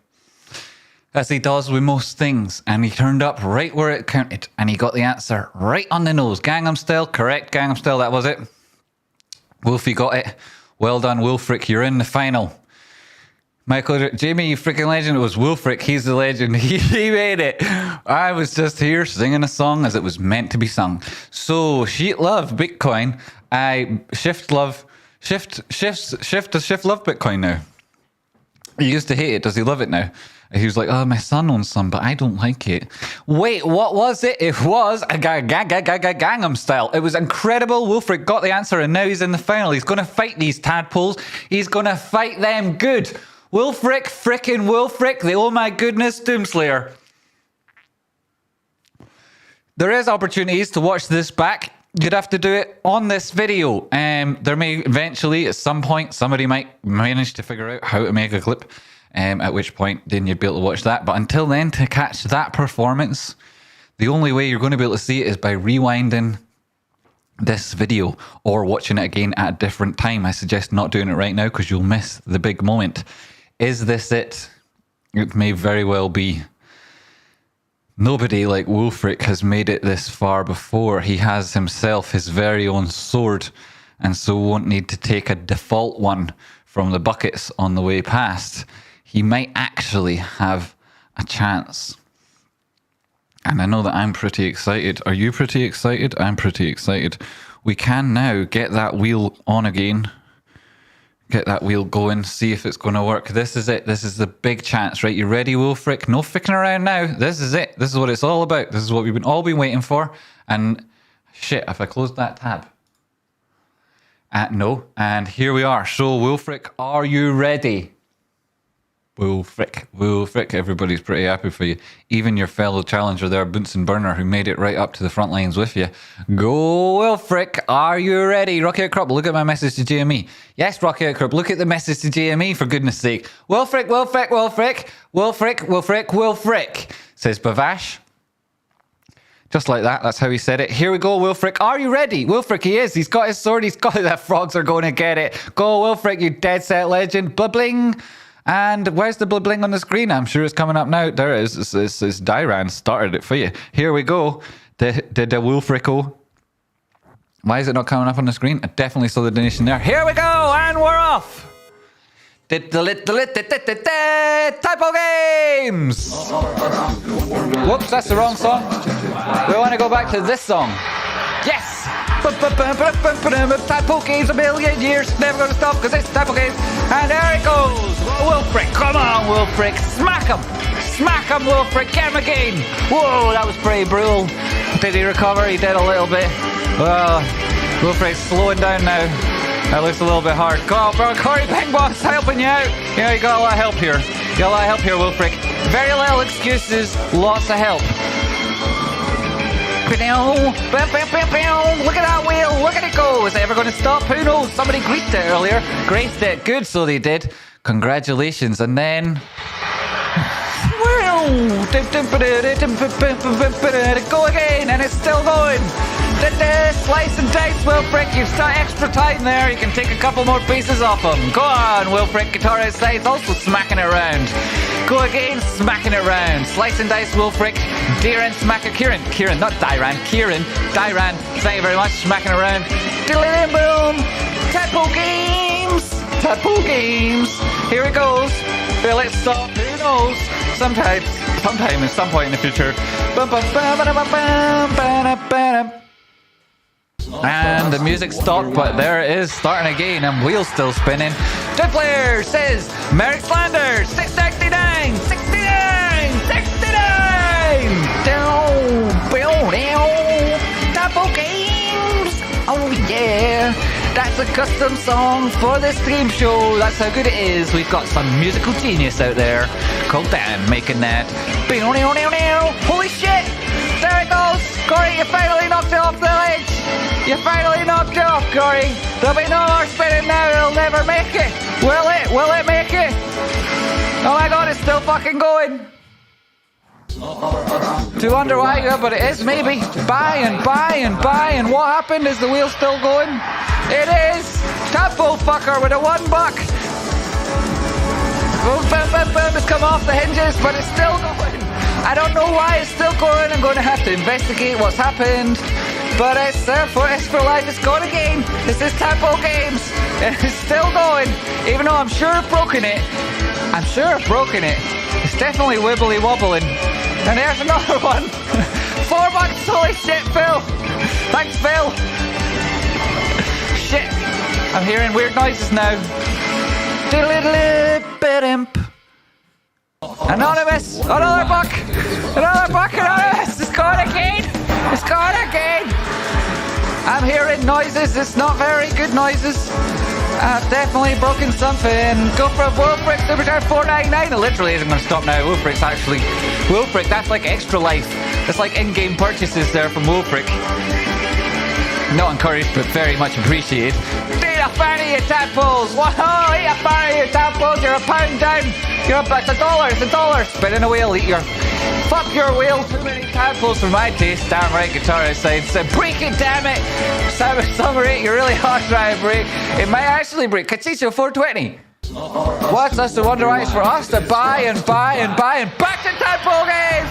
As he does with most things, and he turned up right where it counted, and he got the answer right on the nose. Gangnam Style, correct, Gangnam Style, that was it. Wolfie got it. Well done, Wulfric, you're in the final. Michael, Jamie, you freaking legend, it was Wulfric, he's the legend, he made it. I was just here singing a song as it was meant to be sung. So, Sheet love Bitcoin, Shift love Bitcoin now. He used to hate it, does he love it now? He was like, oh, my son owns some, but I don't like it. Wait, what was it? It was a Gangnam Style. It was incredible. Wulfric got the answer, and now he's in the final. He's going to fight these tadpoles. He's going to fight them good. Wulfric, frickin' Wulfric, the oh my goodness Doomslayer. There is opportunities to watch this back. You'd have to do it on this video. There may eventually, at some point, somebody might manage to figure out how to make a clip. At which point then you'd be able to watch that. But until then, to catch that performance, the only way you're going to be able to see it is by rewinding this video or watching it again at a different time. I suggest not doing it right now because you'll miss the big moment. Is this it? It may very well be. Nobody like Wulfric has made it this far before. He has himself his very own sword, and so won't need to take a default one from the buckets on the way past. He might actually have a chance. And I know that I'm pretty excited. Are you pretty excited? I'm pretty excited. We can now get that wheel on again. Get that wheel going. See if it's going to work. This is it. This is the big chance, right? You ready, Wulfric? No ficking around now. This is it. This is what it's all about. This is what we've all been waiting for. And shit, if I closed that tab. No. And here we are. So, Wilfrick, are you ready? Wilfrick. Everybody's pretty happy for you. Even your fellow challenger there, Bunsen Burner, who made it right up to the front lines with you. Go, Wilfrick. Are you ready? Rocky Out Crop, look at my message to GME. Yes, Rocky Out Crop, look at the message to GME, for goodness sake. Wilfrick, says Bavash. Just like that. That's how he said it. Here we go, Wilfrick. Are you ready? Wilfrick, he is. He's got his sword. He's got it. The frogs are going to get it. Go, Wilfrick, you dead set legend. Blibbling. And where's the blibbling on the screen? I'm sure it's coming up now. There it is. It's Dyran started it for you. Here we go. Did the Wilfricko. Why is it not coming up on the screen? I definitely saw the donation there. Here we go, and we're off. Tadpole Games. Whoops, that's the wrong song. We want to go back to this song. Yes. Tadpole Games, a million years, never gonna stop because it's Tadpole Games. And there it goes. Wilfrick, come on, Wilfrick, smack him, Wilfrick, get him again. Whoa, that was pretty brutal. Did he recover? He did a little bit. Well, Wilfrick's slowing down now. That looks a little bit hard. Go on, bro. Corey Pengboss helping you out. Yeah, you got a lot of help here. Wilfrick. Very little excuses, lots of help. Look at that wheel. Look at it go. Is it ever going to stop? Who knows? Somebody graced it earlier. Graced it. Good, so they did. Congratulations. And then... Go again, and it's still going. Slice and dice, Wilfrick. You've got extra time there. You can take a couple more pieces off him. Go on, Wilfrick. Guitar outside, also smacking it around. Go again, smacking it round. Slice and dice, Wilfrick. Diran, smacker. Kieran, not Dyran. Kieran, Dyran. Thank you very much. Smacking around. Diddly boom. Tadpole Games. Here it goes. Will it stop? Who knows? Sometime, at some point in the future. And the music stopped, but there it is, starting again, and wheels still spinning. Good player says Merrick Slanders, 669. Tadpole Games. Oh yeah. That's a custom song for the stream show. That's how good it is. We've got some musical genius out there called Dan making that. Holy shit! There it goes! Corey, you finally knocked it off the ledge! You finally knocked it off, Corey! There'll be no more spinning now, it'll never make it! Will it? Will it make it? Oh my god, it's still fucking going! To wonder why, yeah, but it is maybe. Buy and what happened? Is the wheel still going? It is! Tadpole fucker with a $1. It's come off the hinges, but it's still going. I don't know why it's still going. I'm going to have to investigate what's happened. But it's for life. It's going again. This is Tadpole Games. It's still going. Even though I'm sure I've broken it. It's definitely wibbly wobbling. And there's another one. $4. Holy shit, Phil. Thanks, Phil. Shit. I'm hearing weird noises now. Anonymous. Another buck. Anonymous. It's gone again. I'm hearing noises. It's not very good noises. I've definitely broken something. Go for a Wilfrick Supercharge 499. It literally isn't going to stop now. Wilfrick, that's like extra life. It's like in-game purchases there from Wilfrick. Not encouraged, but very much appreciated. Eat a fan of your tadpoles. Whoa, eat a fan of your tadpoles. You're a pound down. It's $1. Spinning a wheel. Fuck your wheel. Too many tadpoles for my taste. Damn right, guitar outside. So break it, damn it. Summer 8, you're really hard trying to break. It might actually break. Cachicho 420. What's us to wonder why it's for us to buy and back to Tadpole Games.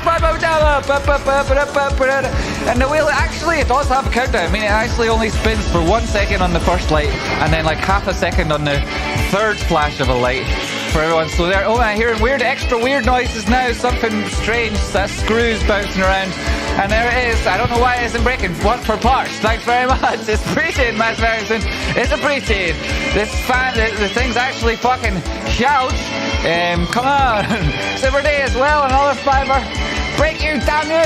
And the wheel actually, it does have a countdown. I mean, it actually only spins for 1 second on the first light and then like half a second on the third flash of a light for everyone. So there, oh, I'm hearing extra weird noises now. Something strange. That screws bouncing around. And there it is. I don't know why it isn't breaking. One for parts. Thanks very much. It's appreciated, Matt Ferguson. It's appreciated. This fan, the thing's actually fucking huge. Come on. Silver Day as well. Another $5. Break you, damn you!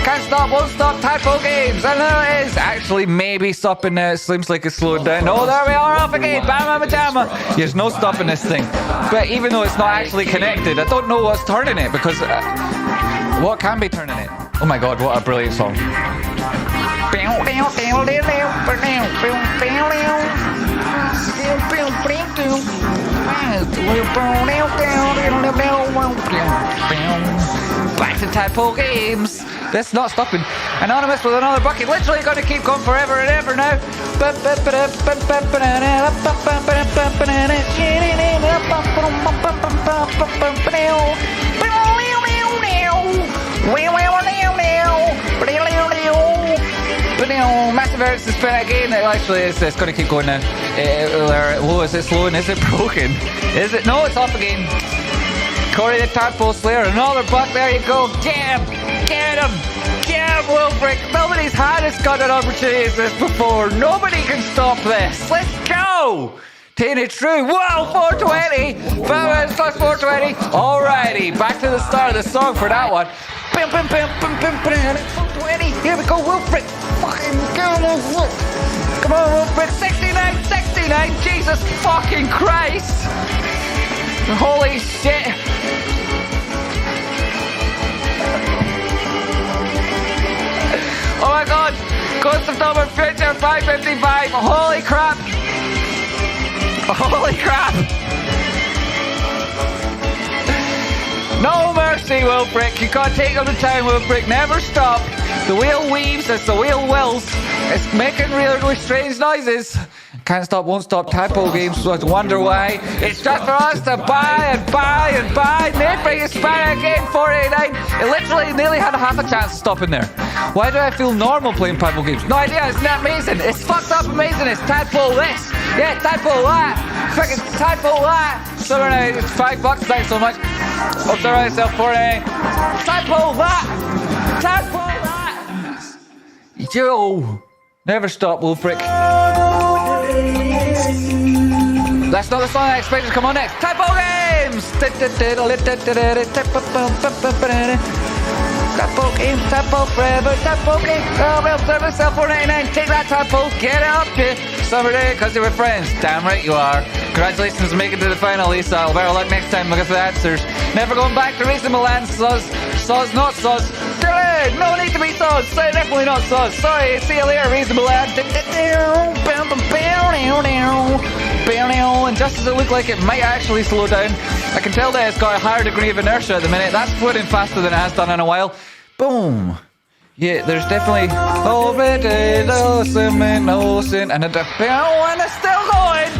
Can't stop, won't stop, Tadpole Games. I know it is. Actually, maybe stopping now. It seems like it's slowed down. Oh, there we are, off again. Bam, jamma. There's no stopping this thing. But even though it's not actually connected, I don't know what's turning it because what can be turning it? Oh my god, what a brilliant song. Back to Tadpole Games. That's not stopping. Anonymous with another bucket. Literally going to keep going forever and ever now. Massive errors to spin again. Actually, it's going to keep going now. Oh, is it slowing? Is it broken? Is it? No, it's off again. Corey the Tadpole Slayer, another buck. There you go. Get him! Get him! Get him, Wilfrick! Nobody's had as good an opportunity as this before. Nobody can stop this. Let's go! Taking it true. Wow, 420! 5 minutes plus 420. Alrighty, back to the start of the song for that one. 420. Here we go, Wilfrick. Fucking go, Wilfrick. Come on, Wilfrick. 69, 69. Jesus fucking Christ. Holy shit. Oh my god. Ghost of Number Future 555. Holy crap. Holy crap. No mercy, Wilfrick. You can't take them to town, Wilfrick. Never stop. The wheel weaves as the wheel wills. It's making really strange noises. Can't stop, won't stop, Tadpole Games. Wonder why. It's just for us to buy and buy and buy. Maybe you spend again, 489. It literally nearly had a half a chance to stop in there. Why do I feel normal playing Tadpole Games? No idea, isn't that amazing? It's fucked up amazing. It's Tadpole this. Yeah, Tadpole that. Freaking Tadpole that. So it's $5, thanks so much. Oh, sorry, myself, 489. Tadpole that. Tadpole that. Yo. Never stop, Wolfrick. That's not the song I expected to come on next. Tadpole Games! Tadpole Games, Tadpole forever, Tadpole Games. Oh, well, serve yourself 499. Take that, Tadpole. Get up to summer day because they were friends. Damn right you are. Congratulations on making it to the final, Lisa. Better luck next time looking for the answers. Never going back to Reasonable Land, Soz. Soz, not Soz. No need to be Soz. Definitely not Soz. Sorry, see you later, Reasonable Land. And just as it looked like it might actually slow down, I can tell that it's got a higher degree of inertia at the minute. That's floating faster than it has done in a while. Boom. Yeah, there's definitely already no sin, and it's still going.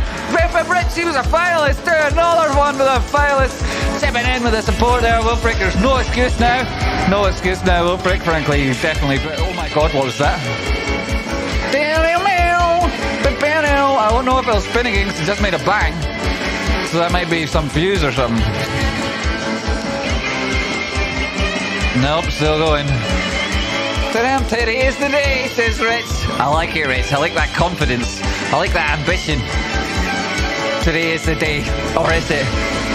She was a finalist. There's another one with a finalist. Chipping in with the support there, Wilfrick. There's no excuse now. No excuse now, Wilfrick. Frankly, you definitely. Oh my god, what was that? I don't know if it was spinning because it just made a bang. So that might be some fuse or something. Nope, still going. Today is the day, says Rich. I like it, Rich. I like that confidence. I like that ambition. Today is the day. Or is it?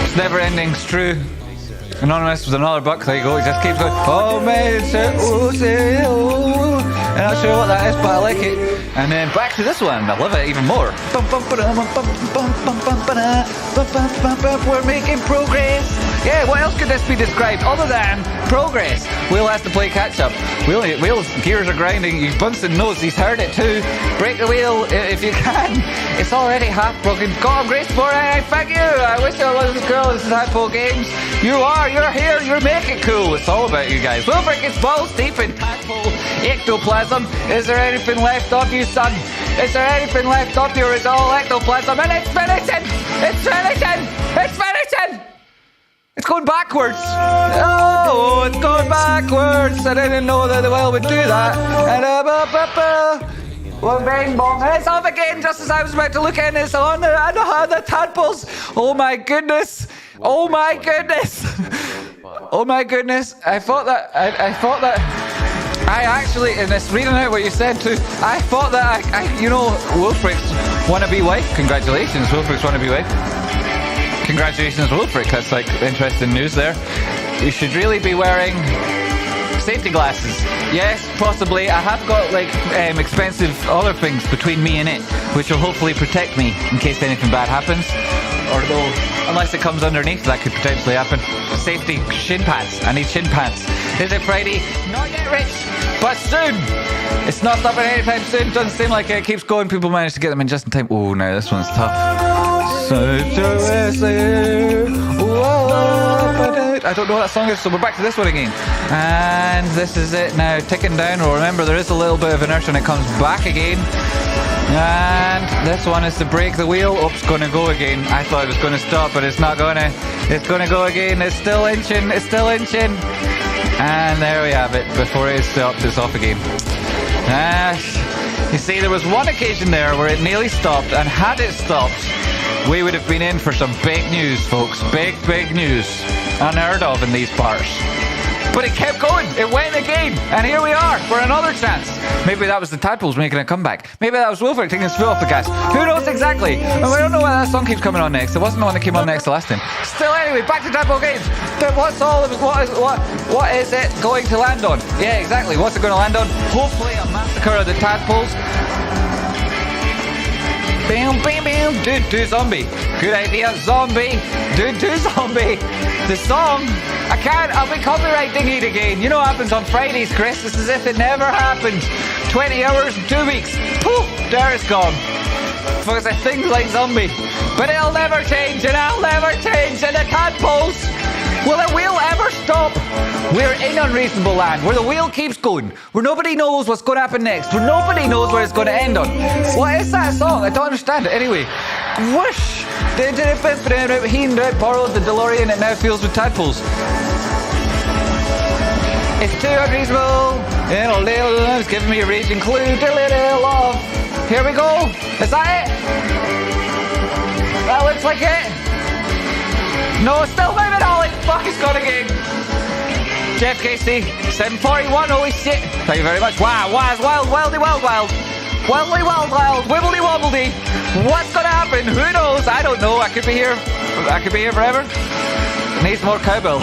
It's never ending. It's true. Anonymous with another buck. There you go. He just keeps going. Oh, man. I'm not sure what that is, but I like it. And then back to this one. I love it even more. We're making progress. Yeah, what else could this be described other than progress? Will has to play catch up. Will's gears are grinding. He's Bunsen knows. He's heard it too. Break the wheel if you can. It's already half broken. God, Grace 499, thank you. I wish I was as cool as Tadpole Games. You are. You're here. You're making cool. It's all about you guys. Wilfrick is balls deep in Tadpole ectoplasm. Is there anything left of you, son? Is there anything left of you, or is it all ectoplasm? And it's finishing! It's finishing! It's finishing! It's going backwards! Oh, it's going backwards! I didn't know that the well would do that. And one bang bong, and it's off again just as I was about to look in. It's on the tadpoles. Oh my goodness! Oh my goodness! Oh my goodness! I thought that I actually, in this reading out what you said too, I thought that Wilfrick's wannabe wife. Congratulations, Wilfrick's wannabe wife. Congratulations, Wallstreet. That's like interesting news there. You should really be wearing safety glasses. Yes, possibly. I have got like expensive other things between me and it, which will hopefully protect me in case anything bad happens. Although, unless it comes underneath, that could potentially happen. Safety shin pads. I need shin pads. Is it Friday? Not yet, Rich, but soon. It's not stopping anytime soon. Doesn't seem like it keeps going. People manage to get them in just in time. Oh, no, this one's tough. I don't know what that song is, so we're back to this one again. And this is it now, ticking down. Well, remember, there is a little bit of inertia and it comes back again. And this one is to break the wheel. Oops, going to go again. I thought it was going to stop, but it's not going to. It's going to go again. It's still inching. It's still inching. And there we have it. Before it stopped, it's off again. You see, there was one occasion there where it nearly stopped, and had it stopped, we would have been in for some big news, folks. Big, big news. Unheard of in these parts. But it kept going. It went again. And here we are for another chance. Maybe that was the Tadpoles making a comeback. Maybe that was Wilfred taking his foot off the gas. Who knows exactly? And we don't know why that song keeps coming on next. It wasn't the one that came on next the last time. Still, anyway, back to Tadpole Games. But what is it going to land on? Yeah, exactly. What's it going to land on? Hopefully a massacre of the Tadpoles. Bam, bam, bam. Do zombie. Good idea. Zombie. Do zombie. The song. I can't. I'll be copyright dinged again. You know what happens on Fridays, Chris? It's as if it never happened. 20 hours and 2 weeks. Poof. There it's gone. Because I think like zombie. But it'll never change, and I'll never change. And the Tadpoles. Will the wheel ever stop? We're in Unreasonable Land, where the wheel keeps going, where nobody knows what's going to happen next, where nobody knows where it's going to end on. What is that song? I don't understand it. Anyway, whoosh! He borrowed the DeLorean. It now fills with tadpoles. It's too unreasonable. It's giving me a raging clue. Love. Here we go. Is that it? That looks like it. No, still moving. Holy fuck, it's gone again. Jeff Casey, 741. Holy shit. Thank you very much. Wow, wild, wildy, wild. Wildly, wild, wibbledy wobbledy. What's gonna happen? Who knows? I don't know. I could be here forever. Needs more cowbell.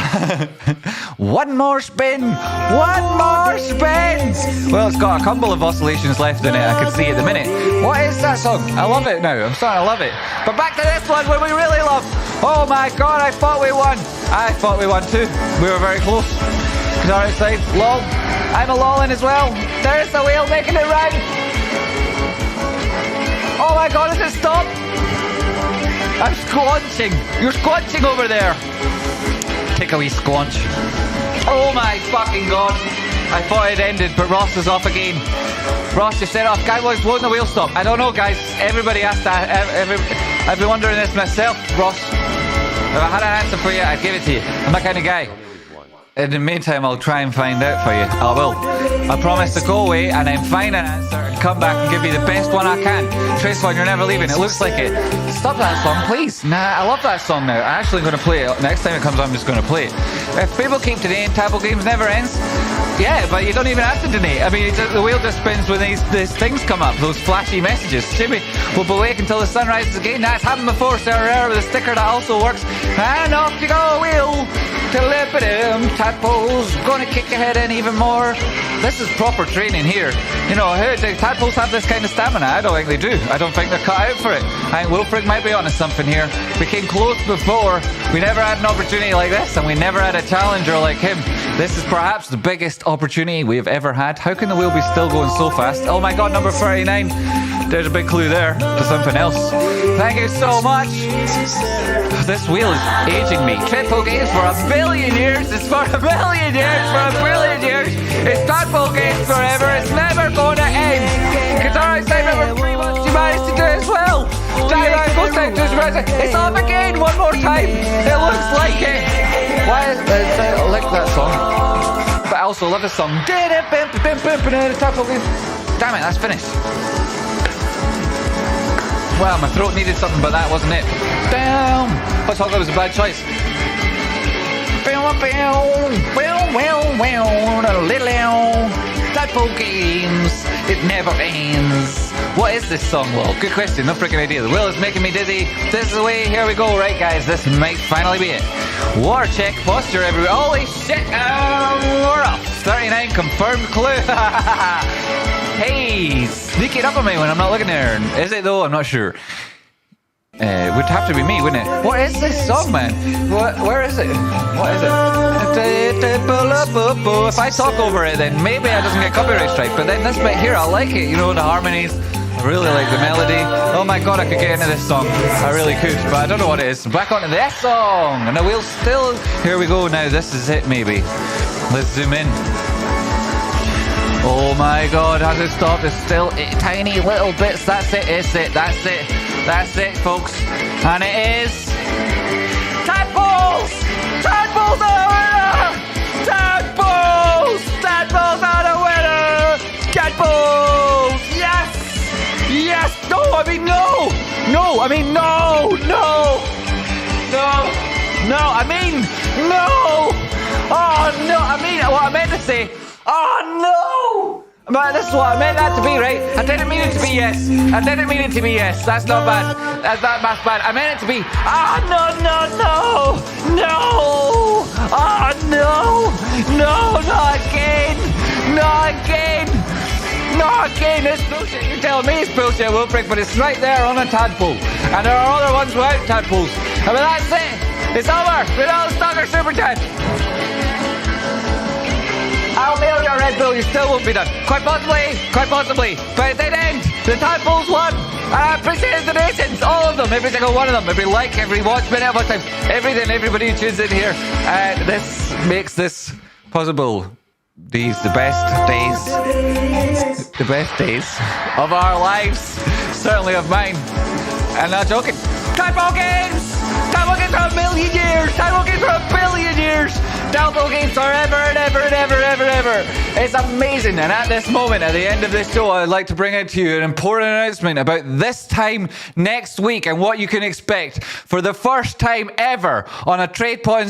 One more spin. Well, it's got a couple of oscillations left in it. I can see at the minute. What is that song? I love it now. I'm starting to love it. But back to this one where we really love. Oh my god, I thought we won. I thought we won too. We were very close. Guitar outside. Lol. I'm a lolling as well. There's the wheel making it run. Oh my god, does it stop? I'm squanching. You're squanching over there. Take a wee squanch. Oh my fucking god. I thought it ended, but Ross is off again. Ross, you set off. Guy, won't the wheel stop? I don't know, guys. Everybody asked that. I've been wondering this myself, Ross. If I had an answer for you, I'd give it to you. I'm that kind of guy. In the meantime, I'll try and find out for you. I will. I promise to go away and then find an answer and come back and give you the best one I can. Tradespotting, you're never leaving. It looks like it. Stop that song, please. Nah, I love that song now. I'm actually going to play it. Next time it comes on, I'm just going to play it. If people keep denying Tadpole Games never ends, yeah, but you don't even have to deny. I mean, the wheel just spins when these things come up, those flashy messages. Jimmy will be awake until the sun rises again. That's happened before, Sarah, with a sticker that also works. And off you go, wheel. Tadpoles gonna kick your head in even more. This is proper training here. You know, do tadpoles have this kind of stamina? I don't think they do. I don't think they're cut out for it. I think Wilfred might be onto something here. We came close before. We never had an opportunity like this, and we never had a challenger like him. This is perhaps the biggest opportunity we have ever had. How can the wheel be still going so fast? Oh my god, number 39. There's a big clue there to something else. Thank you so much. This wheel is aging me. Tadpole Games for a billion years. It's for a billion years. For a billion years. It's Tadpole Games forever. It's never going to end. Guitar outside number 3 months. You managed to do it as well. It's off again one more time. It looks like it. Why is I like that song. But I also love this song. Tadpole Games. Damn it, that's finished. Well, my throat needed something, but that wasn't it. Damn! I thought that was a bad choice. Tadpole Games, it never ends. What is this song, Will? Good question. No freaking idea. The Will is making me dizzy. This is the way. Here we go. Right, guys. This might finally be it. Water check. Posture everywhere. Holy shit. We're off. 39 confirmed clue. Hey, sneaking up on me when I'm not looking there. Is it though? I'm not sure. It would have to be me, wouldn't it? What is this song, man? Where is it? What is it? If I talk over it, then maybe I doesn't get copyright strike. But then this bit here, I like it. You know, the harmonies. I really like the melody. Oh my god, I could get into this song. I really could, but I don't know what it is. Back onto this song. And the wheel's still... Here we go now. This is it, maybe. Let's zoom in. Oh my god, has it stopped? It's still tiny little bits. That's it, it's it, that's it. That's it, folks. And it is... Tadpoles! Tadpoles are the winner! Tadpoles! Tadpoles are the winner! Tadpoles! Yes! Yes! No, I mean no! No, I mean no! No! No! No, I mean no! Oh no, I mean what I meant to say. Oh no! Man, this is what I meant that to be, right? I didn't mean it to be yes. I didn't mean it to be yes. That's not bad. That's bad. I meant it to be. Ah, no, no, no, no. Oh no, no, not again, not again, not again. It's bullshit. You're telling me it's bullshit, Wilfrick, but it's right there on a tadpole, and there are other ones without tadpoles. I mean, that's it. It's over. We're all stuck our super chat. I'll mail you a Red Bull, you still won't be done. Quite possibly. But it did end. The tadpoles won. I appreciate the donations, all of them, every single one of them. Every like, every watch, minute, watch time, everything, everybody who tunes in here. This makes this possible. These, the best days of our lives. Certainly of mine. And not joking. Tadpole Games! Tadpole Games for a million years! Tadpole Games for a billion years! Tadpole Games forever and ever and ever and ever and ever. It's amazing. And at this moment, at the end of this show, I'd like to bring out to you an important announcement about this time next week and what you can expect for the first time ever on a Tradespotting